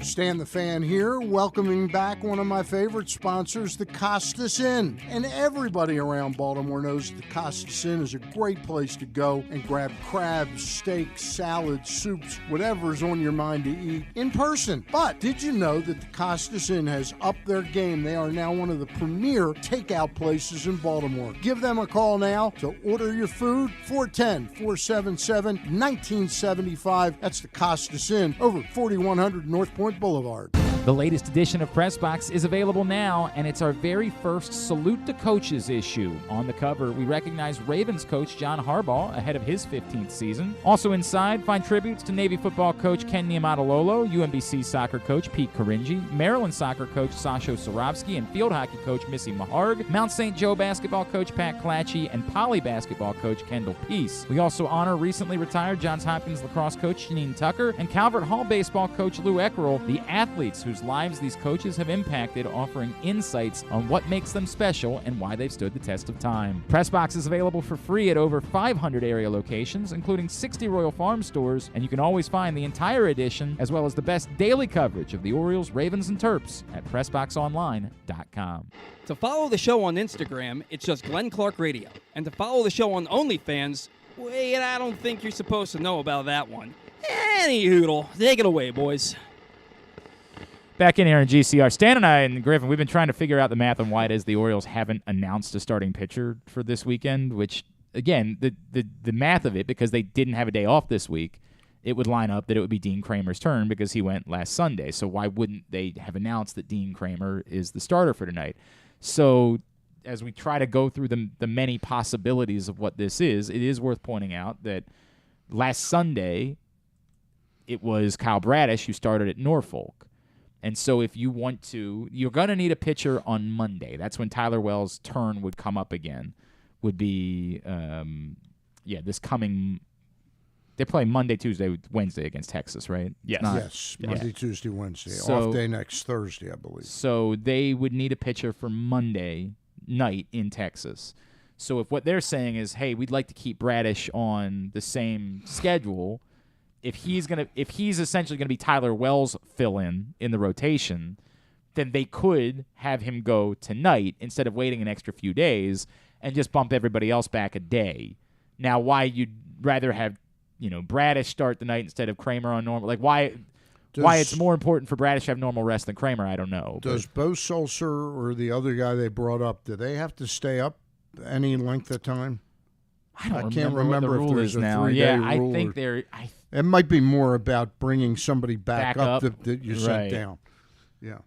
Stan the Fan here, welcoming back one of my favorite sponsors, the Costas Inn. And everybody around Baltimore knows the Costas Inn is a great place to go and grab crabs, steaks, salads, soups, whatever's on your mind to eat in person. But did you know that the Costas Inn has upped their game? They are now one of the premier takeout places in Baltimore. Give them a call now to order your food, 410-477-1975. That's the Costas Inn over 4100 North Point Boulevard. The latest edition of Pressbox is available now, and it's our very first Salute the Coaches issue. On the cover, we recognize Ravens coach John Harbaugh ahead of his 15th season. Also inside, find tributes to Navy football coach Ken Niumatalolo, UMBC soccer coach Pete Caringi, Maryland soccer coach Sasho Sorovsky, and field hockey coach Missy Maharg, Mount St. Joe basketball coach Pat Clatchy, and Poly basketball coach Kendall Peace. We also honor recently retired Johns Hopkins lacrosse coach Janine Tucker and Calvert Hall baseball coach Lou Eckerl, the athletes whose lives these coaches have impacted, offering insights on what makes them special and why they've stood the test of time. Pressbox is available for free at over 500 area locations, including 60 Royal Farm stores, and you can always find the entire edition as well as the best daily coverage of the Orioles, Ravens, and Terps at PressBoxOnline.com. To follow the show on Instagram, it's just Glenn Clark Radio. And to follow the show on OnlyFans, wait, I don't think you're supposed to know about that one. Any hoodle. Take it away, boys. Back in here in GCR, Stan and I and Griffin, we've been trying to figure out the math on why it is the Orioles haven't announced a starting pitcher for this weekend, which, again, the math of it, because they didn't have a day off this week, it would line up that it would be Dean Kramer's turn because he went last Sunday. So why wouldn't they have announced that Dean Kramer is the starter for tonight? So as we try to go through the many possibilities of what this is, it is worth pointing out that last Sunday it was Kyle Bradish who started at Norfolk. And so if you want to, you're going to need a pitcher on Monday. That's when Tyler Wells' turn would come up again, would be, this coming, they play Monday, Tuesday, Wednesday against Texas, right? Yes. Yes, Monday, Tuesday, Wednesday. Off day next Thursday, I believe. So they would need a pitcher for Monday night in Texas. So if what they're saying is, hey, we'd like to keep Bradish on the same schedule, if he's essentially gonna be Tyler Wells' fill-in the rotation, then they could have him go tonight instead of waiting an extra few days and just bump everybody else back a day. Now, why you'd rather have Bradish start the night instead of Kramer on normal? Like why it's more important for Bradish to have normal rest than Kramer? I don't know. Does Bo Sulcer or the other guy they brought up, do they have to stay up any length of time? I can't remember what the if rule there's is a now. 3-day I rule. think they're. It might be more about bringing somebody back up that you sent right. down. Yeah.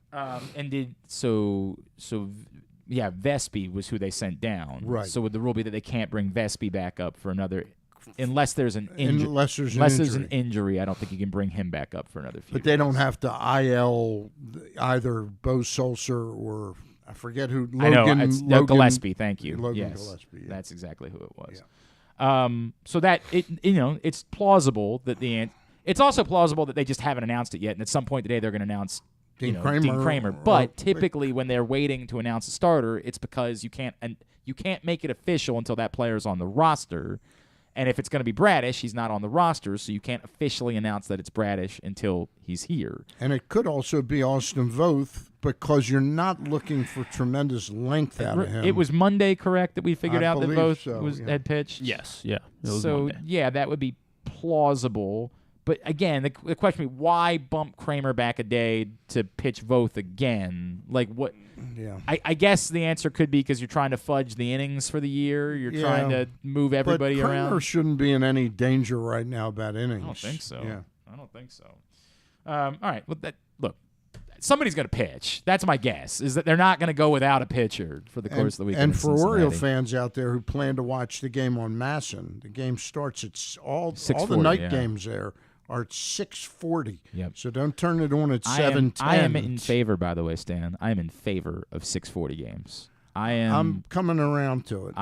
Vespi was who they sent down. Right. So would the rule be that they can't bring Vespi back up for another, unless there's an injury? Unless there's an injury, I don't think you can bring him back up for another few. But they don't have to IL either Bo Sulcer or I forget who. Logan, it's Logan Gillespie. Thank you. Logan yes, Gillespie. Yeah. That's exactly who it was. Yeah. So that it's plausible that it's also plausible that they just haven't announced it yet, and at some point today they're going to announce Dean Kramer. But typically, when they're waiting to announce a starter, it's because you can't make it official until that player's on the roster. And if it's going to be Bradish, he's not on the roster, so you can't officially announce that it's Bradish until he's here. And it could also be Austin Voth because you're not looking for tremendous length out of him. It was Monday, correct, that we figured out that Voth had pitched? Yes, yeah. It was so, Monday. yeah, that would be plausible. But, again, the question would be, why bump Kramer back a day to pitch Voth again? Like, what? Yeah. I guess the answer could be because you're trying to fudge the innings for the year. You're trying to move everybody but around. Kramer shouldn't be in any danger right now about innings. I don't think so. Yeah. I don't think so. All right. Well, look, somebody's going to pitch. That's my guess, is that they're not going to go without a pitcher for the course of the weekend. And for Oriole fans out there who plan to watch the game on Masson, the game starts at all the night games there are at 6:40. Yep. So don't turn it on at 7:10. I am in favor, by the way, Stan. I am in favor of 6:40 games. I'm coming around to it.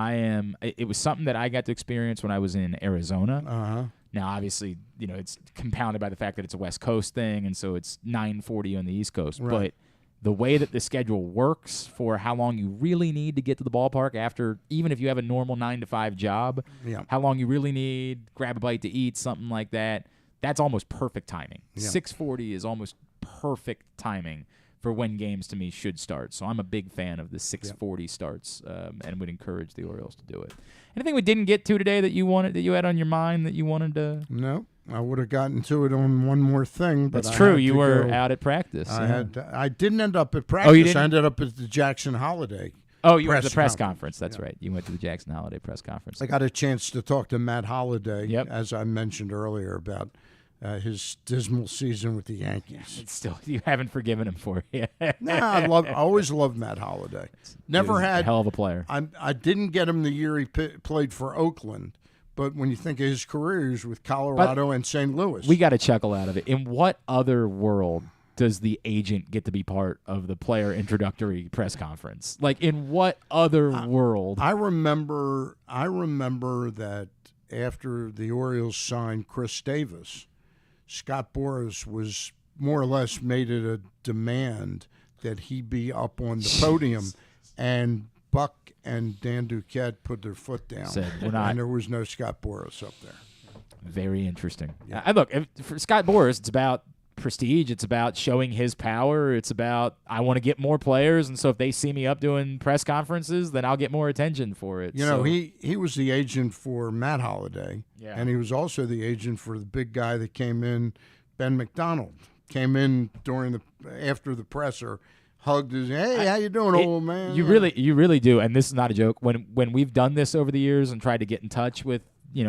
It was something that I got to experience when I was in Arizona. Uh-huh. Now, obviously, it's compounded by the fact that it's a West Coast thing, and so it's 9:40 on the East Coast. Right. But the way that the schedule works for how long you really need to get to the ballpark after, even if you have a normal 9-to-5 job, how long you really need, grab a bite to eat, something like that, that's almost perfect timing. Yeah. 6:40 is almost perfect timing for when games, to me, should start. So I'm a big fan of the 6:40 starts, and would encourage the Orioles to do it. Anything we didn't get to today that you had on your mind that you wanted to? No, I would have gotten to it on one more thing, but that's true. You were out at practice. I didn't end up at practice. Oh, you didn't? I ended up at the Jackson Holiday. Oh, you went to the press conference. That's right. You went to the Jackson Holiday press conference. I got a chance to talk to Matt Holliday, as I mentioned earlier, about his dismal season with the Yankees. It's still, you haven't forgiven him for it. No, I always loved Matt Holliday. Never had a hell of a player. I didn't get him the year he played for Oakland, but when you think of his career, he was with Colorado and St. Louis. We got a chuckle out of it. In what other world does the agent get to be part of the player introductory press conference? Like, in what other world? I remember that after the Orioles signed Chris Davis, Scott Boras was more or less made it a demand that he be up on the podium, and Buck and Dan Duquette put their foot down. Said, we're not. And there was no Scott Boras up there. Very interesting. Yeah. Look, for Scott Boras, it's about prestige. It's about showing his power. It's about, I want to get more players, and so if they see me up doing press conferences, then I'll get more attention for it. You know, he was the agent for Matt Holliday, and he was also the agent for the big guy that came in, Ben McDonald. Came in after the presser, hugged his, hey, how you doing, old man? You really do, and this is not a joke. When we've done this over the years and tried to get in touch with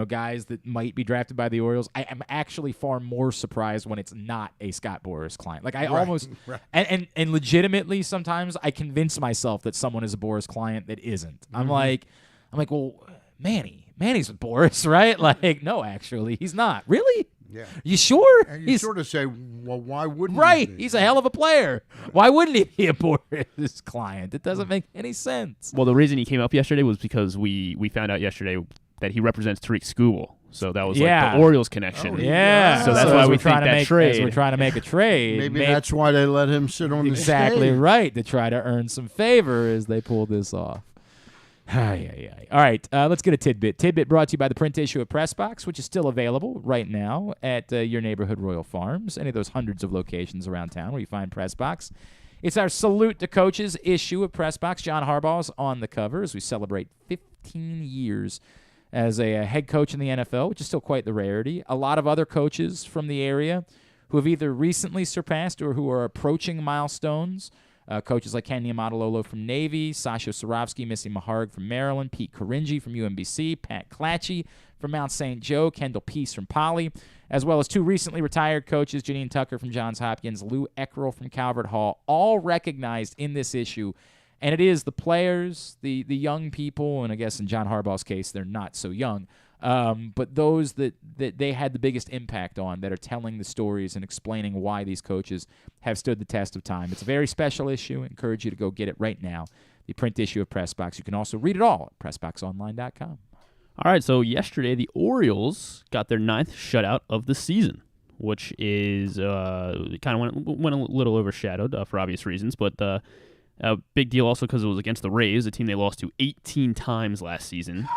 guys that might be drafted by the Orioles, I am actually far more surprised when it's not a Scott Boras client. Like and legitimately sometimes I convince myself that someone is a Boras client that isn't. I'm like, well, Manny's with Boras, right? Like, no, actually, he's not. Really? Yeah. You sure? And you sort of say, well, why wouldn't right? he be? He's a hell of a player. Why wouldn't he be a Boras client? It doesn't make any sense. Well, the reason he came up yesterday was because we found out yesterday that he represents Tariq Skubal. So that was like the Orioles connection. Oh, yeah. So that's why we think that trade. We're trying to make a trade. Maybe that's why they let him sit on the stage. Exactly right, to try to earn some favor as they pull this off. All right, let's get a tidbit. Tidbit brought to you by the print issue of Press Box, which is still available right now at your neighborhood Royal Farms, any of those hundreds of locations around town where you find Press Box. It's our Salute to Coaches issue of Press Box. John Harbaugh's on the cover as we celebrate 15 years as a head coach in the NFL, which is still quite the rarity. A lot of other coaches from the area who have either recently surpassed or who are approaching milestones. Coaches like Ken Niumatalolo from Navy, Sasho Sorovsky, Missy Maharg from Maryland, Pete Caringi from UMBC, Pat Clatchy from Mount St. Joe, Kendall Peace from Poly, as well as two recently retired coaches, Janine Tucker from Johns Hopkins, Lou Eckerl from Calvert Hall, all recognized in this issue. And it is the players, the young people, and I guess in John Harbaugh's case, they're not so young, but those that they had the biggest impact on that are telling the stories and explaining why these coaches have stood the test of time. It's a very special issue. I encourage you to go get it right now, the print issue of Press Box. You can also read it all at PressBoxOnline.com. All right, so yesterday the Orioles got their 9th shutout of the season, which is kind of went a little overshadowed for obvious reasons, but a big deal also because it was against the Rays, a team they lost to 18 times last season.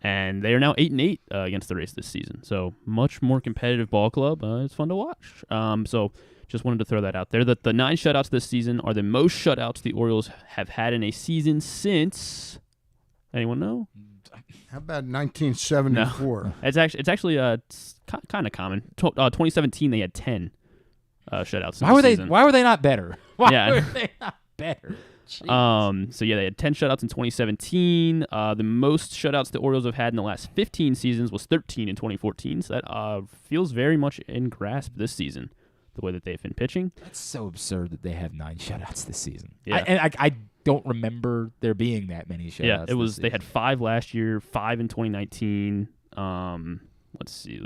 And they are now 8-8 against the Rays this season. So much more competitive ball club. It's fun to watch. So just wanted to throw that out there. That the 9 shutouts this season are the most shutouts the Orioles have had in a season since. Anyone know? How about 1974? No. It's actually kind of common. 2017 they had 10 shutouts. Why were they not better? Why were they not better? Jeez. So yeah, they had 10 shutouts in 2017. The most shutouts the Orioles have had in the last 15 seasons was 13 in 2014. So that feels very much in grasp this season, the way that they've been pitching. That's so absurd that they have 9 shutouts this season. Yeah. I don't remember there being that many shutouts. Yeah, it was. They had 5 last year, 5 in 2019. Let's see.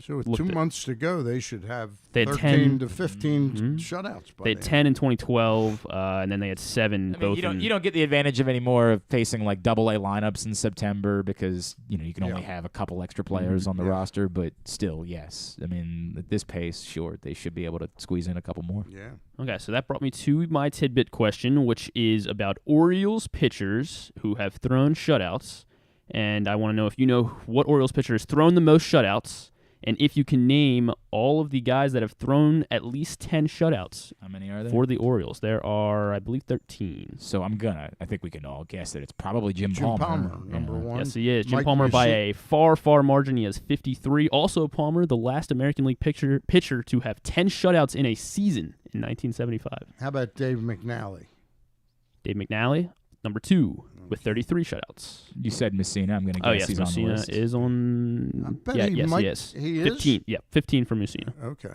So with 2 months to go, they should have 13 to 15 shutouts. They had 10 in 2012, and then they had 7 both. You don't get the advantage of anymore of facing like AA lineups in September because you can only have a couple extra players on the roster. But still, yes. I mean, at this pace, sure, they should be able to squeeze in a couple more. Yeah. Okay, so that brought me to my tidbit question, which is about Orioles pitchers who have thrown shutouts. And I want to know if you know what Orioles pitcher has thrown the most shutouts, and if you can name all of the guys that have thrown at least 10 shutouts. How many are there? For the Orioles. There are, I believe, 13. So I think we can all guess that it's probably Jim Palmer. Number one. Yes, he is. Jim Palmer by a far, far margin. He has 53. Also, Palmer, the last American League pitcher to have 10 shutouts in a season in 1975. How about Dave McNally? Dave McNally, number 2. with 33 shutouts. You said Messina. I'm going to guess he's Messina on the list. is on. bet Yeah, he yes, might- he is. he is? 15. Yeah, 15 for Messina. Okay.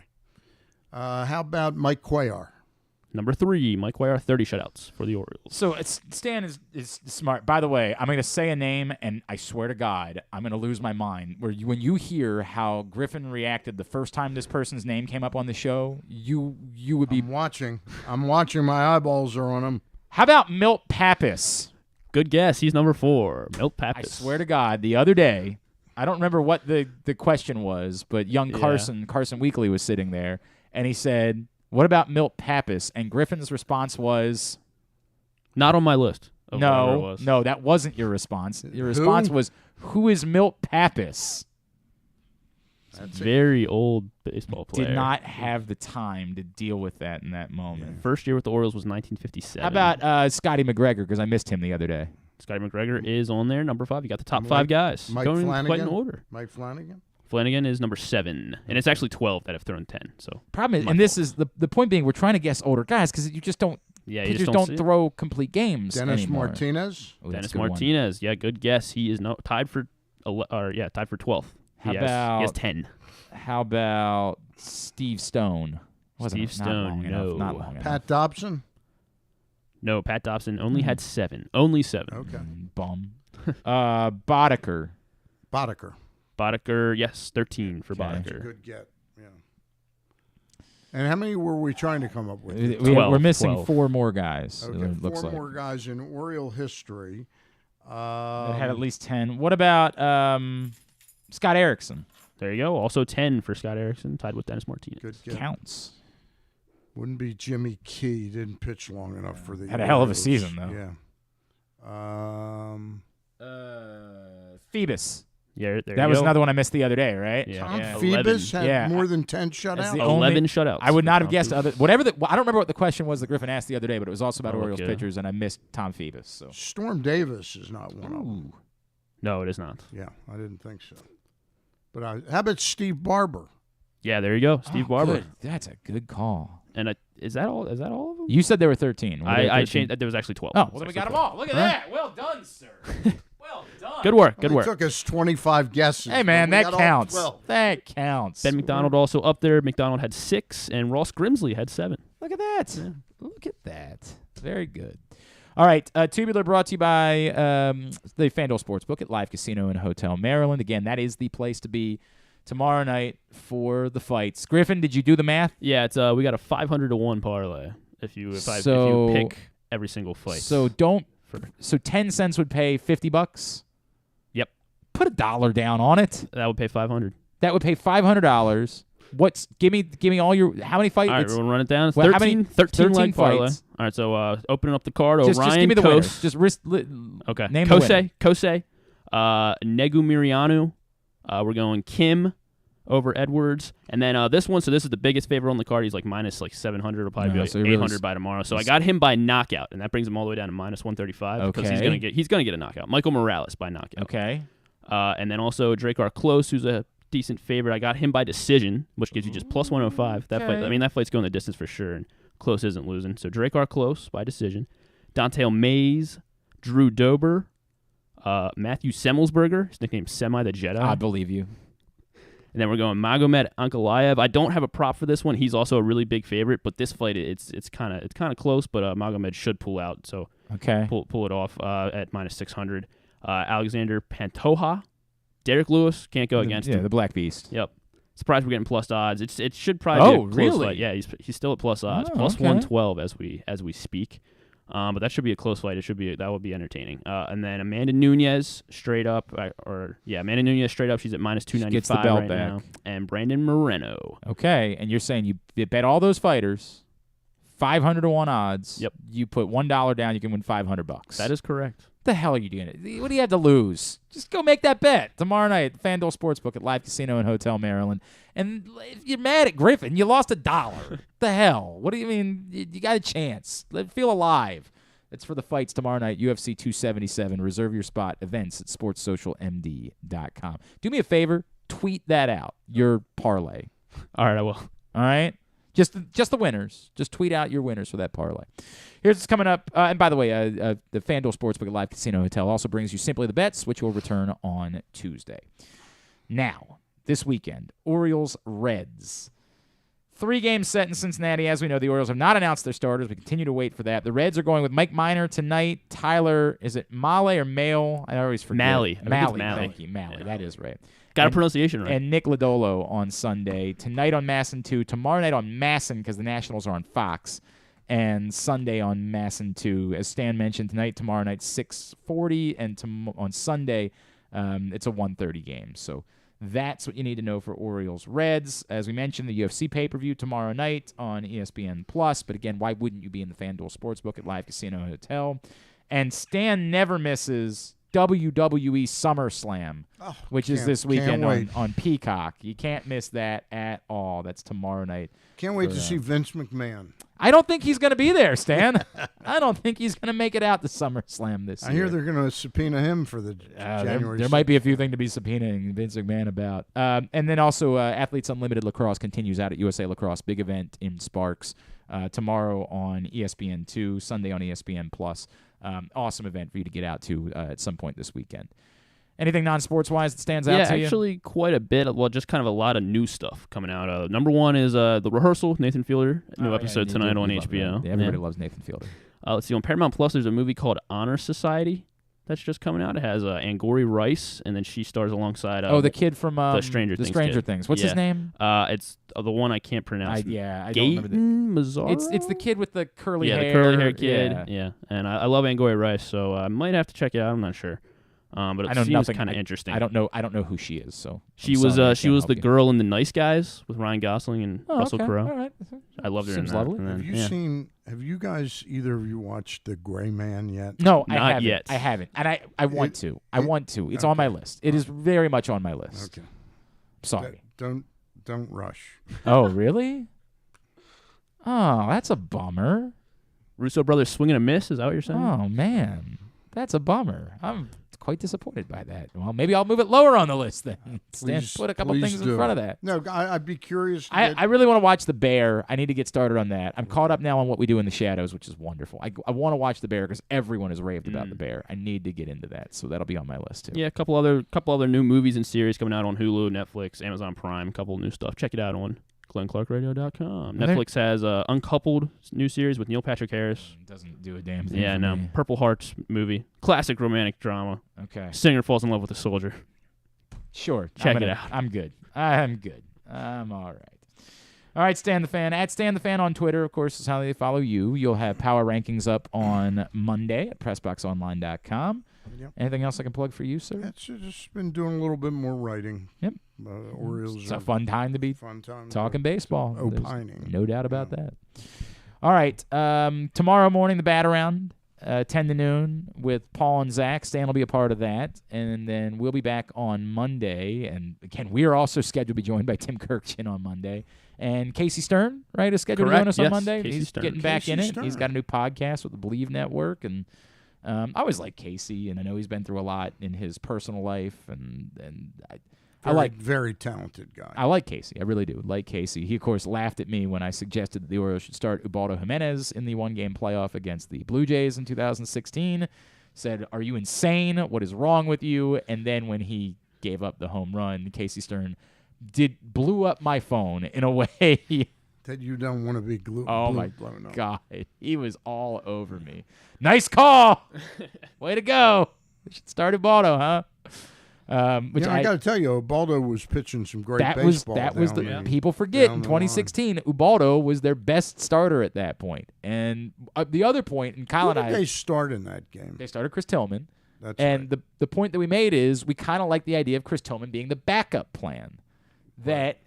How about Mike Cuellar? Number 3, Mike Cuellar, 30 shutouts for the Orioles. So Stan is smart. By the way, I'm going to say a name, and I swear to God, I'm going to lose my mind. When you hear how Griffin reacted the first time this person's name came up on the show, you would be watching. I'm watching. My eyeballs are on him. How about Milt Pappas? Good guess. He's number 4, Milt Pappas. I swear to God, the other day, I don't remember what the question was, but young Carson Weekly was sitting there, and he said, "What about Milt Pappas?" And Griffin's response was, "Not on my list." No, that wasn't your response. Your response was, "Who is Milt Pappas?" That's very old baseball player. Did not have the time to deal with that in that moment. First year with the Orioles was 1957. How about Scotty McGregor? Because I missed him the other day. Scotty McGregor is on there, number 5. You got the top 5 guys. Mike Going Flanagan. quite in order. Mike Flanagan. Flanagan is number 7, and it's actually 12 that have thrown 10. So problem is, and this is the point being, we're trying to guess older guys because you just don't. Yeah, you just don't see it. throw complete games. Dennis anymore. Martinez. Oh, that's Dennis a good one. Martinez. Yeah, good guess. He is tied for 12th. How He about has 10. How about Steve Stone? Steve Stone, no. Not long enough. Pat Dobson. No, Pat Dobson only had 7. Only 7. Okay. Bum. Boddicker. Boddicker, yes, 13 for That's a Boddicker. good get. Yeah. And how many were we trying to come up with? We're missing 12. 4 more guys. Okay, It looks four like. more guys in Oriole history. That had at least 10. What about Scott Erickson? There you go. Also 10 for Scott Erickson, tied with Dennis Martinez. Good get. Counts. Wouldn't be Jimmy Key. Didn't pitch long enough for the Had a hell of a Orioles. season, though. Yeah. Phoebus. Yeah, there That you was go. another one I missed the other day, right? Yeah. Tom Yeah. Phoebus had 11. more than 10 That's shutouts. the 11 only- shutouts. I would for not have Tom guessed Phoebus. I don't remember what the question was that Griffin asked the other day, but it was also about Orioles Okay. pitchers, and I missed Tom Phoebus. So Storm Davis is not one of them. No, it is not. Yeah, I didn't think so. But how about Steve Barber? Yeah, there you go. Steve Barber. Good. That's a good call. And is that all? Is that all of them? You said there were 13. Were there I 13? changed. There was actually 12. Oh, well, then we got them all. Look at All right. that. Well done, sir. Well done. Good work. Good It work. took us 25 guesses. Hey, man, but we that got all counts. 12. That counts. Ben McDonald also up there. McDonald had 6, and Ross Grimsley had 7. Look at that. Look at that. Very good. All right, Tubular brought to you by the FanDuel Sportsbook at Live Casino and Hotel Maryland. Again, that is the place to be tomorrow night for the fights. Griffin, did you do the math? Yeah, it's we got a 500-1 parlay if you pick every single fight. So 10 cents would pay $50. Yep. Put $1 down on it. That would pay $500. That would pay $500. Give me all your how many fights? All right, we'll run it down. It's Well, 13 leg parlay. fights. All right, so opening up the card. Just Orion give me the Kos. winners. Just Okay. Name the winner. Kosei, Negu Mirianu. We're going Kim over Edwards, and then this one. So this is the biggest favorite on the card. He's like minus 700. It'll probably be so like he 800 really by tomorrow. So I got him by knockout, and that brings him all the way down to minus 135 because he's gonna get a knockout. Michael Morales by knockout. Okay. And then also Drakkar Klose, who's a decent favorite. I got him by decision, which gives you just plus 105. That fight, I mean, that fight's going the distance for sure, and Klose isn't losing. So Drakkar Klose by decision. Dante Mays, Drew Dober, Matthew Semmelsberger, his nickname Semi the Jedi. I believe you. And then we're going Magomed Ankalaev. I don't have a prop for this one. He's also a really big favorite, but this fight it's kind of close. But Magomed should pull out, so pull it off at minus 600. Alexander Pantoja, Derek Lewis can't go against him. the Black Beast. Yep. Surprised we're getting plus odds. It should probably be a close really? fight. Yeah, he's still at plus odds, Oh, plus okay. 112 as we speak. But that should be a close fight. That would be entertaining. And then Amanda Nunes straight up, Amanda Nunes straight up. She's at minus 295 Gets the belt right back. now. And Brandon Moreno. Okay, and you're saying you bet all those fighters, 500-1 odds. Yep. You put $1 down, you can win $500. That is correct. What the hell are you doing? What do you have to lose? Just go make that bet tomorrow night at FanDuel Sportsbook at Live Casino and Hotel Maryland. And if you're mad at Griffin, you lost $1. The hell? What do you mean? You got a chance. Feel alive. It's for the fights tomorrow night, UFC 277. Reserve your spot. Events at sportssocialmd.com. Do me a favor. Tweet that out. Your parlay. All right, I will. All right? Just the winners. Just tweet out your winners for that parlay. Here's what's coming up. And by the way, the FanDuel Sportsbook at Live Casino Hotel also brings you Simply the Bets, which will return on Tuesday. Now, this weekend, Orioles-Reds. 3 games set in Cincinnati. As we know, the Orioles have not announced their starters. We continue to wait for that. The Reds are going with Mike Minor tonight. Tyler, is it Male or Male? I always forget. Malley. Malley. Thank you. Malley. Yeah. That is right. Got a pronunciation right. And Nick Lodolo on Sunday. Tonight on Masson 2. Tomorrow night on Masson because the Nationals are on Fox. And Sunday on Masson 2. As Stan mentioned, tomorrow night 6:40. And on Sunday, it's a 1:30 game. So that's what you need to know for Orioles-Reds. As we mentioned, the UFC pay-per-view tomorrow night on ESPN+. But again, why wouldn't you be in the FanDuel Sportsbook at Live Casino Hotel? And Stan never misses WWE SummerSlam, which is this weekend on Peacock. You can't miss that at all. That's tomorrow night. Can't wait to see Vince McMahon. I don't think he's going to be there, Stan. I don't think he's going to make it out to SummerSlam this year. I hear they're going to subpoena him for the January. There might be a few things to be subpoenaing Vince McMahon about. And then also Athletes Unlimited Lacrosse continues out at USA Lacrosse. Big event in Sparks tomorrow on ESPN2, Sunday on ESPN+. Awesome event for you to get out to at some point this weekend. Anything non-sports-wise that stands out to you? Yeah, actually quite a bit. Well, just kind of a lot of new stuff coming out. Number one is The Rehearsal with Nathan Fielder. New episode tonight on HBO. Everybody loves Nathan Fielder. Let's see. On Paramount Plus, there's a movie called Honor Society that's just coming out. It has Angourie Rice, and then she stars alongside the kid from the Stranger Things. What's his name? It's the one I can't pronounce. I don't remember. Mazzaro? It's the kid with the curly hair. Yeah, the curly hair kid. Yeah. And I love Angourie Rice, so I might have to check it out. I'm not sure. But it seems kind of interesting. I don't know who she is. So she was the girl in The Nice Guys with Ryan Gosling and Russell Crowe. All right. I loved her in that. Lovely. Then, Have you guys, either of you, watched The Gray Man yet? No, I Not haven't. yet. I haven't, and I want to. I want to. It's on my list. It is very much on my list. Okay. Sorry. Don't rush. Oh, really? Oh, that's a bummer. Russo brothers swing and a miss. Is that what you're saying? Oh man, that's a bummer. I'm quite disappointed by that. Well, maybe I'll move it lower on the list then. Put a couple things in front of that. No, I'd be curious. I really want to watch The Bear. I need to get started on that. I'm caught up now on What We Do in the Shadows, which is wonderful. I want to watch The Bear because everyone has raved about The Bear. I need to get into that, so that'll be on my list too. Yeah, a couple other new movies and series coming out on Hulu, Netflix, Amazon Prime. A couple new stuff. Check it out on GlennClarkRadio.com. Netflix has Uncoupled new series with Neil Patrick Harris. Doesn't do a damn thing. Yeah, no. Purple Hearts movie. Classic romantic drama. Okay. Singer falls in love with a soldier. Sure. Check it out. I'm good. I'm all right. All right, Stan the Fan. At Stan the Fan on Twitter, of course, is how they follow you. You'll have power rankings up on Monday at PressBoxOnline.com. Yep. Anything else I can plug for you, sir? That's just been doing a little bit more writing. Yep. Orioles. It's a fun time to be talking baseball. Opining. There's no doubt about that. All right. Tomorrow morning, the Bat Around, 10 to noon with Paul and Zach. Stan will be a part of that. And then we'll be back on Monday. And again, we are also scheduled to be joined by Tim Kirkchin on Monday. And Casey Stern, right, is scheduled to join us on Monday. Casey He's Stern. getting back Casey in it. Stern. He's got a new podcast with the Believe Network. And I always like Casey, and I know he's been through a lot in his personal life. And I like very talented guy. I like Casey. I really do like Casey. He, of course, laughed at me when I suggested that the Orioles should start Ubaldo Jimenez in the one-game playoff against the Blue Jays in 2016. Said, "Are you insane? What is wrong with you?" And then when he gave up the home run, Casey Stern blew up my phone in a way that you don't want to be blown up. God, he was all over me. Nice call. Way to go. We should start Ubaldo, huh? Which I got to tell you, Ubaldo was pitching some great baseball. People forget in 2016, Ubaldo was their best starter at that point. And the other point, and Kyle and I, they start in that game. They started Chris Tillman. That's and right. the point that we made is we kind of like the idea of Chris Tillman being the backup plan. That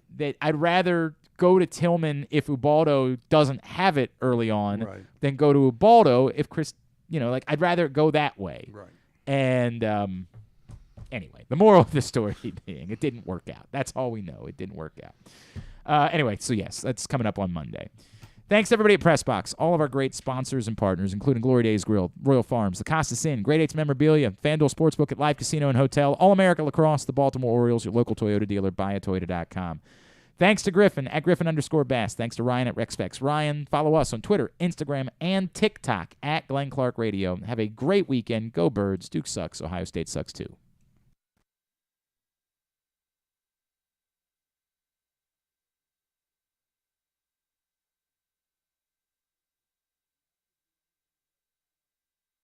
I'd rather go to Tillman if Ubaldo doesn't have it early on than go to Ubaldo if Chris, I'd rather go that way. Right. And anyway, the moral of the story being it didn't work out. That's all we know. It didn't work out. Anyway, so yes, that's coming up on Monday. Thanks, everybody at PressBox, all of our great sponsors and partners, including Glory Days Grill, Royal Farms, the Costas Inn, Great 8's Memorabilia, FanDuel Sportsbook at Live Casino and Hotel, All-America Lacrosse, the Baltimore Orioles, your local Toyota dealer, buyatoyota.com. Thanks to Griffin at Griffin_Bass. Thanks to Ryan at RexFex Ryan. Follow us on Twitter, Instagram, and TikTok at Glenn Clark Radio. Have a great weekend. Go Birds. Duke sucks. Ohio State sucks too.